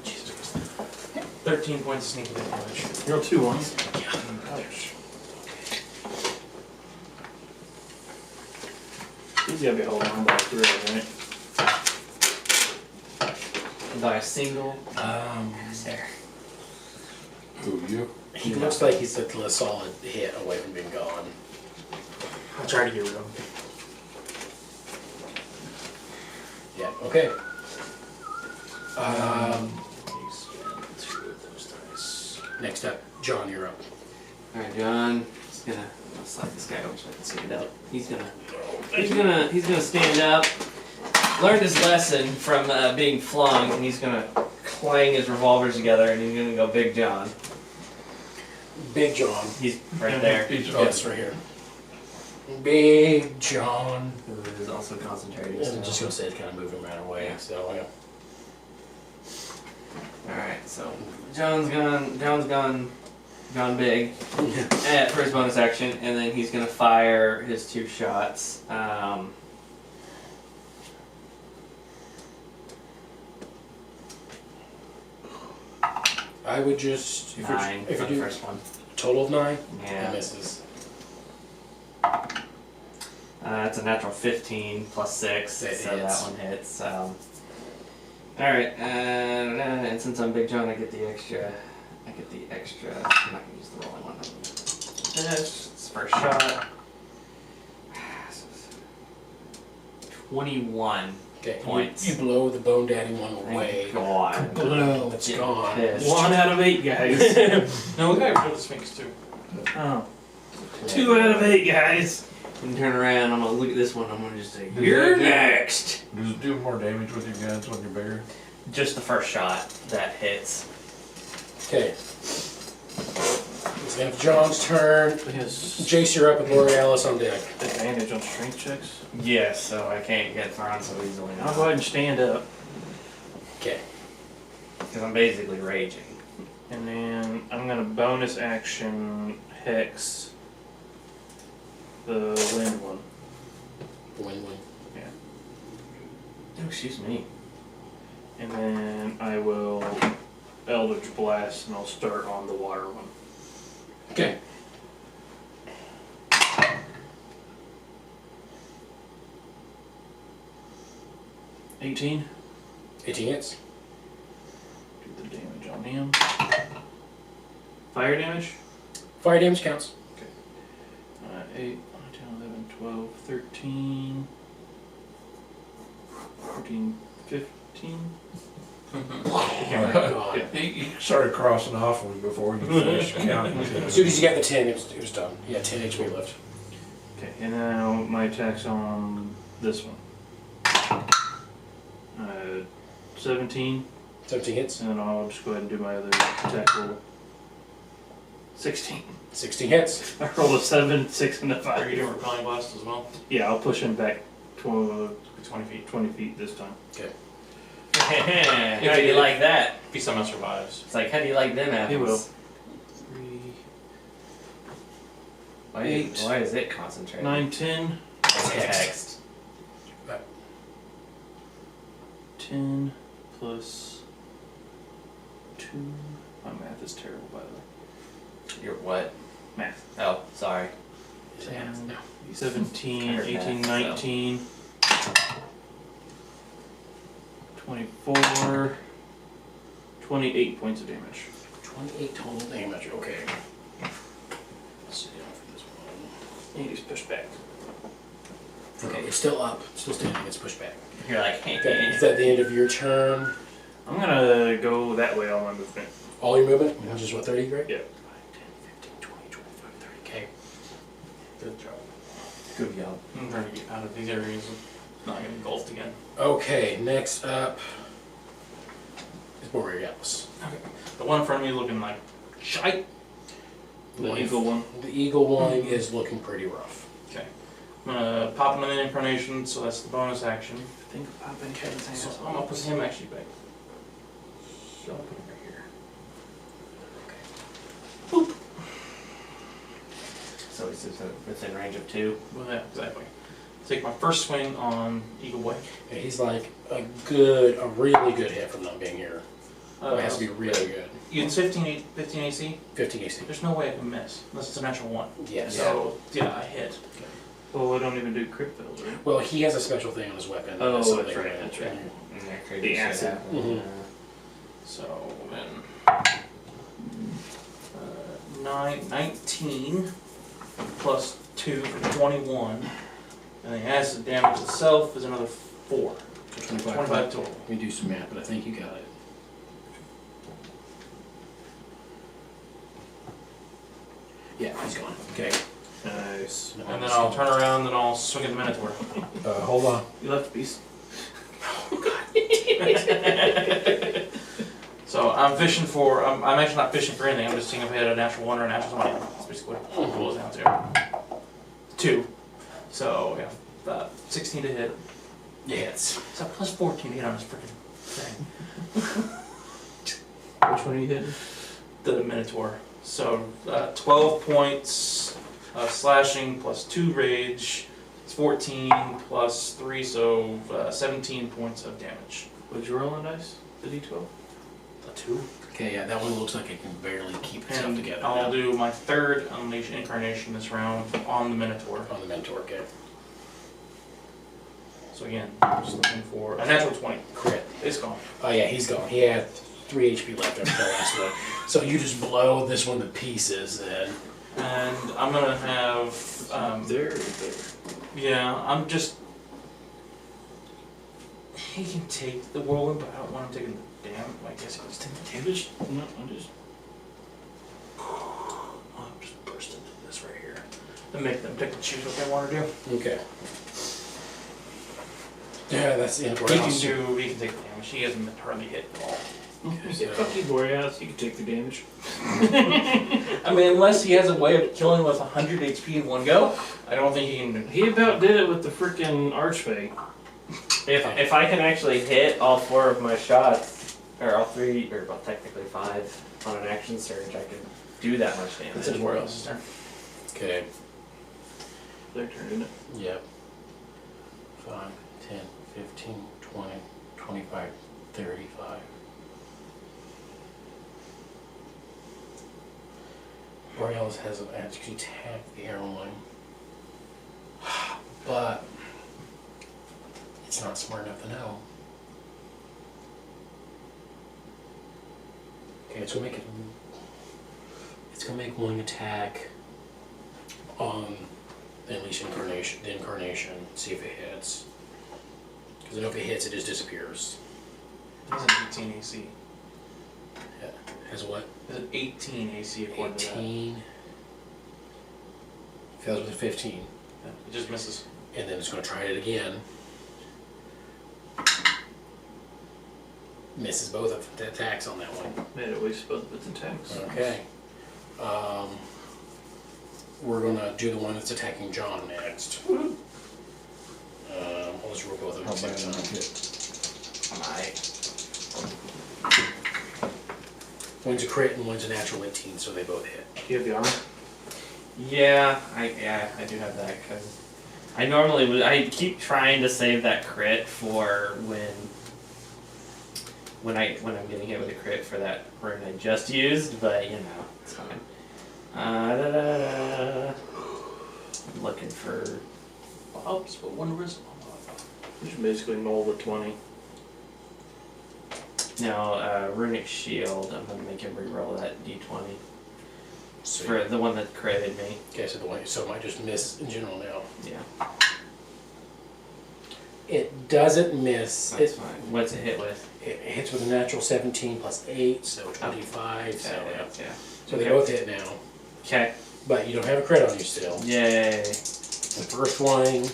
Jesus Christ. 13 points of sneak attack damage. You're 2 ones. Ouch. He's gotta be holding on by 3, right? By a single. There. Who, you? He looks like he's a solid hit away from being gone. I'll try to get rid of him. Yeah. Okay. Spend 2 of those dice. Next up, John, you're up. Alright, John. He's gonna slap this guy over so I can see it out. He's gonna stand up. Learned his lesson from being flung, and he's gonna clang his revolvers together, and he's gonna go Big John. Big John. He's right there. He's Yes, right here. Big John. Who is also concentrating. I'm just gonna say it's kind of moving right away. So yeah. Alright, so John's gone big for his bonus action, and then he's gonna fire his 2 shots. I would just if 9 you for the do first one. total of 9, Yeah. it misses. It's a natural 15 plus 6, That so hits. that one hits. Alright, and since I'm Big John, I get the extra. I'm not gonna use the rolling one. It's first shot. 21 Okay. points. You blow the Bone Daddy one away. Thank God. Blow. It's Getting gone. pissed. 1 out of 8, guys. No, we got rid of the Sphinx too. Oh. 2 out of 8, guys. And turn around, I'm gonna look at this one, I'm gonna just say, you're next! Does it do more damage with your guns when you're bigger? Just the first shot that hits. Okay. It's now John's turn. Because Jace, you're up with Borealis on deck. advantage on strength checks. Yes, so I can't get thrown so easily I'll go ahead and stand up. Okay. because I'm basically raging. And then I'm gonna bonus action Hex the wind one. Win-win. Oh, excuse me. And then I will Eldritch Blast, and I'll start on the water one. Okay. $18. 18 hits. Do the damage on him. Fire damage. Fire damage counts. 8, 9, 10, 11, 12, 13, 14, 15. God. He started crossing off on me before you finished counting. As soon as you got the 10, it was done. Yeah, 10 HP left. Okay, and now my attack's on this one. 17, 17 hits. and then I'll just go ahead and do my other attack roll. 16. 16 hits. I rolled a 7, 6, and a Are 5. you doing repelling blast as well? Yeah, I'll push him back 20 feet. 20 feet this time. How do you like that? If he somehow survives. It's like, how do you like them apples? He will. 3, Why is it concentrated? 9, 10, It's text. 10 plus 2. My math is terrible, by the way. You're what? Math. Oh, sorry. 10, 17, Tired 18, math, 19, 24, 28 points of damage. 28 total damage. Okay. Let's see for this one. And he's pushed back. Okay, it's still up. Still standing. It's pushed back. You're like, hey, Okay, is that the end of your turn? I'm gonna go that way on my movement. All your movement? Which is what, 30, right? Yeah. 5, 10, 15, 20, 25, 30. Okay. Good job. Good job. I'm trying to get out of these areas of not getting engulfed again. Okay, next up is Borealis. Okay. The one in front of me looking like shite. The eagle one. The eagle one is looking pretty rough. Okay. I'm gonna pop another incarnation, so that's the bonus action. I think I'll pop in Kevin's hands. So I'm gonna put him actually back. So I'll put him right here. So he's just within range of 2. Well, yeah, exactly. Take my first swing on Eagle Way. And he's like a really good hit from not being here. It has to be really good. You get 15 AC? 15 AC. There's no way I can miss, unless it's a natural 1. Yes. So, yeah, I hit. Well, I don't even do crit fails, right? Well, he has a special thing on his weapon. Oh, so that's they- right, that's right. The acid. Mhm. So, then... 19 plus 2 for 21. And the acid damage itself is another 4. 25 total. Let me do some math, but I think you got it. Yeah, he's gone. Okay. Nice. And then I'll turn around and I'll swing at the Minotaur. Hold on. You left a piece. So I'm fishing for, I'm actually not fishing for anything, I'm just seeing if I had a natural 1 or a natural 20. That's basically what it boils down to. 2. So, yeah, 16 to hit. Yeah, it's So plus 14 to hit on this freaking thing. Which one are you hitting? The Minotaur. So 12 points of slashing plus 2 rage. It's 14 plus 3, so 17 points of damage. Would you roll on dice? The d12? The 2. okay. Yeah, that one looks like it can barely keep itself And together. I'll now. do my third Unleash Incarnation this round on the Minotaur. On the mentor. Okay. So again, I'm just looking for a natural 20. Crit. It's gone. Oh yeah, he's gone. He had 3 HP left after the last one. So you just blow this one to pieces then. And I'm gonna have, There. yeah, I'm just. He can take the whirlwind, but I don't want him taking the damage. I guess he can just take the damage. No, I'm just. I'll just burst into this right here and make them pick and choose what they want to do. Okay. Yeah, that's the end of He Borealis. can take the damage. He hasn't been hardly hit at all. Yeah, fuck you, Borealis. You can take the damage. I mean, unless he has a way of killing with 100 HP in one go, I don't think he can. He about did it with the frickin' Archfey. If I can actually hit all 4 of my shots, or all 3, or well, technically 5 on an action surge, I could do that much It's damage. where else is there? Okay. Their turn, isn't it? Yep. 5, 10, 15, 20, 25, 35. Borealis hasn't actually tagged the airline. But it's not smart enough to know. Okay, it's gonna make it. It's gonna make one attack on the Unleash Incarnation. The Incarnation. See if it hits. Because I know if it hits, it just disappears. It has an 18 AC. Yeah. Has what? It has an 18 AC according to that. 18. Fails with a 15. Yeah, it just misses. And then it's going to try it again. Misses both of the attacks on that one. Made it waste both of its attacks. Okay. We're going to do the one that's attacking John next. I'll just roll both of them How at the bad same am I time. hit? One's a crit and one's a natural 18, so they both hit. Do you have the armor? Yeah, I do have that because I normally would. I keep trying to save that crit for when I'm getting hit with a crit for that rune I just used, but you know it's fine. I'm looking for. I'll just put one wisdom on You should basically null the 20. No, runic shield. I'm gonna make him reroll that d20 So, for the one that critted me. okay, so the one, so it might just miss in general now. Yeah, It doesn't miss. that's It, fine. What's it hit with? it hits with a natural 17 plus 8, so 25. So, Yeah. so they both hit now. Okay. But you don't have a crit on you still. Yay. The first one.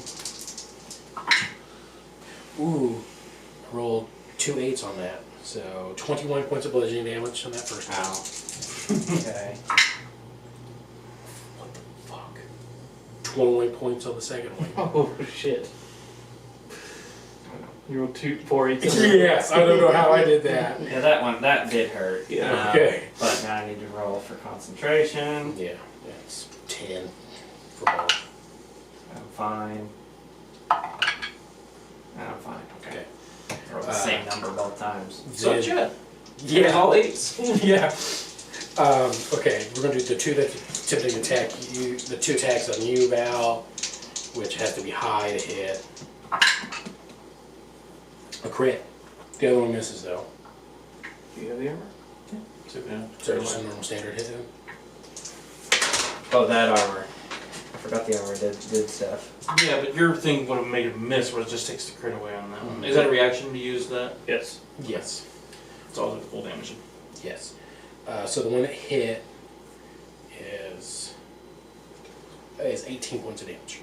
Ooh. I rolled 2 8s on that. So 21 points of bludgeoning damage on that first one. Ow. Okay. What the fuck? 21 points on the second one. Oh shit. You rolled 4 8s. Yes, I don't know how I did that. Yeah, that did hurt. Yeah. Okay. But now I need to roll for concentration. Yeah, that's 10 for both. I'm fine. I'm fine. Okay. Okay. Roll the same number both times. So Then- Jet. Yeah. All 8s. Yeah. Okay, we're gonna do the two that typically attack you, the 2 attacks on you, Val, which has to be high to hit. A crit. The other one misses though. Do you have the armor? Yeah. So just a normal standard hit him. Oh, that armor. I forgot the armor did stuff. Yeah, but your thing would have made it miss, where it just takes the crit away on that one. Is that a reaction to use that? Yes. Yes. It's all the full damage. Yes. So the one that hit is 18 points of damage.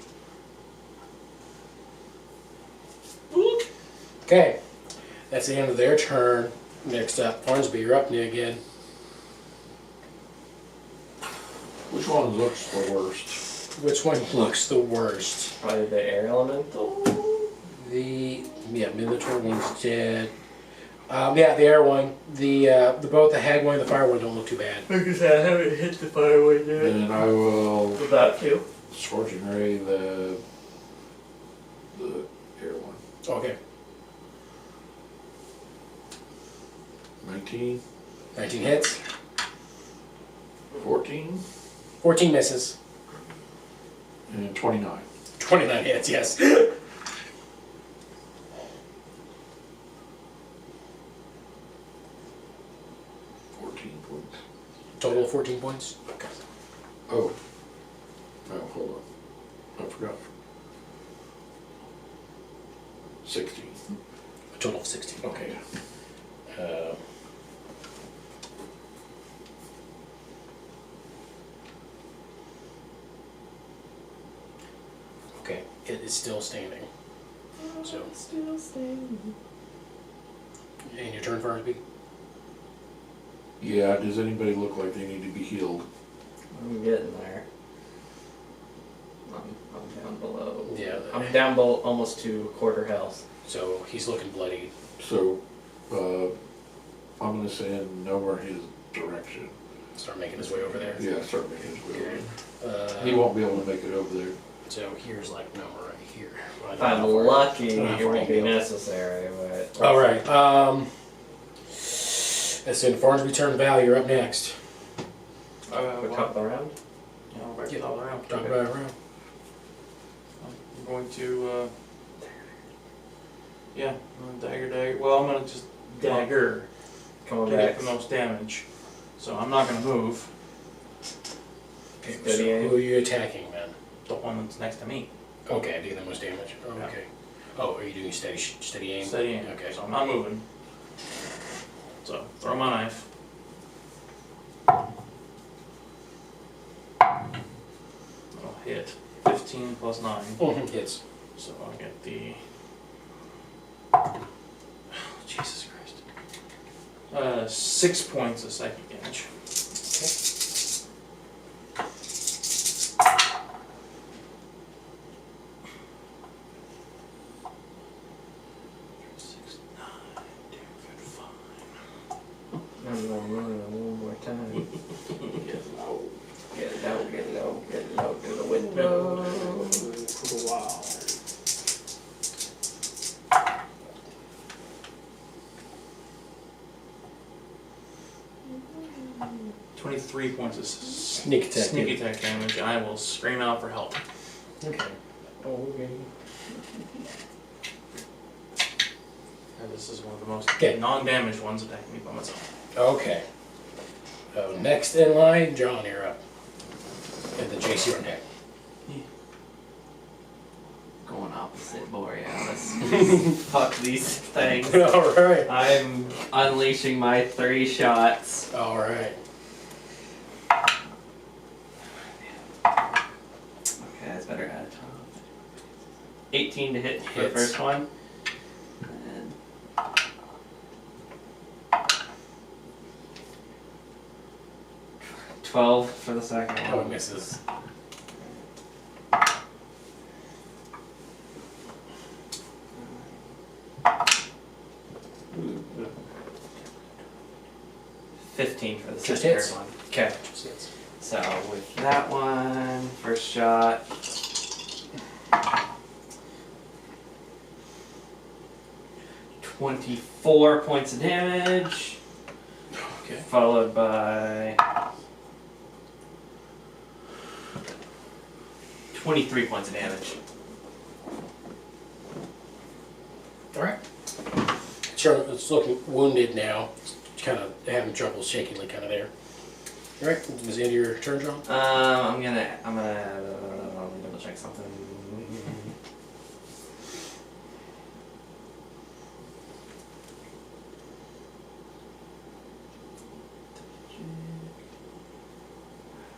Okay. That's the end of their turn. Next up, Farnsby, you're up again. Which one looks the worst? Which one looks the worst? Probably the air elemental. Minotaur one's dead. The air one. The both the hag one and the fire one don't look too bad. Like I said, I haven't hit the fire one yet. Then I will Without two. Scorching Ray the air one. Okay. 19, 19 hits. 14, 14 misses. and 29. 29 hits, yes. 14 points. Total of 14 points. Oh. Oh, hold on. I forgot. 16. A total of 16. Okay. Okay, it is still standing. So, Still standing. and your turn, Farnsby? Yeah, does anybody look like they need to be healed? I'm getting there. I'm down below. Yeah. I'm down below almost to quarter health. So he's looking bloody. So, I'm gonna send Nowhere his direction. Start making his way over there. Yeah, start making his way over Okay. there. He won't be able to make it over there. So here's like number right here. Well, I If don't I'm know how far- lucky, I don't know how it far won't you be go. necessary, but. All right. That's in Farnsby turn Valley. You're up next. We're top of the round? Yeah, we're back Yeah. to all around. Talk about it around. I'm going to, yeah, I'm gonna dagger. Well, I'm gonna just dagger Come on to back. get the most damage. So I'm not gonna move. Okay, so Steady aim. who are you attacking then? The one that's next to me. Okay, do the most damage. Oh, Yeah. okay. Oh, are you doing steady aim? Steady aim. Okay. So I'm not moving. So throw my knife. That'll hit 15 plus 9. Mhm, hits. So I'll get the. Jesus Christ. 6 points of psychic damage. Six, 9, damn good, fine. One more time. Get low. Get it out, get it out, get it out to the window. For a while. $23 points of Sneak attack. sneak attack damage, and I will scream out for help. Okay. Okay. And this is one of the most Okay. non-damaged ones attacking me by myself. Okay. So next in line, John, you're up. And the Jace, you're on deck. Going opposite Borealis. Fuck these things. All right. I'm unleashing my 3 shots. All right. Okay, that's better at a time. 18 to hit for the Hits. first one. And 12 for the second Oh, one. it misses. Ooh. 15 for the Just third hits. one. Okay. Just hits. So with that one, first shot. $24 points of damage, Okay. followed by 23 points of damage. All right. Sure, it's looking wounded now. It's kind of having trouble shakingly kind of there. All right. Is the end of your turn, John? I'm gonna double check something.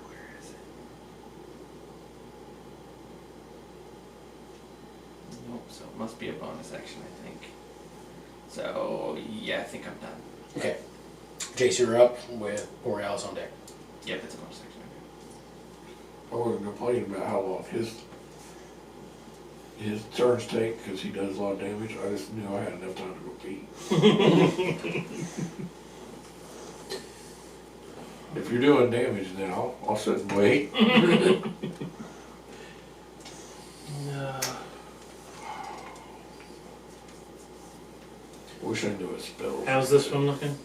Where is it? Nope, so it must be a bonus action, I think. So, yeah, I think I'm done. Okay. Jace, you're up with Borealis on deck. Yep, it's a bonus action. I wasn't complaining about how long his turns take, because he does a lot of damage. I just knew I had enough time to go pee. If you're doing damage, then I'll sit and wait. Wish I knew a spell. How's this one looking?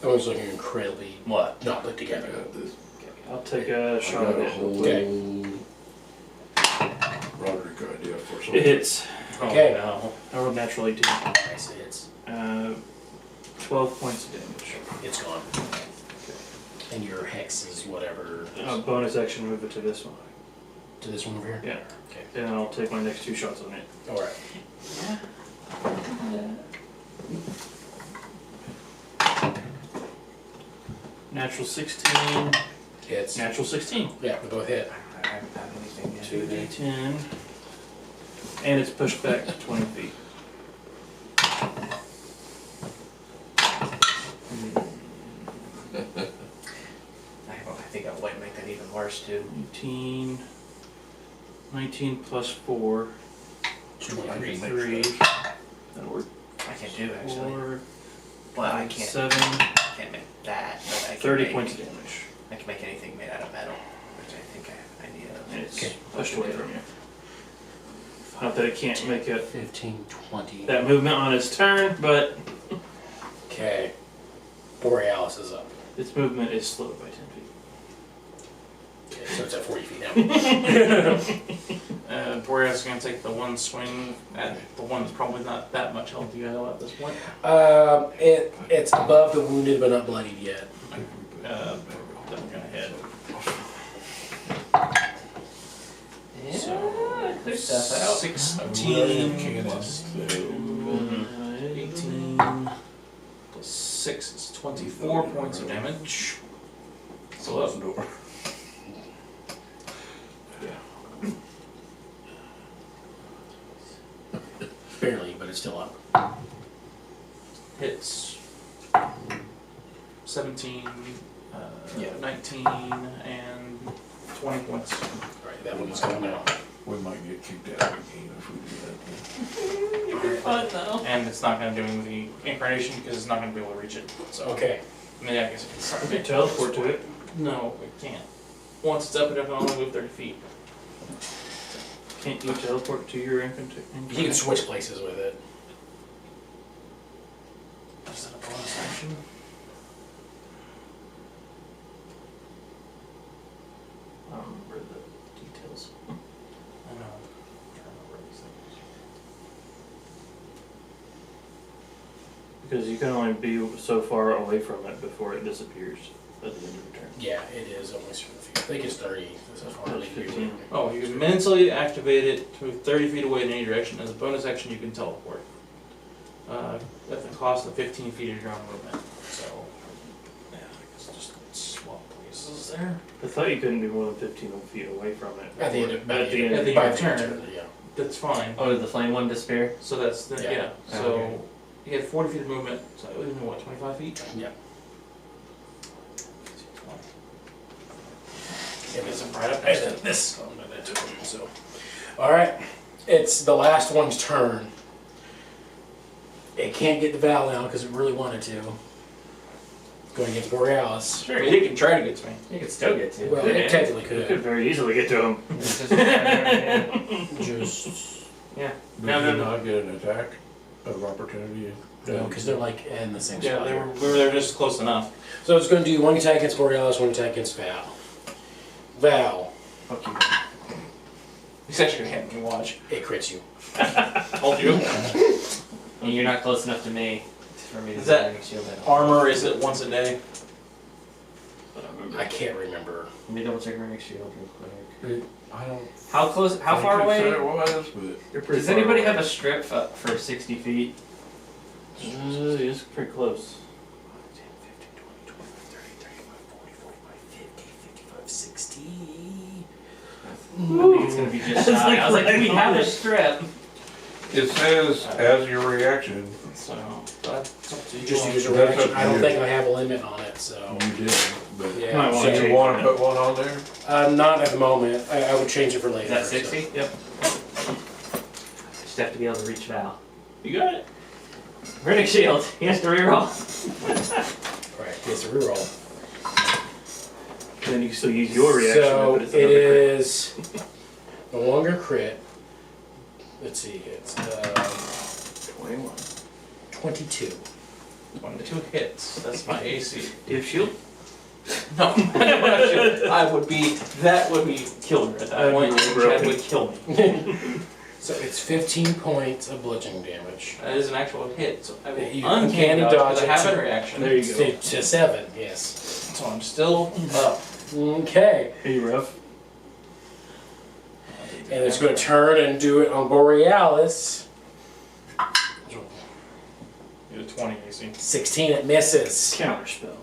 That one's looking incredibly What? not put I together. got this. I'll take a I shot got at a it. whole Okay. Roderick idea for It something. hits. Okay. No. I rolled natural 18. Nice, it's 12 points of damage. it's gone. And your hex is whatever. Bonus action, move it to this one. To this one over here. Yeah. Okay. And then I'll take my next 2 shots on it. All right. Natural 16, Hits. natural 16. Yeah, we both hit. I haven't had anything yet. 2d10. And it's pushed back to 20 feet. I think I might make that even worse too. 19 plus 4, It's 23. 3. That'll work. I can do actually. 4, Well, I can't. 7, I can't make that. But I can 30 make, points of damage. I can make anything made out of metal, which I think I need. And it's Okay. pushed away from you. Not that it can't make it 15, 20. that movement on its turn, but Okay. Borealis is up. its movement is slowed by 10 feet. Okay, so it's at 40 feet now. Boreas is gonna take the one swing at the one that's probably not that much health you know at this point. It's above the wounded but not bloodied yet. Definitely gonna hit. Yeah, clear stuff out. 16 plus 2, 18 plus 6 is 24 points of damage. Close the door. Barely, but it's still up. Hits 17, Yeah. 19, and 20 points. Alright, that one was coming out. We might get kicked out of the game if we do that. You're fun though. And it's not going to do the incarnation because it's not going to be able to reach it. So, Okay. I mean, I guess it can start You can teleport to it. No, it can't. Once it's up, it can only move 30 feet. Can't you teleport to your infantry? You can switch places with it. Is that a bonus action? I don't remember the details. I know. I'm trying to remember these things. Because you can only be so far away from it before it disappears at the end of the turn. Yeah, it is almost 30 feet. I think it's 30. So far. That's 15. Oh, you can mentally activate it to move 30 feet away in any direction. As a bonus action, you can teleport. At the cost of 15 feet of your own movement. So, yeah, I guess just swap places there. I thought you couldn't be more than 15 feet away from it. At the end of At the end At of the by end of the turn. turn, yeah. That's fine. Oh, did the flame one disappear? So that's the, Yeah. yeah. Oh, So okay. you had 40 feet of movement. So that would have been what, 25 feet? Yeah. It's right up And next then to this. Oh, no, that took him, so. Alright. It's the last one's turn. It can't get to Val now because it really wanted to. Going against Borealis. I mean, he can try to get to me. You could still get to. Well, Yeah. it technically You could. could very easily get to him. It's just yeah. Just. Yeah. Did No, you no, no. not get an attack of opportunity? No, because they're like in the same Yeah, spot. we were there just close enough. So it's going to do one attack against Borealis, one attack against Val. Val, Fuck you. He's actually gonna hit me, watch. it crits you. Told you. And you're not close enough to me for me to Is that make shield it. Armor, is it once a day? I can't remember. Let me double check my shield real quick. I don't. How close? How think far it said away? it was, but You're pretty Does far anybody away. have a strip up for 60 feet? It's pretty close. 10, 15, 20, 25, 30, 35, 40, 45, 50, 55, 60. I think it's gonna be just shy. I was like, do we have a strip? it says as your reaction, So, that's up to you. Just use a That's reaction. up to I don't you. think I have a limit on it, so. you didn't, but. Yeah. Might So wanna you change wanna it. put one on there? Not at the moment. I would change it for later. Is that 60? Yep. Just have to be able to reach Val. You got it. Riddick shield. He has to reroll. Right, it's a reroll. Then you can still use your reaction, So but it's it another crit. is no longer crit. Let's see, it's 21. 22. 22 hits. That's my AC. Do you have shield? No, I don't have shield. That would be killer at that That'd point. be broken. That would kill me. So it's 15 points of bludgeoning damage. That is an actual hit. So I will You uncanny uncanny dodge dodge because I it have to- a reaction. There you go. To 7, yes. So I'm still up. Okay. Are you rough? And it's going to turn and do it on Borealis. You had a 20 AC. 16, it misses. Counter spell.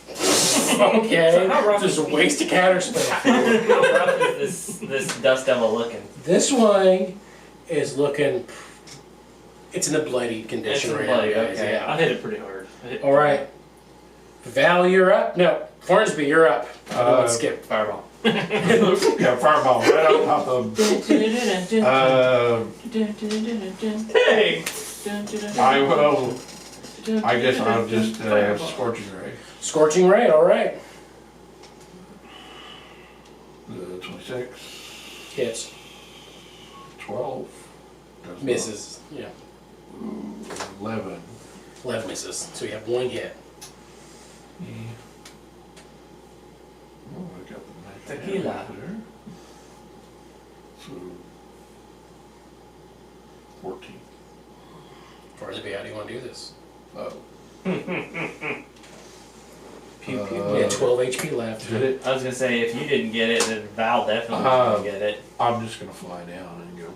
Okay. So how rough Just is- waste a counter spell. How rough is this dust devil looking? This one is looking. It's in a bloodied condition It's in right now, bloody, guys. okay. Yeah. I hit it pretty hard. I hit- All right. Val, you're up. No, Farnsby, you're up. Let's skip. Fireball. Yeah, fireball right on top of them. Hey! I will, I guess I'll just, scorching ray. Scorching ray. All right. 26, Hits. 12, Does Misses. Yeah. not. 11. 11 misses. So you have one hit. Yeah. Oh, I got the max Tequila. damage there. So 14. Farnsby, how do you want to do this? Oh. Pew, pew. You had 12 HP left. Did it? I was gonna say, if you didn't get it, then Val definitely didn't get it. I'm just gonna fly down and go.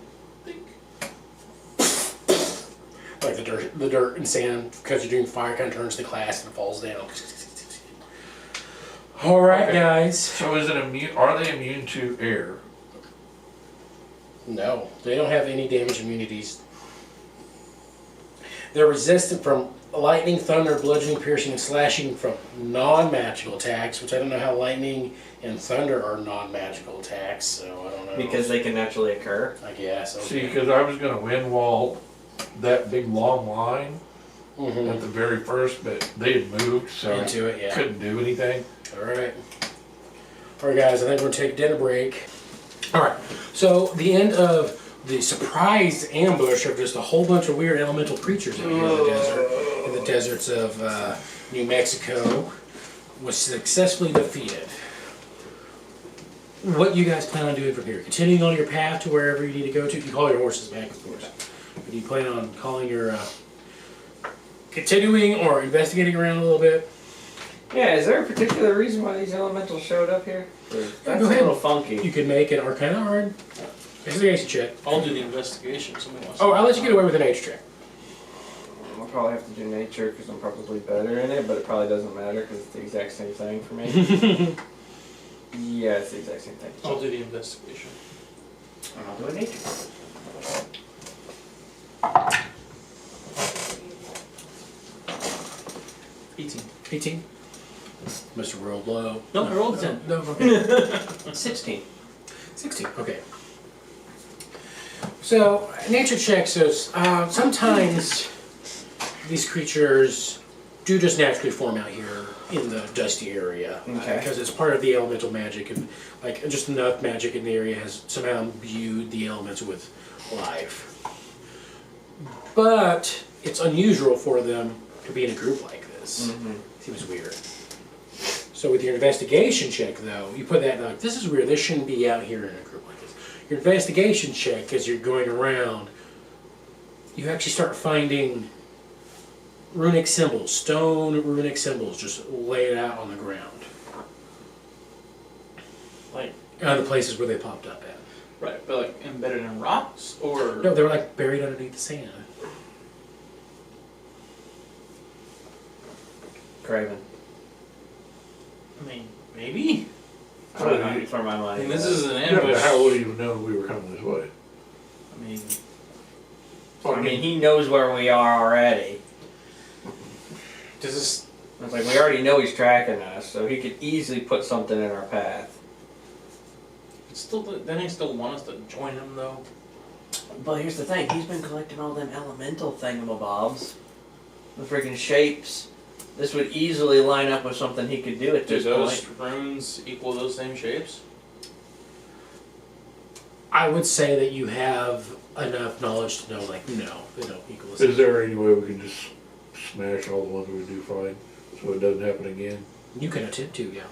Like the dirt and sand, because you're doing fire, kind of turns to glass and falls down. All right, Okay. guys. So is it immune? Are they immune to air? No, they don't have any damage immunities. They're resistant from lightning, thunder, bludgeoning, piercing, and slashing from non-magical attacks, which I don't know how lightning and thunder are non-magical attacks, so I don't know. Because they can naturally occur. I guess. See, Okay. because I was gonna wind wall that big long line Mhm. at the very first, but they had moved, so Into it, I yeah. couldn't do anything. All right. All right, guys, I think we're going to take a dinner break. All right, so the end of the surprise ambush of just a whole bunch of weird elemental creatures out here in the deserts of New Mexico was successfully defeated. What you guys plan on doing from here? Continuing on your path to wherever you need to go to? You can call your horses back, of course. But do you plan on calling your... continuing or investigating around a little bit? Yeah, is there a particular reason why these elementals showed up here? That's go a ahead. little funky. You can make an Arcana or an investigation check. I'll do the investigation. Somebody wants. Oh, I'll let you get away with a nature check. I'll probably have to do nature because I'm probably better in it, but it probably doesn't matter because it's the exact same thing for me. Yeah, it's the exact same thing. I'll do the investigation. And I'll do a nature. 18. Mr. Rolled low. No, I rolled a 10. No, okay. 16. 16, okay. So, nature check says sometimes these creatures do just naturally form out here in the dusty area. Okay. Because it's part of the elemental magic, and like just enough magic in the area has somehow imbued the elements with life. But it's unusual for them to be in a group like this. Mm-hmm. Seems weird. So with your investigation check, though, you put that like, this is weird. This shouldn't be out here in a group like this. Your investigation check, as you're going around, you actually start finding runic symbols, stone runic symbols, just laid out on the ground. Like, The places where they popped up at. right, but like embedded in rocks or. No, they were like buried underneath the sand. Craven. I mean, maybe. For my I money. mean, this is an Yeah, but ambush. how would he have known we were coming this way? I mean, I mean, he knows where we are already. does this? It's like we already know he's tracking us, so he could easily put something in our path. Still, then he still want us to join him though. But here's the thing, he's been collecting all them elemental thingamabobs. The freaking shapes. This would easily line up with something he could do at Do this those point. runes equal those same shapes? I would say that you have enough knowledge to know, like, no, they don't equal the same. Is there any way we can just smash all the ones we do find so it doesn't happen again? You can attempt to, yeah.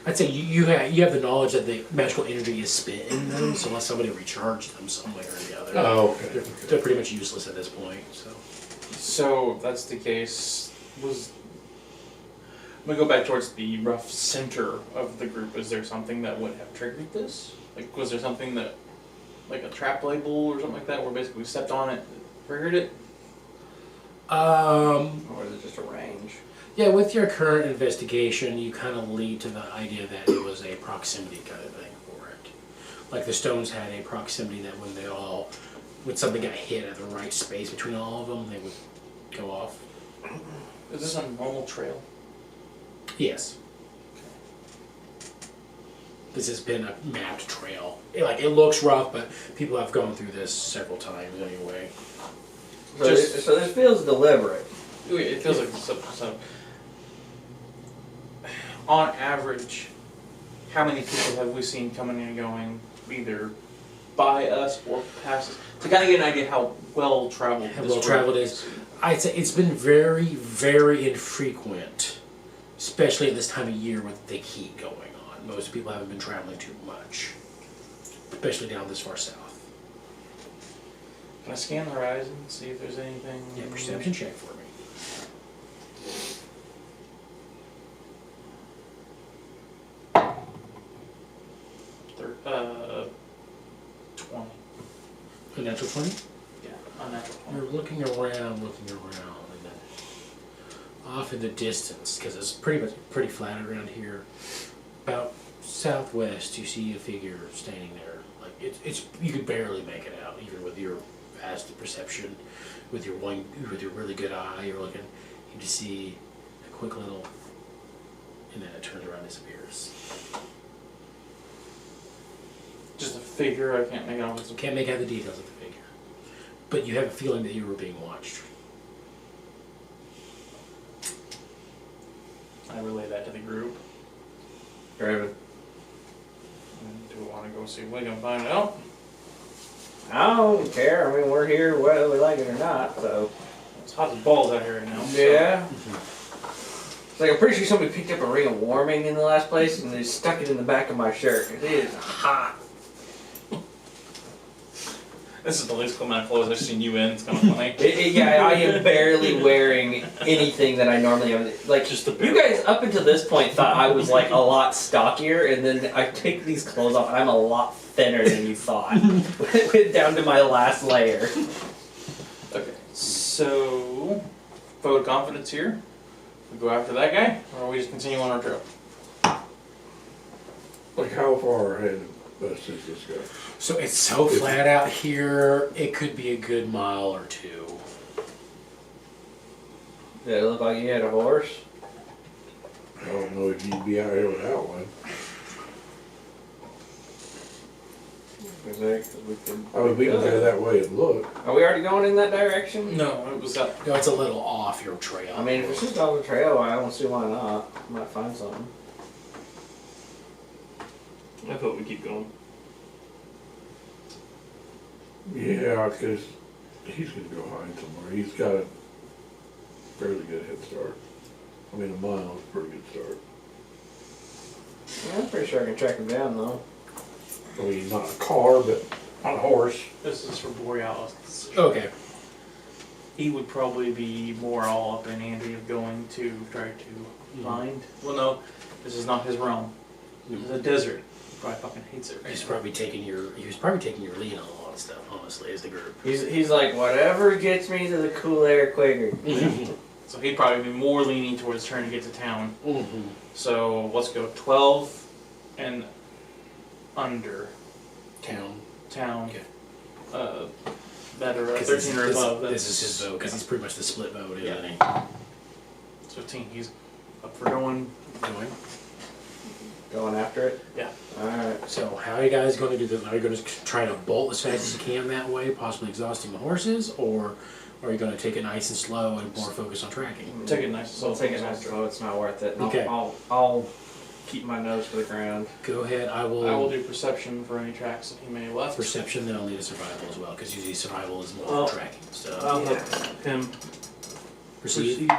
I'd say you have the knowledge that the magical energy is spent in them, so unless somebody recharged them some way or the other, Oh, okay. they're pretty much useless at this point. So So if that's the case, we go back towards the rough center of the group. Is there something that would have triggered this? Like, was there something that, like a trap label or something like that, where basically we stepped on it, triggered it? Or is it just a range? Yeah, with your current investigation, you kind of lead to the idea that it was a proximity kind of thing for it. Like the stones had a proximity that when something got hit at the right space between all of them, they would go off. Is this a normal trail? Yes. This has been a mapped trail. It looks rough, but people have gone through this several times anyway. So, so this feels deliberate. It feels like so. On average, how many people have we seen coming and going, either by us or past us to kind of get an idea how well traveled How this well traveled road is. I'd say it's been very, very infrequent, especially at this time of year with thick heat going on. Most people haven't been traveling too much, especially down this far south. Can I scan the horizon, see if there's anything? Yeah, perception check for me. 20. A natural 20? Yeah, unnatural 20. You're looking around, and then off in the distance, because it's pretty flat around here. About southwest, you see a figure standing there. Like it's you could barely make it out, even with your vast perception, with your really good eye. You're looking, you just see a quick little, and then it turns around and disappears. Just a figure, I can't make out. You can't make out the details of the figure, but you have a feeling that you were being watched. I relay that to the group. Raven. Do we want to go see if we can find out? I don't care. I mean, we're here whether we like it or not, so. It's hot as balls out here right now. so- Yeah. It's like I'm pretty sure somebody picked up a ring of warming in the last place and they stuck it in the back of my shirt. It is hot. This is the least cool amount of clothes I've seen you in. It's kind of funny. Yeah, I am barely wearing anything that I normally am. Like, Just the you guys up until this point thought I was like a lot stockier, and then I take these clothes off and I'm a lot thinner than you thought. It went down to my last layer. Okay, so vote of confidence here. We go after that guy, or we just continue on our trail. Like how far ahead of us is this guy? So it's so flat out here, it could be a good mile or two. Did it look like you had a horse? I don't know if you'd be out here without one. I mean, we can go that way and look. Are we already going in that direction? No, it was up. No, it's a little off your trail. I mean, if it's just off the trail, I don't see why not. I might find something. I thought we keep going. Yeah, because he's going to go hide somewhere. He's got a fairly good head start. I mean, a mile is a pretty good start. Yeah, I'm pretty sure I can track him down though. I mean, not a car, but on a horse. This is for Borealis. Okay. He would probably be more all up in Andy of going to try to find. Well, no, this is not his realm. This is a desert. He probably fucking hates it right He was now. probably taking your lead on a lot of stuff, honestly, as the group. He's like, whatever gets me to the cool air quicker. So he'd probably be more leaning towards trying to get to town. Mm-hmm. So let's go 12 and under Town. town. Okay. That are 'Cause 13 or above. This is his vote, because he's pretty much the split vote, isn't Yeah. he? It's 15. He's up for going. Going. Going after it? Yeah. Alright. So how are you guys going to do this? Are you going to try to bolt as fast as you can that way, possibly exhausting the horses, or are you going to take it nice and slow and more focus on tracking? Take it nice. So take it nice slow, it's not worth it. And Okay. I'll keep my nose to the ground. Go ahead. I I will will do perception for any tracks that he may have left. perception. Then I'll need a survival as well, because usually survival is more Well, for tracking. So I'll help him proceed.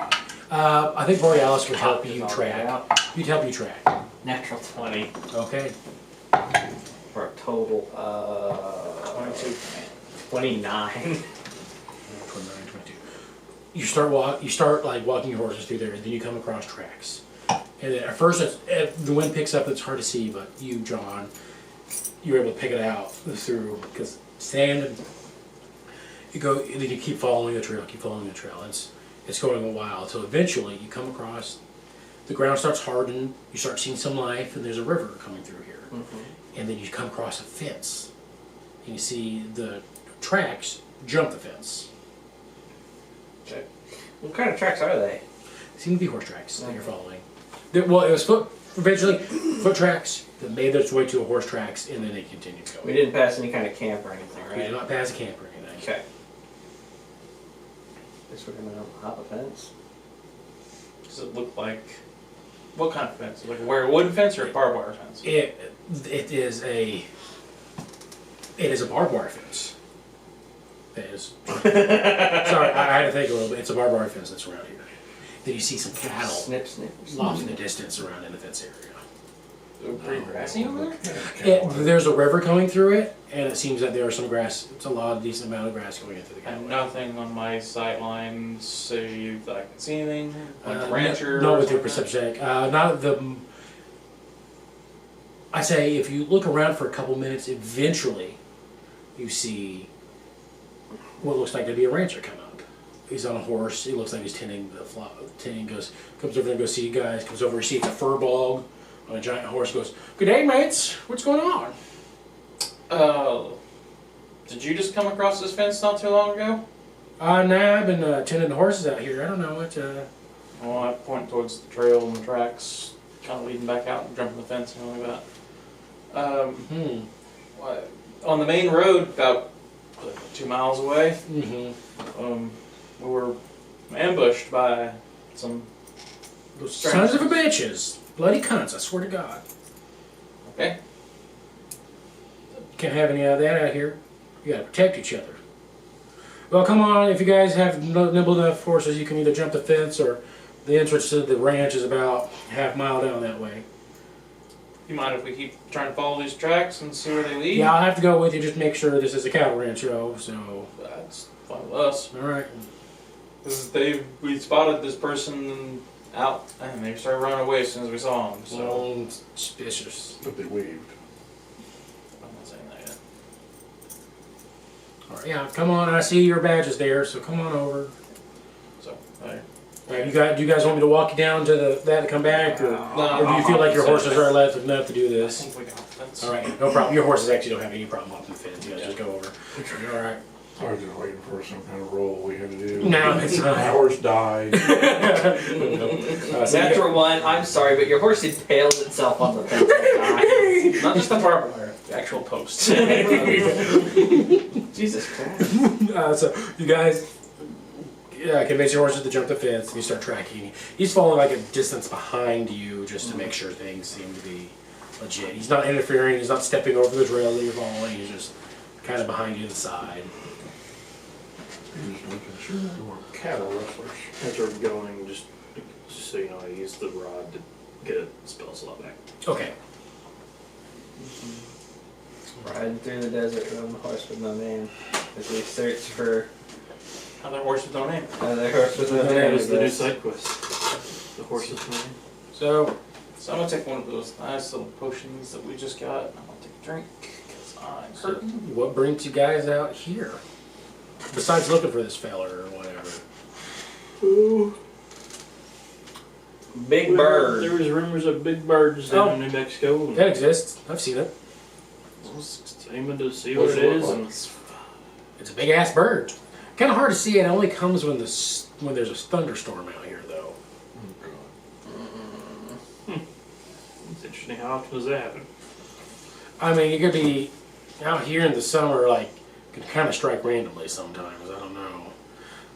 I think Borealis would help you Just track. out. You'd help you track. Natural 20 Okay. for a total 22. 29. 29, 22. You start like walking your horses through there, and then you come across tracks. And then at first, the wind picks up. It's hard to see, but you, John, you're able to pick it out through because sand. And you go, and then you keep following the trail. It's going a while until eventually you come across. The ground starts hardening. You start seeing some life, and there's a river coming through here. Mm-hmm. And then you come across a fence, and you see the tracks jump the fence. Okay. What kind of tracks are they? Seem to be horse tracks that you're following. Well, it was eventually foot tracks that made their way to a horse tracks, and then they continued going. We didn't pass any kind of camp or anything, We did right? not pass a camp or anything. Okay. Guess we're gonna hop a fence. Does it look like what kind of fence? Like a wooden fence or a barbed wire fence? It is a It is a barbed wire fence. It is. Sorry, I had to think a little bit. It's a barbed wire fence that's around here. Then you see some cattle Snip, snip. off in the distance around in the fence area. Pretty grassy over there? There's a river going through it, and it seems that there are some grass. It's a lot, decent amount of grass going into the cattle. And nothing on my sight line say that I can see anything? Like a rancher? Not or with your something? perception check. Not the. I say if you look around for a couple minutes, eventually you see what looks like to be a rancher come up. He's on a horse. He looks like he's tending the flock. Comes over and goes see you guys. Comes over, sees a fur bog on a giant horse. Goes, "Good day, mates. What's going on?" Did you just come across this fence not too long ago? Nah, I've been tending the horses out here. I don't know what. Well, I point towards the trail and the tracks, kind of leading back out and jumping the fence and all that. On the main road, about 2 miles away, we were ambushed by some Those sons of a bitches. Bloody cunts, I swear to God. Okay. Can't have any of that out here. You gotta protect each other. Well, come on, if you guys have nimble enough horses, you can either jump the fence or the entrance to the ranch is about half mile down that way. You mind if we keep trying to follow these tracks and see where they lead? Yeah, I'll have to go with you, just make sure this is a cattle rancho, so. That's fine with us. Alright. We spotted this person out and they started running away as soon as we saw them, so. Suspicious. But they waved. I'm not saying that yet. Alright, yeah, come on, I see your badges there, so come on over. So, I. Do you guys want me to walk you down to that to come back, or do you feel like your horses are left enough to do I this? think we got the fence. Alright, no problem. Your horses actually don't have any problem hopping the fence. You guys just go over. Alright. I was just waiting for some kind of roll we had to do. No, it's not. My horse died. Natural one, I'm sorry, but your horse impaled itself on the fence. Not just the barbed wire, the actual post. Jesus Christ. So you guys convince your horses to jump the fence, and you start tracking. He's falling like a distance behind you just to make sure things seem to be legit. He's not interfering. He's not stepping over the trail that you're following. He's just kind of behind you to the side. He's just making sure there weren't cattle rustlers. As we're going, just so you know, I use the rod to get a spell slot back. Okay. Riding through the desert on the horse with no name as we search for Other horse with no name. another horse with no That name. That was the new side quest. The horse's name. So So I'm gonna take one of those nice little potions that we just got. I'm gonna take a drink because I'm hurting. what brings you guys out here? Besides looking for this feller or whatever. Big bird. There was rumors of big birds down in New Mexico. That exists. I've seen it. Aiming to see what it is. And It's a big ass bird. Kind of hard to see. It only comes when there's a thunderstorm out here, though. it's interesting how often does that happen. I mean, you could be out here in the summer, like, can kind of strike randomly sometimes. I don't know.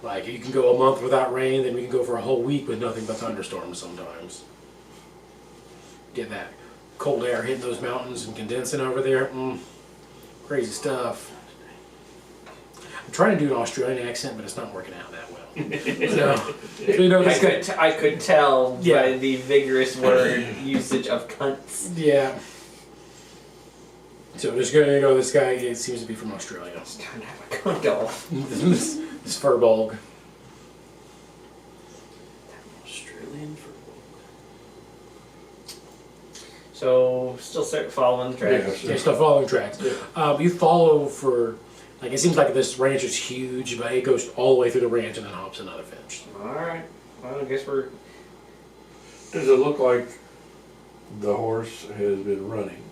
Like, you can go a month without rain, then we can go for a whole week with nothing but thunderstorms sometimes. Get that cold air hitting those mountains and condensing over there. Crazy stuff. I'm trying to do an Australian accent, but it's not working out that well. So, you know, this guy, I could tell Yeah. by the vigorous word usage of cunts. yeah. So just gonna go. This guy, it seems to be from Australia. It's time to have a cunt off. this fur bog. Australian for So still following the tracks. Yeah, still following tracks. You follow for, like, it seems like this ranch is huge, but it goes all the way through the ranch and then hops another fence. Alright. Well, I guess we're. Does it look like the horse has been running?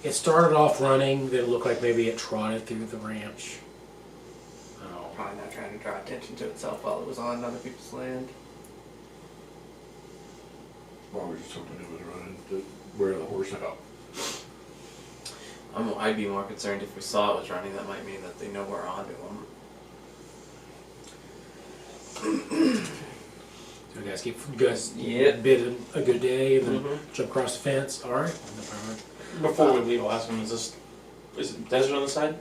It started off running, then it looked like maybe it trotted through the ranch. Oh. Probably not trying to draw attention to itself while it was on other people's land. Or was it something that was running to wear the horse out? I'd be more concerned if we saw it was running. That might mean that they know we're onto them. So you You guys Yep. bid a good day and then Mhm. jump across the fence. All right. Before we leave, I'll ask him, is it desert on the side?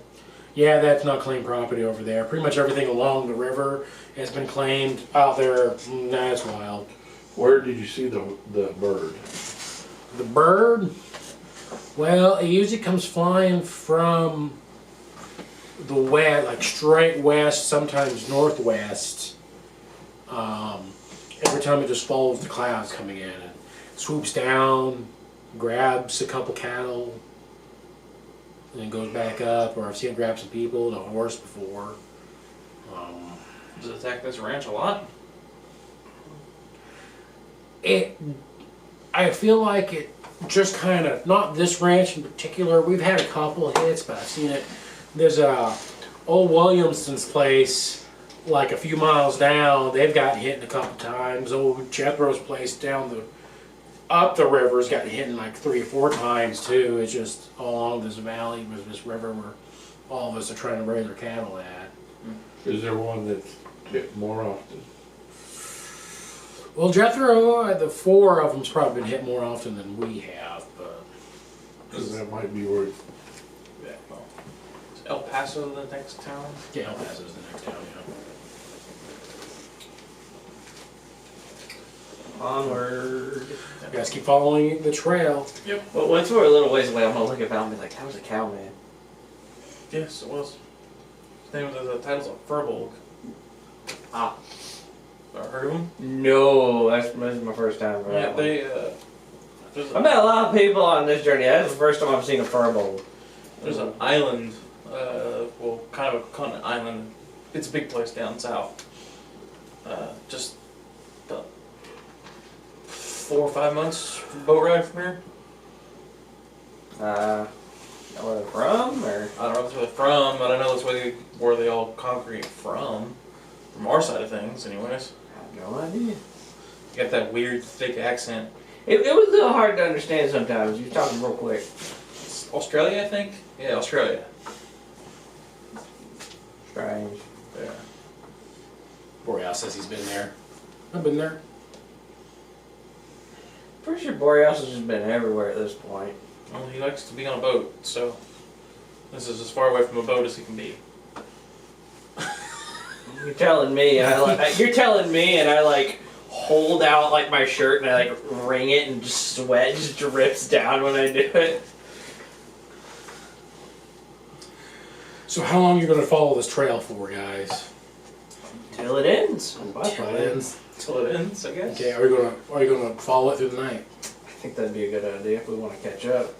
Yeah, that's not claimed property over there. Pretty much everything along the river has been claimed out there. That's wild. Where did you see the bird? The bird, well, it usually comes flying from the west, like straight west, sometimes northwest. Every time it just follows the clouds coming in. It swoops down, grabs a couple cattle, and then goes back up. Or I've seen it grab some people and a horse before. Does it attack this ranch a lot? I feel like it just kind of, not this ranch in particular, we've had a couple of hits, but I've seen it. There's a old Williamson's place, like a few miles down, they've gotten hit a couple times. Old Jethro's place up the river's gotten hit like 3 or 4 times too. It's just all along this valley with this river where all of us are trying to raise our cattle at. Is there one that's hit more often? Well, Jethro, the 4 of them's probably been hit more often than we have, but Because that might be where, Yeah, well. Is El Paso the next town? yeah, El Paso's the next town, Onward. You guys keep following the trail. Well, once we're a little ways away, I'm gonna look at Val and be like, "How's the cow, man?" Yes, it was. His name was, the title's a Furbolg. Ah, Ever heard of him? no, that's my first time. for Yeah, that one. there's I met a lot of people on this journey. That's the first time I've seen a furbold. There's an island, well, kind of a continent island. It's a big place down south. Just about 4 or 5 months boat ride from here. Know where they're from, or I don't know that's where they're from, but I know that's where they all congregate from. From our side of things, anyways. I have no idea. You got that weird, thick accent. It was a little hard to understand sometimes. You were talking real quick. It's Australia, I think? Yeah, Australia. Strange. Yeah. Boreal says he's been there. I've been there. Pretty sure Boreas has just been everywhere at this point. Well, he likes to be on a boat, so this is as far away from a boat as he can be. You're telling me, and you're telling me, and I like hold out like my shirt, and I like wring it, and just sweat just drips down when I do it. So how long are you going to follow this trail for, guys? Till it ends. Till it ends. Till it ends, I guess. Okay, are you going to follow it through the night? I think that'd be a good idea if we want to catch up.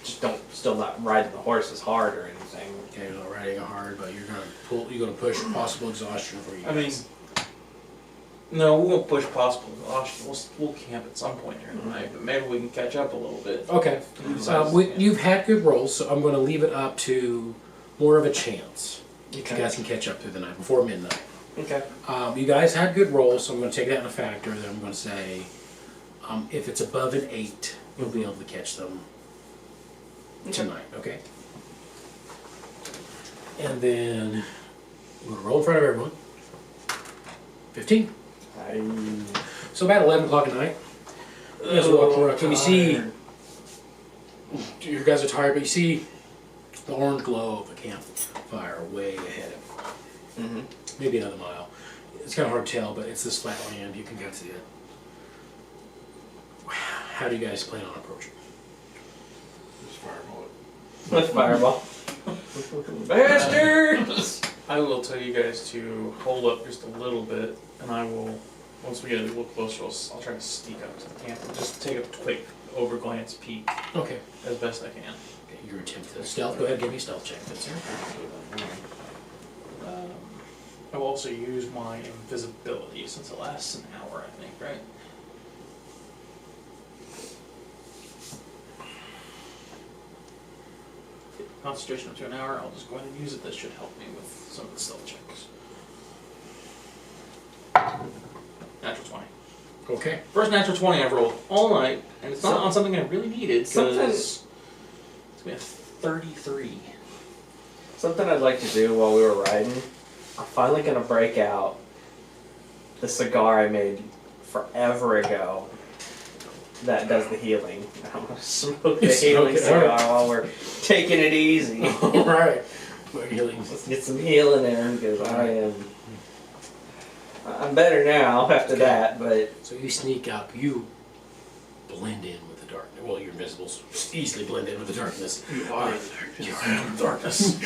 Just still not riding the horse as hard or anything. Okay, you're not riding hard, but you're going to push possible exhaustion for you. I mean, no, we won't push possible exhaustion. We'll camp at some point during the night, but maybe we can catch up a little bit. Okay. You've had good rolls, so I'm going to leave it up to more of a chance. If you guys can catch up through the night, before midnight. Okay. You guys had good rolls, so I'm going to take that in a factor. Then I'm going to say, if it's above an 8, you'll be able to catch them tonight. Okay. And then we're going to roll in front of everyone. 15. So about 11 o'clock at night. You guys walk around. Can you see? You guys are tired, but you see the orange glow of a campfire way ahead of you. Mm-hmm. Maybe another mile. It's kind of hard to tell, but it's this flat land. You can go see it. How do you guys plan on approaching? this fireball. Let's fireball. Bastards! I will tell you guys to hold up just a little bit, and I will, once we get a little closer, I'll try to sneak up to the camp and just take a quick over-glance peek Okay. as best I can. Okay, your attempt to stealth. Go ahead, give me a stealth check. That's I will also use my invisibility since it lasts an hour, I think, right? Concentration up to an hour, I'll just go ahead and use it. This should help me with some of the stealth checks. Natural 20. Okay. First natural 20 I've rolled all night, and it's not on something I really needed, because it's going to be a 33. Something I'd like to do while we were riding, I'm finally going to break out the cigar I made forever ago that does the healing. I'm gonna smoke the You healing smoke it, cigar while we're taking it easy. All right. Healing. Let's get some healing in because I'm better now after that, but So you sneak up, you blend in with the darkness. Well, you're invisible, so easily blend in with the darkness. You are the darkness. You are the darkness.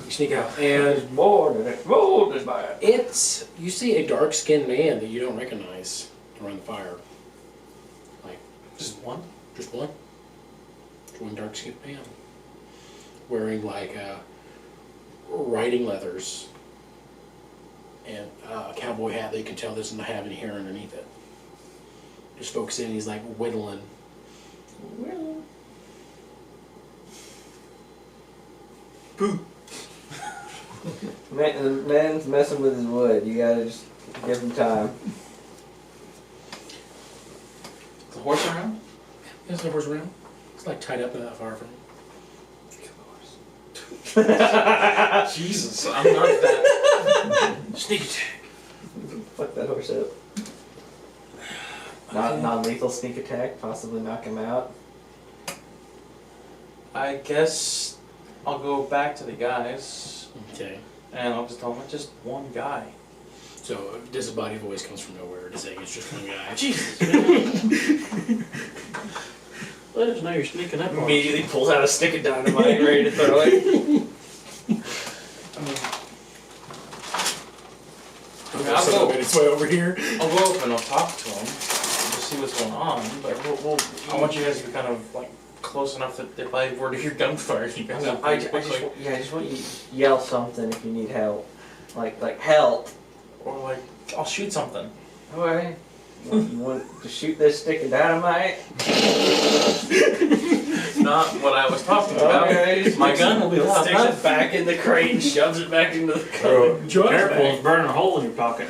You sneak out, and more than bad. you see a dark-skinned man that you don't recognize around the fire. Just one? Just one. Just one dark-skinned man. Wearing riding leathers and a cowboy hat that you can tell doesn't have any hair underneath it. Just focusing, he's like whittling. The man's messing with his wood. You gotta just give him time. Is the horse around? There's no horse around. It's like tied up in that fire from him. Jesus, I'm not that. Sneak attack. Fuck that horse up. Non-lethal sneak attack, possibly knock him out. I guess I'll go back to the guys Okay. and I'll just tell them it's just one guy. So this body voice comes from nowhere to say it's just one guy. Jesus, man. Let us know you're sneaking up on us. Immediately pulls out a stick of dynamite, ready to throw it. I'll So go. it's way over here. I'll go up and I'll talk to him, just see what's going on. But I want you guys to be kind of like close enough that if I were to hear gunfire, you guys will I pretty just quickly. want you to yell something if you need help. Like help. Or like, I'll shoot something. Alright. You want to shoot this stick of dynamite? Not what I was talking about. Okay. My gun will be loud Sticks enough. it back in the crate and shoves it back into the Bro, Careful, it's burning a hole in your pocket.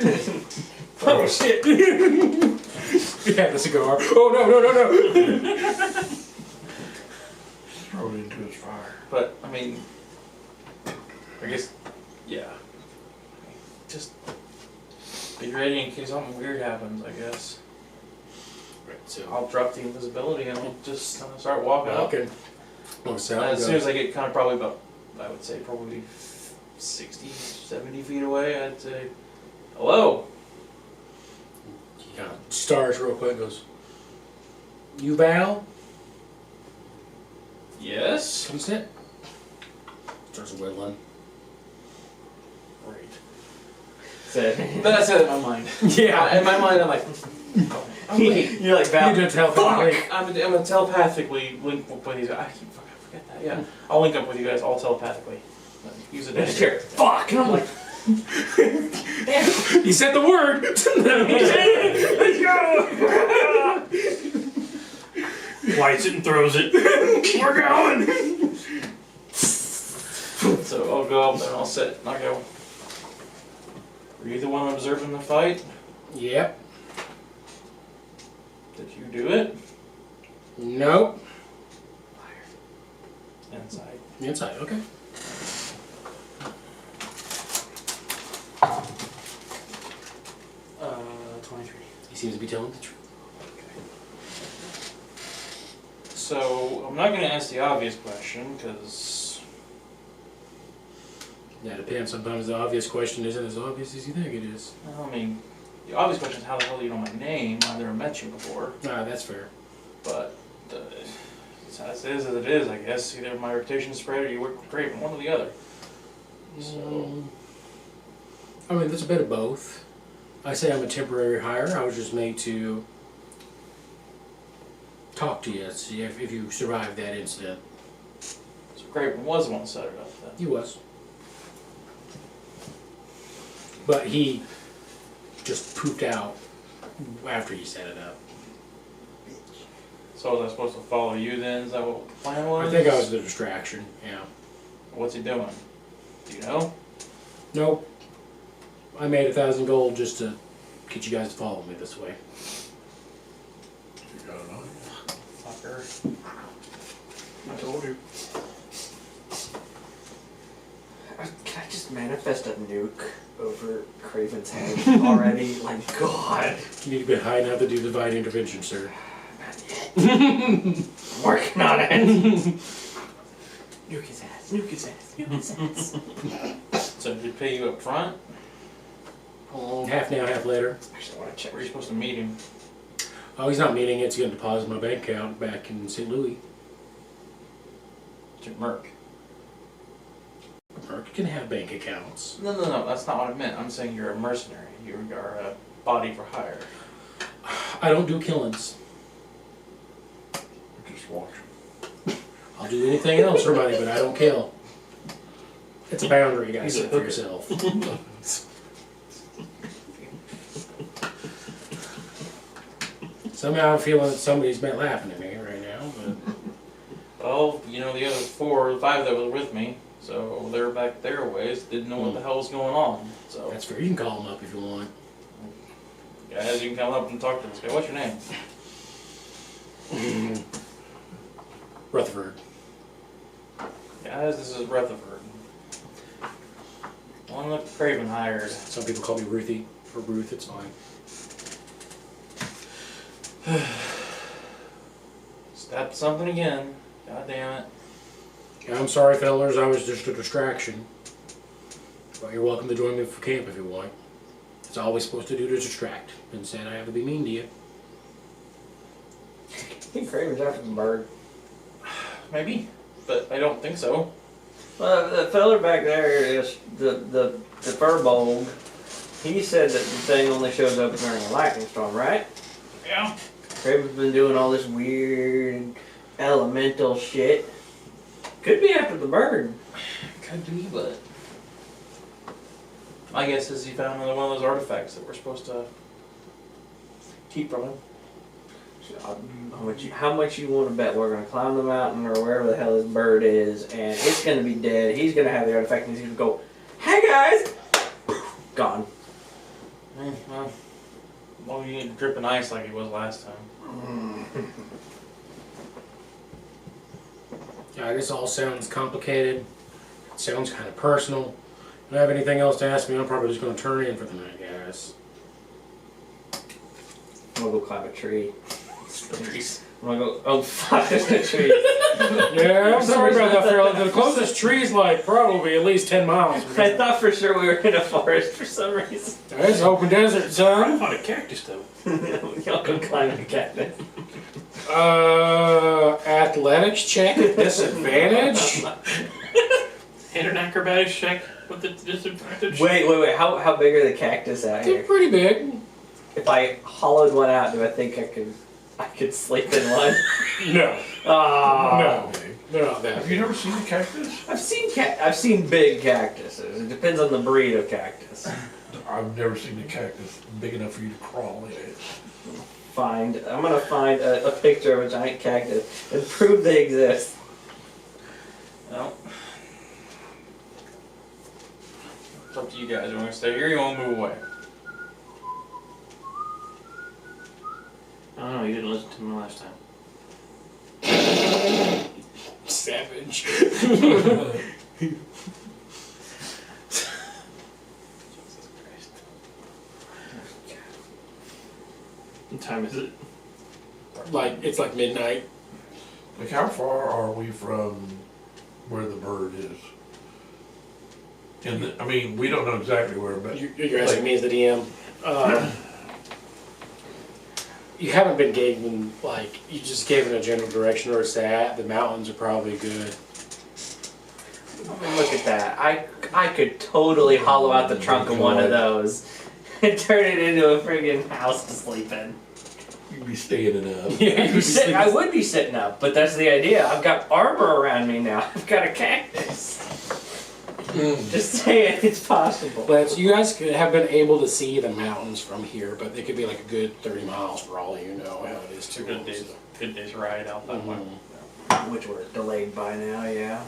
Oh shit! Yeah, the cigar. Oh no. throw it into his fire. But, I mean, I guess, yeah. Just be ready in case something weird happens, I guess. Right, so I'll drop the invisibility and I'll just kind of start walking up. walking. As soon as I get kind of probably about, I would say probably 60, 70 feet away, I'd say, hello? He kind of starts real quick, goes, "You Val?" Yes? Comes in. Starts whittling. Great. So, That's it in my mind. Yeah. In my mind, I'm like, you're like Val. You don't tell Val. I'm gonna telepathically link with these guys. I forget that, yeah. I'll link up with you guys all telepathically. Use a Just dagger. hear, fuck! And I'm like, He said the word. Let's go. Lights it and throws it. We're going. So I'll go up and I'll sit and I'll go, were you the one observing the fight? Yep. Did you do it? Nope. Inside. Inside. Okay. Uh, 23. He seems to be telling the truth. So I'm not going to ask the obvious question because Yeah, it depends. Sometimes the obvious question isn't as obvious as you think it is. I mean, the obvious question is how the hell do you know my name? I've never met you before. Ah, that's fair. But it's as it is, I guess. Either my reputation spread or you work great, one or the other. So I mean, there's a bit of both. I say I'm a temporary hire. I was just made to talk to you, see if you survived that incident. Graven was the one that set it up then. He was. But he just pooped out after he set it up. So was I supposed to follow you then? Is that what the plan was? I think I was the distraction, yeah. What's he doing? Do you know? Nope. I made 1,000 gold just to get you guys to follow me this way. You got it on you. Fucker. I told you. Can I just manifest a nuke over Craven's head already. Like, God. You need to be high enough to do divine intervention, sir. I'm working on it. Nuke his ass, nuke his ass, nuke his ass. So did they pay you up front? Oh, Half now, half later. Actually, I want to check. where are you supposed to meet him? Oh, he's not meeting it. He's going to deposit my bank account back in St. Louis. To Merc. Merc can have bank accounts. No, that's not what I meant. I'm saying you're a mercenary. You are a body for hire. I don't do killings. Just watch. I'll do anything else for money, but I don't kill. It's a boundary you guys He's a set for hooker. yourself. Somehow I'm feeling that somebody's been laughing at me right now, but Well, you know, the other 4 or 5 that was with me, so they're back their ways, didn't know what the hell was going on. So, that's fair. You can call them up if you want. guys, you can come up and talk to this guy. What's your name? Rutherford. Guys, this is Rutherford. One that Craven hired. Some people call me Ruthie, or Ruth, it's fine. Stabbed something again. God damn it. Yeah, I'm sorry, fellas, I was just a distraction. But you're welcome to join me for camp if you want. It's always supposed to do to distract. Been said I have to be mean to you. I think Craven's after the bird. Maybe, but I don't think so. Well, the feller back there is the furbolg. He said that the thing only shows up during a lightning storm, right? Yeah. Craven's been doing all this weird elemental shit. Could be after the bird. Could be, but my guess is he found another one of those artifacts that we're supposed to keep from him. How much you want to bet we're going to climb the mountain or wherever the hell this bird is, and it's going to be dead. He's going to have the artifact, and he's going to go, "Hey guys!" Gone. Well, long as you ain't dripping ice like he was last time. Yeah, this all sounds complicated. It sounds kind of personal. If you don't have anything else to ask me, I'm probably just going to turn in for the night, guys. I'm going to go climb a tree. The trees. I'm going to go, oh fuck, there's a tree. Yeah, I'm sorry about that, fella. The closest tree's like probably at least 10 miles. I thought for sure we were in a forest for some reason. It's open desert, I son. found a cactus though. Y'all go climb a cactus. Athletics check at disadvantage? And an acrobatics check with the disadvantage. Wait, how big are the cactus out They're here? pretty big. If I hollowed one out, do I think I could sleep in one? No. Oh. No. They're not that Have big. you never seen a cactus? I've seen big cactuses. It depends on the breed of cactus. I've never seen a cactus big enough for you to crawl in it. I'm gonna find a picture of a giant cactus and prove they exist. No. It's up to you guys. You want to stay here or you want to move away? I don't know, you didn't listen to me last time. Savage. What time is it? It's like midnight. Like, how far are we from where the bird is? And I mean, we don't know exactly where, but You're asking me as the DM. You haven't been given, you just gave it a general direction where it's at. The mountains are probably good. Look at that. I could totally hollow out the trunk of one of those and turn it into a friggin' house to sleep in. you'd be standing up. Yeah, I would be sitting up, but that's the idea. I've got armor around me now. I've got a cactus. Just saying, it's possible. But you guys have been able to see the mountains from here, but it could be like a good 30 miles for all you know how it is It's too. a good day's ride out that way. Which we're delayed by now, yeah.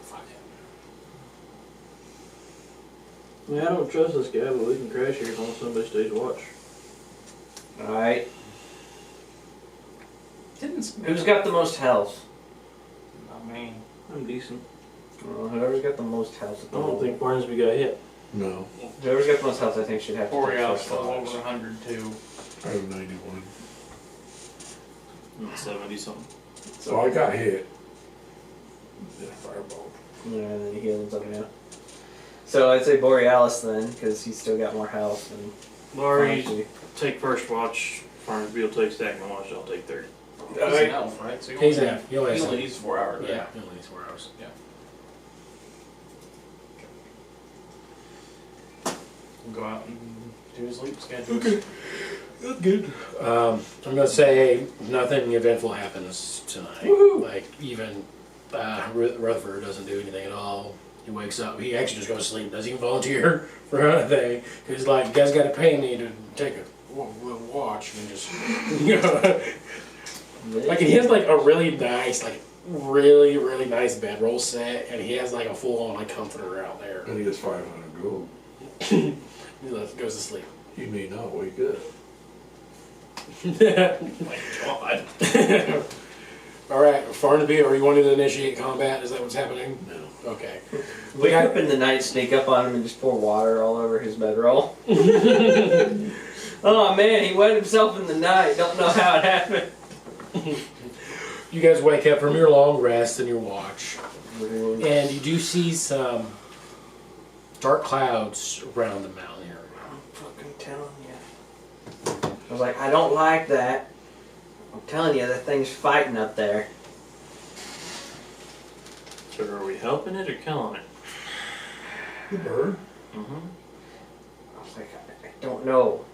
Fuck it. Yeah, I don't trust this guy, but we can crash here as long as somebody stays watch. Alright. Didn't Who's got the most health? No, man. I'm decent. Whoever's got the most health. I don't think Farnsby got hit. No, Whoever's got the most health, I think, should have to take Borealis first fell watch. over 100 too. I have 91. I'm 70 something. So I got hit. Yeah, fireball. Yeah, and then he heals himself now. So I'd say Borealis then, because he's still got more health. And Laurie, Farnsby. take first watch. Farnsby will take second watch. I'll take third. He's an elf, right? So He's only, an elf. He only has he only some- needs 4 hours. Yeah, he only needs 4 hours. Yeah. We'll go out and do his leap schedule. Okay. That's good. I'm gonna say nothing eventful happens tonight. Woohoo! Like even Rutherford doesn't do anything at all. He wakes up. He actually just goes to sleep. Doesn't even volunteer for anything. He's like, you guys got to pay me to take a watch and just, you know. Like he has like a really nice, like really nice bedroll set, and he has like a full on like comforter out there. And he gets 500 gold. He goes to sleep. You may not wake up. My God. All right, Farnaby, are you wanting to initiate combat? Is that what's happening? No. Okay. Wake up in the night, sneak up on him, and just pour water all over his bedroll. Oh man, he wet himself in the night. Don't know how it happened. You guys wake up from your long rest and your watch, and you do see some dark clouds around the mountain area. I'm fucking telling you. I was like, I don't like that. I'm telling you, that thing's fighting up there. So are we helping it or killing it? The bird? Mm-hmm. I was like, I don't know.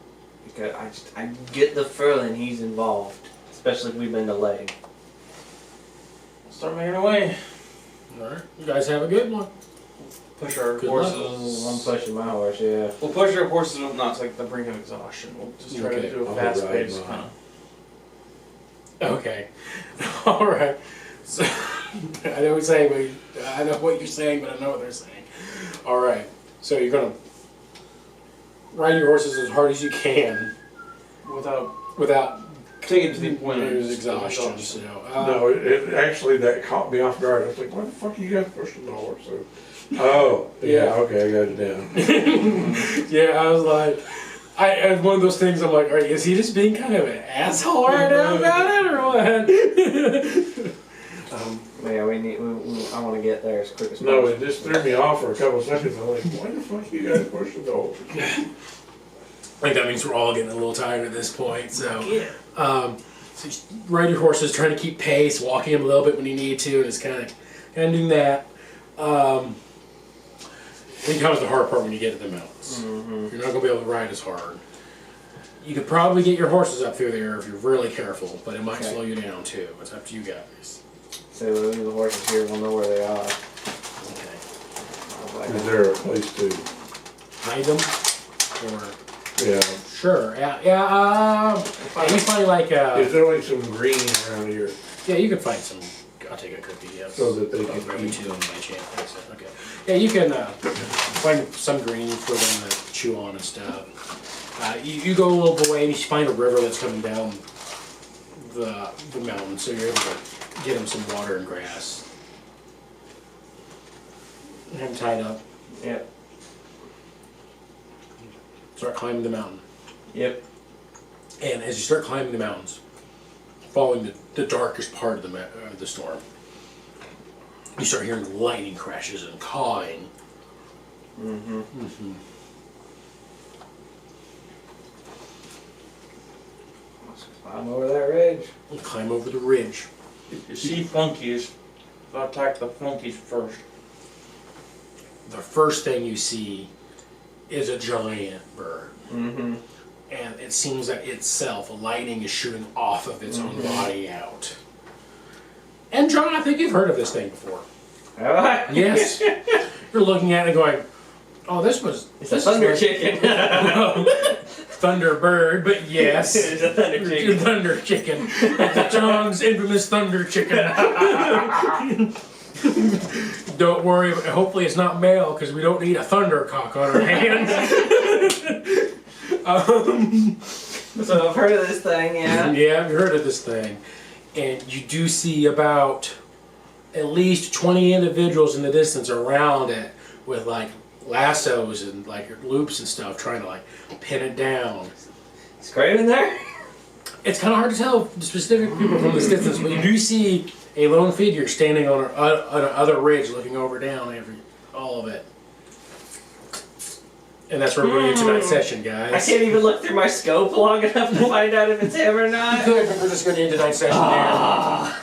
Because I get the feeling he's involved. Especially if we've been delayed. Start making our way. All right, you guys have a good one. Push our Good luck. horses. I'm pushing my horse, yeah. We'll push our horses not to like the brink of exhaustion. We'll just try Okay. to do a I'll fast ride pace mine. kind of. Okay. All right. So I know what you're saying, but I know what you're saying, but I know what they're saying. All right. So you're gonna ride your horses as hard as you can without Take it to the point of lose exhaustion. So, No, it actually, that caught me off guard. I was like, why the fuck are you guys pushing the horse? So, oh, yeah, okay, I got it down. yeah, I was like, I had one of those things. I'm like, is he just being kind of an asshole right now about it, or what? Yeah, I want to get there as quick as No, possible. it just threw me off for a couple of seconds. I'm like, why the fuck are you guys pushing the horse? I think that means we're all getting a little tired at this point. So, Yeah. so you ride your horses, trying to keep pace, walking him a little bit when you need to, and it's kind of doing that. Then comes the hard part when you get to the mountains. Mm-hmm. You're not going to be able to ride as hard. You could probably get your horses up through there if you're really careful, but it might Okay. slow you down too. It's up to you guys. So we'll leave the horses here. We'll know where they are. Okay. Is there a place to, Hide them, or yeah, sure, yeah. You find like is there like some green around here yeah, you can find some. I'll take a cookie. Yes. so that they I'll can grab you eat two them? on my chance. Thanks, okay. Yeah, you can find some green for them to chew on and stuff. You go a little way and you find a river that's coming down the mountain, so you're able to get them some water and grass. Have them tied up. Yep. Start climbing the mountain. Yep. And as you start climbing the mountains, following the darkest part of the storm, you start hearing lightning crashes and cawing. Mm-hmm. Mm-hmm. Let's climb over that ridge. You climb over the ridge. If you see funkies, attack the funkies first. The first thing you see is a giant bird. Mm-hmm. And it seems that itself, lightning is shooting off of its own body out. And John, I think you've heard of this thing before. Have I? Yes. You're looking at it and going, oh, this was... It's a this thunder was- chicken. Thunderbird, but yes. It's a thunder chicken. Thunder chicken. John's infamous thunder chicken. Don't worry, hopefully it's not male because we don't need a thundercock on our hands. So I've heard of this thing, yeah. Yeah, I've heard of this thing. And you do see about at least 20 individuals in the distance around it with like lassos and like loops and stuff trying to like pin it down. Is Craven there? It's kind of hard to tell specific people from this distance, but you do see a lone figure standing on another ridge looking over down all of it. And that's where we're going into tonight's session, guys. I can't even look through my scope long enough to find out if it's him or You not. could, but we're just going to end tonight's session there.